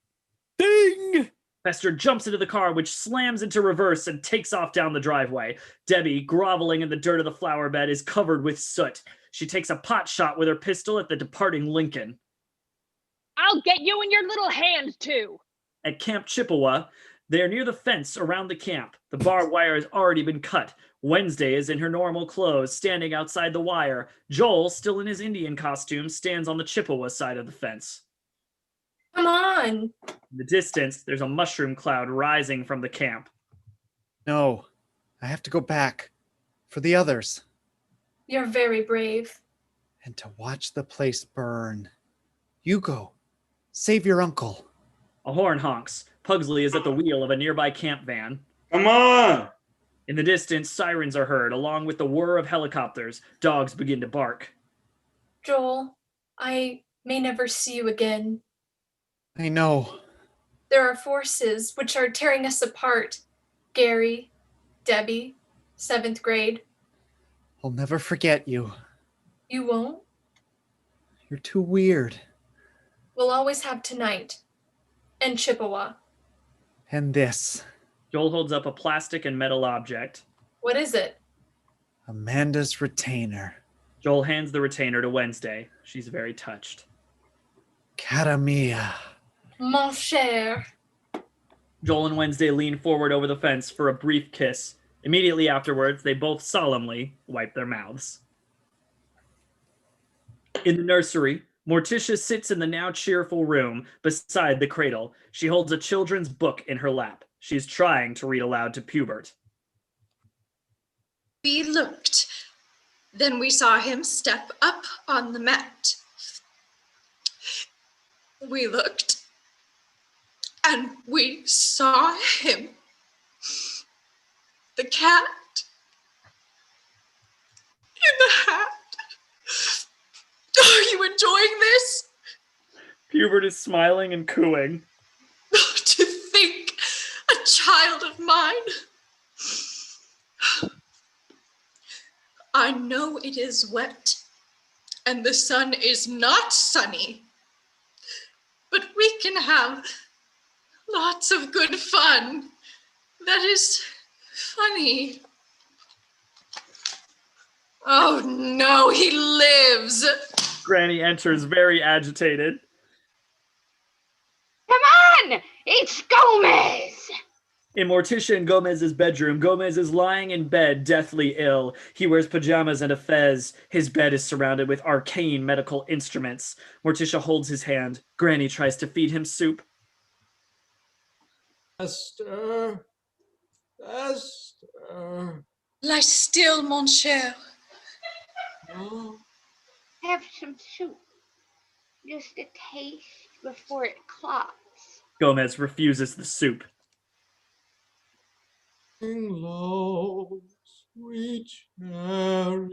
Ding! Fester jumps into the car, which slams into reverse and takes off down the driveway. Debbie, groveling in the dirt of the flower bed, is covered with soot. She takes a pot shot with her pistol at the departing Lincoln. I'll get you in your little hand, too. At Camp Chippewa, they are near the fence around the camp. The barbed wire has already been cut. Wednesday is in her normal clothes, standing outside the wire. Joel, still in his Indian costume, stands on the Chippewa side of the fence. Come on. In the distance, there's a mushroom cloud rising from the camp. No, I have to go back for the others You're very brave. and to watch the place burn. You go. Save your uncle. A horn honks. Pugsley is at the wheel of a nearby camp van. Come on! In the distance, sirens are heard, along with the whir of helicopters. Dogs begin to bark. Joel, I may never see you again. I know. There are forces which are tearing us apart. Gary, Debbie, 7th grade. I'll never forget you. You won't? You're too weird. We'll always have tonight. And Chippewa. And this. Joel holds up a plastic and metal object. What is it? Amanda's retainer. Joel hands the retainer to Wednesday. She's very touched. Cara mia. Mon cher. Joel and Wednesday lean forward over the fence for a brief kiss. Immediately afterwards, they both solemnly wipe their mouths. In the nursery, Morticia sits in the now cheerful room beside the cradle. She holds a children's book in her lap. She is trying to read aloud to Pubert. We looked. Then we saw him step up on the mat. We looked. And we saw him. The cat. In the hat. Are you enjoying this? Pubert is smiling and cooing. To think, a child of mine. I know it is wet, and the sun is not sunny, but we can have lots of good fun. That is funny. Oh no, he lives. Granny enters very agitated. Come on! It's Gomez! In Morticia and Gomez's bedroom, Gomez is lying in bed, deathly ill. He wears pajamas and a fez. His bed is surrounded with arcane medical instruments. Morticia holds his hand. Granny tries to feed him soup. Esther. Esther. Lie still, mon cher. No. Have some soup. Just a taste before it clots. Gomez refuses the soup. Sing low, sweet chariot,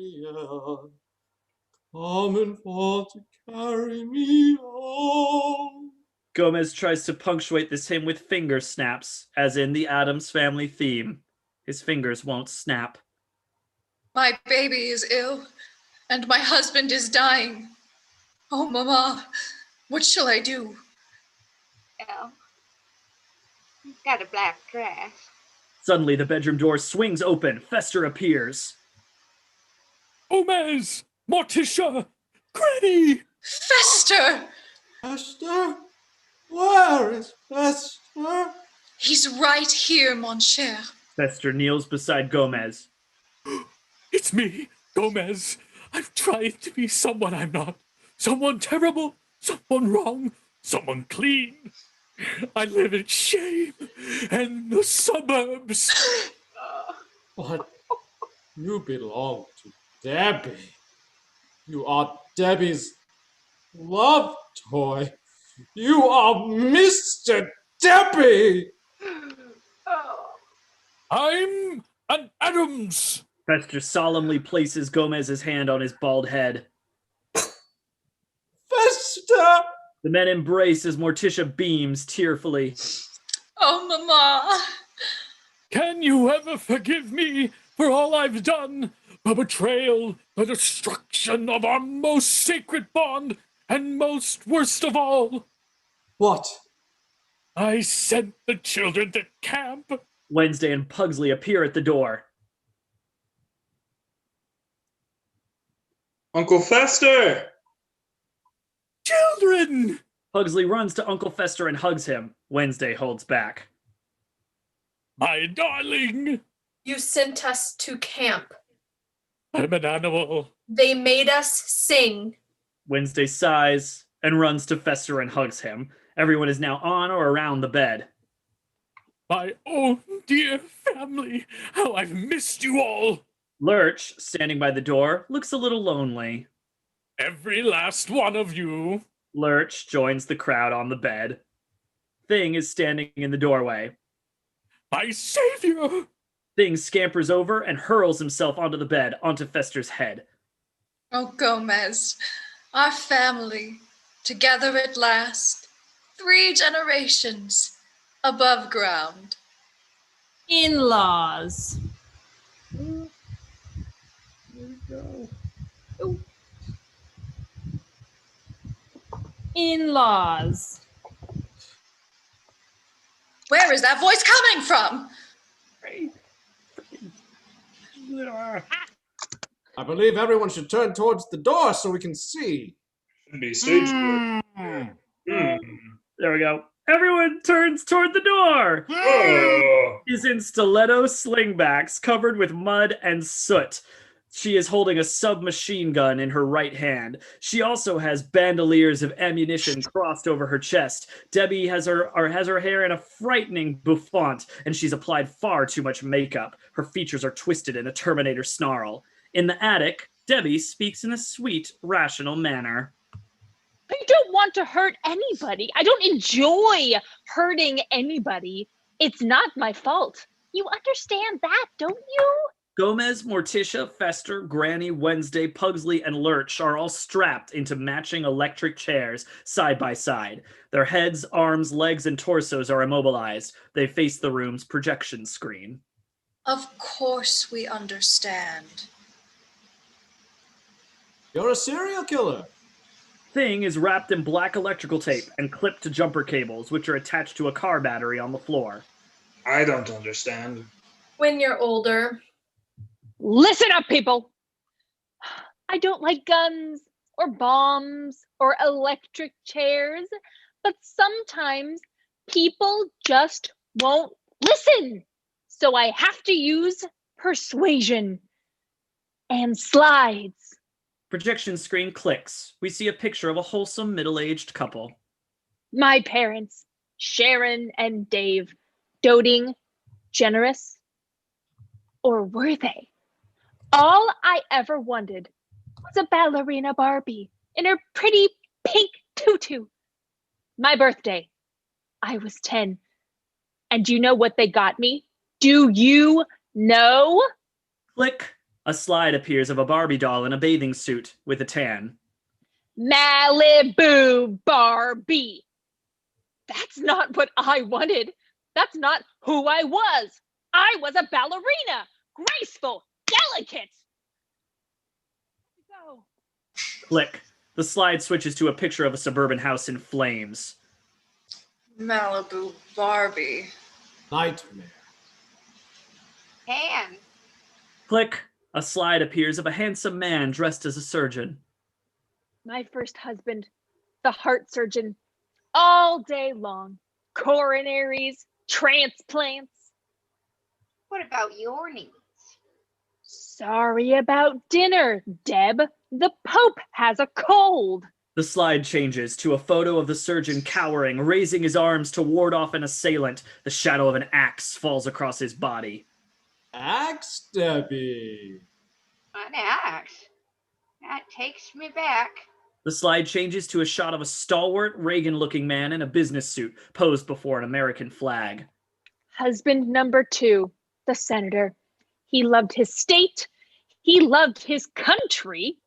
coming for to carry me home. Gomez tries to punctuate this hymn with finger snaps, as in the Addams Family theme. His fingers won't snap. My baby is ill, and my husband is dying. Oh, Mama, what shall I do? Oh. He's got a black dress. Suddenly, the bedroom door swings open. Fester appears. Gomez! Morticia! Granny! Fester! Esther? Where is Esther? He's right here, mon cher. Fester kneels beside Gomez. It's me, Gomez. I've tried to be someone I'm not. Someone terrible, someone wrong, someone clean. I live in shame and the suburbs. But you belong to Debbie. You are Debbie's love toy. You are Mr. Debbie! I'm an Addams. Fester solemnly places Gomez's hand on his bald head. Fester! The men embrace as Morticia beams tearfully. Oh, Mama. Can you ever forgive me for all I've done? The betrayal, the destruction of our most sacred bond, and most worst of all. What? I sent the children to camp. Wednesday and Pugsley appear at the door. Uncle Fester! Children! Pugsley runs to Uncle Fester and hugs him. Wednesday holds back. My darling! You sent us to camp. I'm an animal. They made us sing. Wednesday sighs and runs to Fester and hugs him. Everyone is now on or around the bed. My own dear family, how I've missed you all. Lurch, standing by the door, looks a little lonely. Every last one of you. Lurch joins the crowd on the bed. Thing is standing in the doorway. My savior! Thing scampers over and hurls himself onto the bed, onto Fester's head. Oh, Gomez, our family, together at last, 3 generations above ground. In-laws. In-laws. Where is that voice coming from? I believe everyone should turn towards the door so we can see. Should be stage door. There we go. Everyone turns toward the door. Oh. She's in stiletto slingbacks covered with mud and soot. She is holding a submachine gun in her right hand. She also has bandoliers of ammunition crossed over her chest. Debbie has her hair in a frightening bouffant, and she's applied far too much makeup. Her features are twisted in a Terminator snarl. In the attic, Debbie speaks in a sweet, rational manner. I don't want to hurt anybody. I don't enjoy hurting anybody. It's not my fault. You understand that, don't you? Gomez, Morticia, Fester, Granny, Wednesday, Pugsley, and Lurch are all strapped into matching electric chairs side by side. Their heads, arms, legs, and torsos are immobilized. They face the room's projection screen. Of course we understand. You're a serial killer. Thing is wrapped in black electrical tape and clipped to jumper cables, which are attached to a car battery on the floor. I don't understand. When you're older. Listen up, people. I don't like guns or bombs or electric chairs, but sometimes people just won't listen. So I have to use persuasion and slides. Projection screen clicks. We see a picture of a wholesome middle-aged couple. My parents, Sharon and Dave, doting, generous, or were they? All I ever wanted was a Ballerina Barbie in her pretty pink tutu. My birthday, I was 10. And do you know what they got me? Do you know? Click. A slide appears of a Barbie doll in a bathing suit with a tan. Malibu Barbie. That's not what I wanted. That's not who I was. I was a ballerina, graceful, delicate. Go. Click. The slide switches to a picture of a suburban house in flames. Malibu Barbie. Nightmare. Pan. Click. A slide appears of a handsome man dressed as a surgeon. My first husband, the heart surgeon, all day long. Coronaries, transplants. What about your needs? Sorry about dinner, Deb. The Pope has a cold. The slide changes to a photo of the surgeon cowering, raising his arms to ward off an assailant. The shadow of an axe falls across his body. Axe, Debbie. An axe? That takes me back. The slide changes to a shot of a stalwart, Reagan-looking man in a business suit, posed before an American flag. Husband number 2, the senator. He loved his state. He loved his country.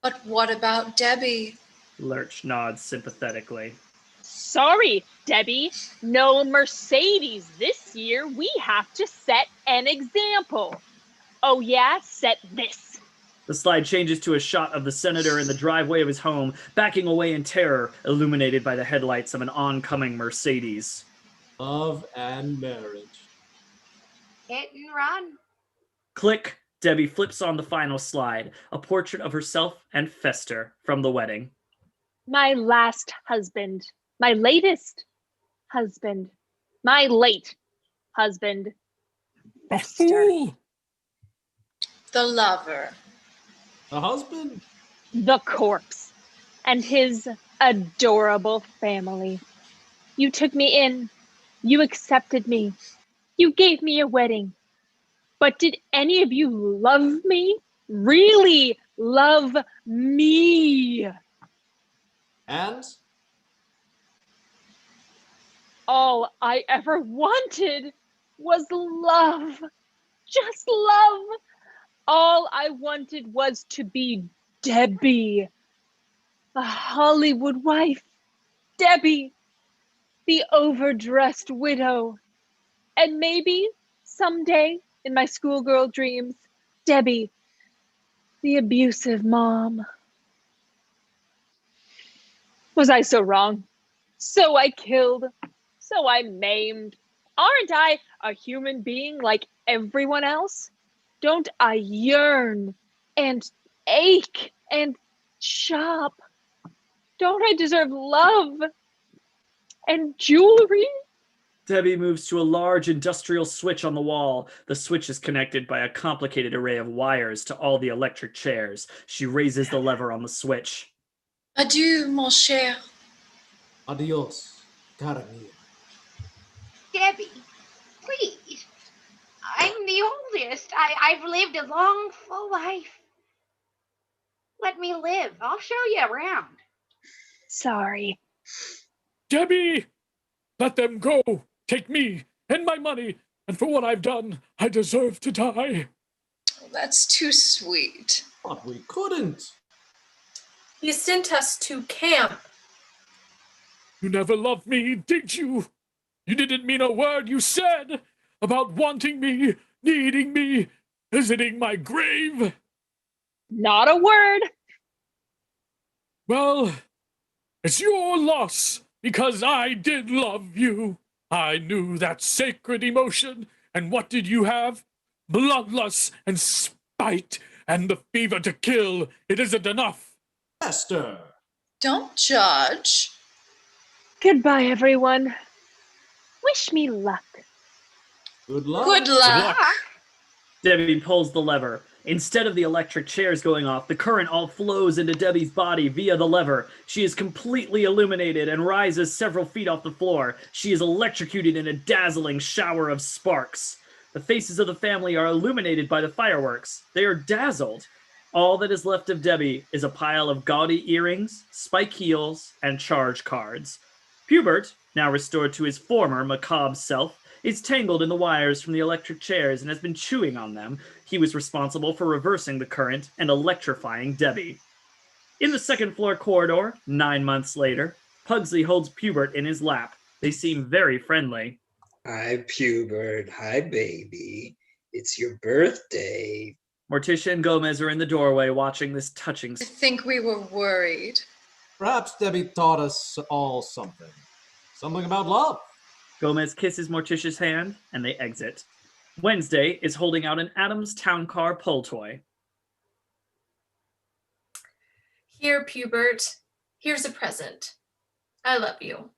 But what about Debbie? Lurch nods sympathetically. Sorry, Debbie. No Mercedes this year. We have to set an example. Oh yeah, set this. The slide changes to a shot of the senator in the driveway of his home, backing away in terror, illuminated by the headlights of an oncoming Mercedes. Love and marriage. Hit and run. Click. Debbie flips on the final slide, a portrait of herself and Fester from the wedding. My last husband. My latest husband. My late husband. Fester. Fool! The lover. The husband? The corpse. And his adorable family. You took me in. You accepted me. You gave me a wedding. But did any of you love me? Really love me? And? All I ever wanted was love. Just love. All I wanted was to be Debbie. A Hollywood wife. Debbie. The overdressed widow. And maybe someday, in my schoolgirl dreams, Debbie, the abusive mom. Was I so wrong? So I killed. So I maimed. Aren't I a human being like everyone else? Don't I yearn and ache and shop? Don't I deserve love and jewelry? Debbie moves to a large industrial switch on the wall. The switch is connected by a complicated array of wires to all the electric chairs. She raises the lever on the switch. Adieu, mon cher. Adios, cara mia. Debbie, please. I'm the oldest. I've lived a long, full life. Let me live. I'll show you around. Sorry. Debbie! Let them go! Take me and my money, and for what I've done, I deserve to die. That's too sweet. But we couldn't. He sent us to camp. You never loved me, did you? You didn't mean a word you said about wanting me, needing me, visiting my grave. Not a word. Well, it's your loss, because I did love you. I knew that sacred emotion, and what did you have? Bloodlust and spite, and the fever to kill. It isn't enough. Esther. Don't judge. Goodbye, everyone. Wish me luck. Good luck. Good luck. Debbie pulls the lever. Instead of the electric chairs going off, the current all flows into Debbie's body via the lever. She is completely illuminated and rises several feet off the floor. She is electrocuted in a dazzling shower of sparks. The faces of the family are illuminated by the fireworks. They are dazzled. All that is left of Debbie is a pile of gaudy earrings, spike heels, and charge cards. Pubert, now restored to his former macabre self, is tangled in the wires from the electric chairs and has been chewing on them. He was responsible for reversing the current and electrifying Debbie. In the second floor corridor, 9 months later, Pugsley holds Pubert in his lap. They seem very friendly. Hi, Pubert. Hi, baby. It's your birthday. Morticia and Gomez are in the doorway watching this touching. I think we were worried. Perhaps Debbie taught us all something. Something about love. Gomez kisses Morticia's hand, and they exit. Wednesday is holding out an Addams Town Car pull toy. Here, Pubert. Here's a present. I love you.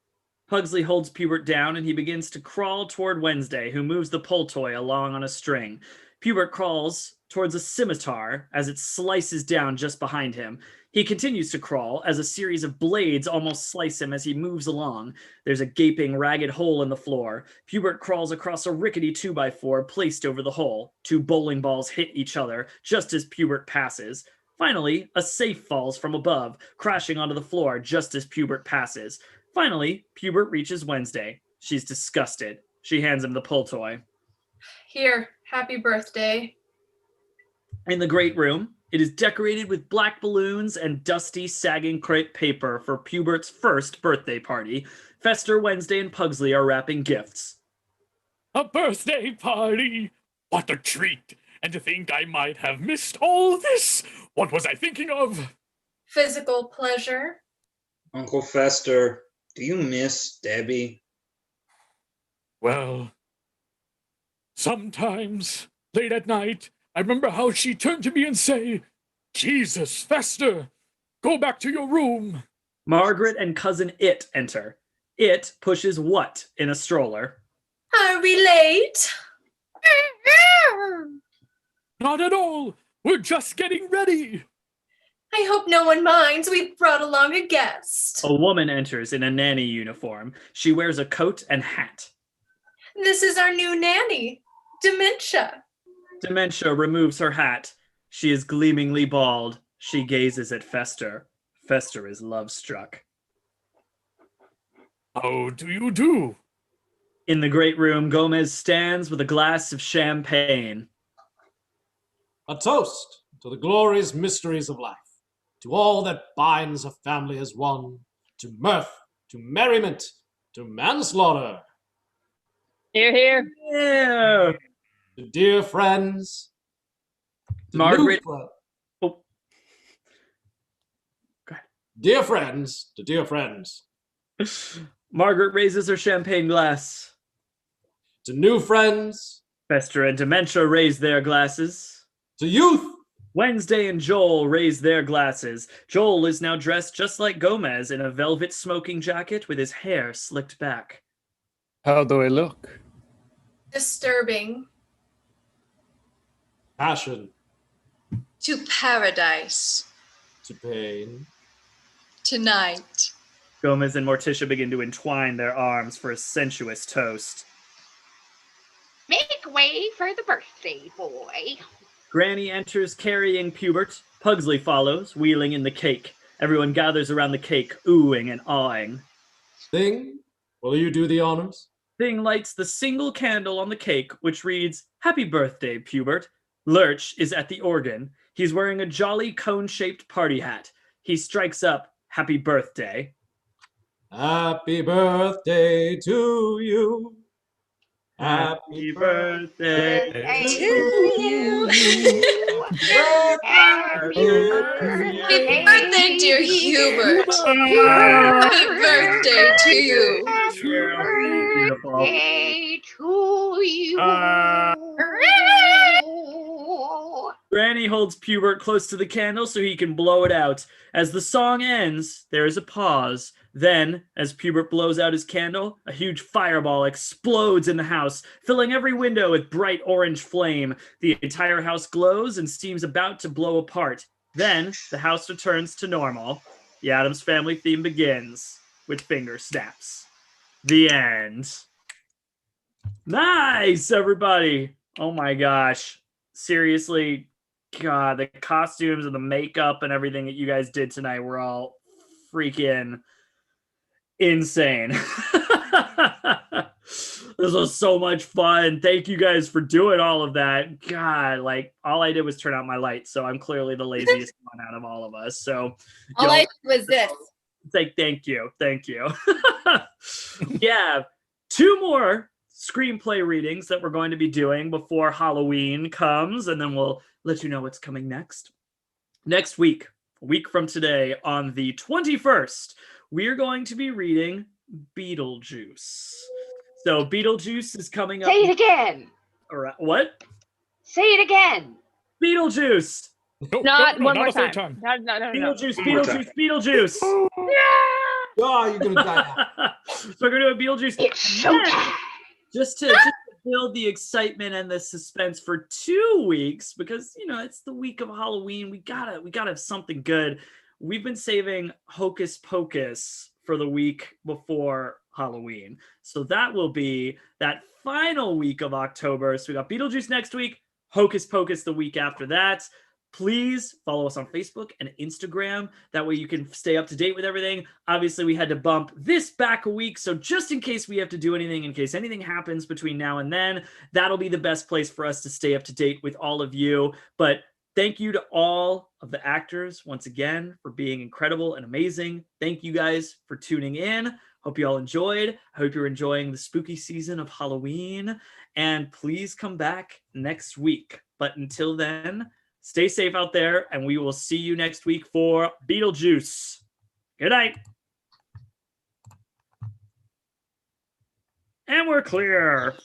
Pugsley holds Pubert down, and he begins to crawl toward Wednesday, who moves the pull toy along on a string. Pubert crawls towards a scimitar as it slices down just behind him. He continues to crawl as a series of blades almost slice him as he moves along. There's a gaping, ragged hole in the floor. Pubert crawls across a rickety 2x4 placed over the hole. 2 bowling balls hit each other just as Pubert passes. Finally, a safe falls from above, crashing onto the floor just as Pubert passes. Finally, Pubert reaches Wednesday. She's disgusted. She hands him the pull toy. Here, happy birthday. In the great room, it is decorated with black balloons and dusty, sagging crepe paper for Pubert's first birthday party. Fester, Wednesday, and Pugsley are wrapping gifts. A birthday party! What a treat! And to think I might have missed all this! What was I thinking of? Physical pleasure. Uncle Fester, do you miss Debbie? Well, sometimes, late at night, I remember how she'd turn to me and say, Jesus, Fester, go back to your room. Margaret and cousin It enter. It pushes What in a stroller. Are we late? Not at all. We're just getting ready. I hope no one minds. We've brought along a guest. A woman enters in a nanny uniform. She wears a coat and hat. This is our new nanny, Dementia. Dementia removes her hat. She is gleamingly bald. She gazes at Fester. Fester is love-struck. How do you do? In the great room, Gomez stands with a glass of champagne. A toast to the glorious mysteries of life, to all that binds a family as one, to mirth, to merriment, to manslaughter. Here, here. Yeah. To dear friends. To Margaret. new Oh. Go ahead. Dear friends, to dear friends. Margaret raises her champagne glass. To new friends. Fester and Dementia raise their glasses. To youth. Wednesday and Joel raise their glasses. Joel is now dressed just like Gomez in a velvet smoking jacket with his hair slicked back. How do I look? Disturbing. Passion. To paradise. To pain. Tonight. Gomez and Morticia begin to entwine their arms for a sensuous toast. Make way for the birthday boy. Granny enters carrying Pubert. Pugsley follows, wheeling in the cake. Everyone gathers around the cake, oohing and awing. Thing, will you do the honors? Thing lights the single candle on the cake, which reads, Happy birthday, Pubert. Lurch is at the organ. He's wearing a jolly cone-shaped party hat. He strikes up, Happy birthday. Happy birthday to you. Happy birthday to you. Happy birthday, dear Hubert. Happy birthday to you. Beautiful. Birthday to you. Granny holds Pubert close to the candle so he can blow it out. As the song ends, there is a pause. Then, as Pubert blows out his candle, a huge fireball explodes in the house, filling every window with bright orange flame. The entire house glows and seems about to blow apart. Then, the house returns to normal. The Addams Family theme begins with finger snaps. The end. Nice, everybody. Oh my gosh. Seriously, God, the costumes and the makeup and everything that you guys did tonight were all freaking insane. This was so much fun. Thank you guys for doing all of that. God, like all I did was turn out my lights, so I'm clearly the laziest one out of all of us. So All I did was this. it's like thank you. Yeah, 2 more screenplay readings that we're going to be doing before Halloween comes, and then we'll let you know what's coming next. Next week, a week from today, on the 21st, we're going to be reading Beetlejuice. So Beetlejuice is coming up. Say it again. What? Say it again. Beetlejuice. Not one more a third time. time. No. Beetlejuice. Oh, you're gonna die now. So we're gonna do a Beetlejuice. It's showtime. Just to build the excitement and the suspense for 2 weeks, because it's the week of Halloween. We gotta have something good. we've been saving Hocus Pocus for the week before Halloween. So that will be that final week of October. So we got Beetlejuice next week, Hocus Pocus the week after that. Please follow us on Facebook and Instagram. That way you can stay up to date with everything. Obviously, we had to bump this back a week. So just in case we have to do anything, in case anything happens between now and then, that'll be the best place for us to stay up to date with all of you. But thank you to all of the actors once again for being incredible and amazing. Thank you guys for tuning in. Hope you all enjoyed. I hope you're enjoying the spooky season of Halloween. And please come back next week. But until then, stay safe out there, and we will see you next week for Beetlejuice. Good night. And we're clear.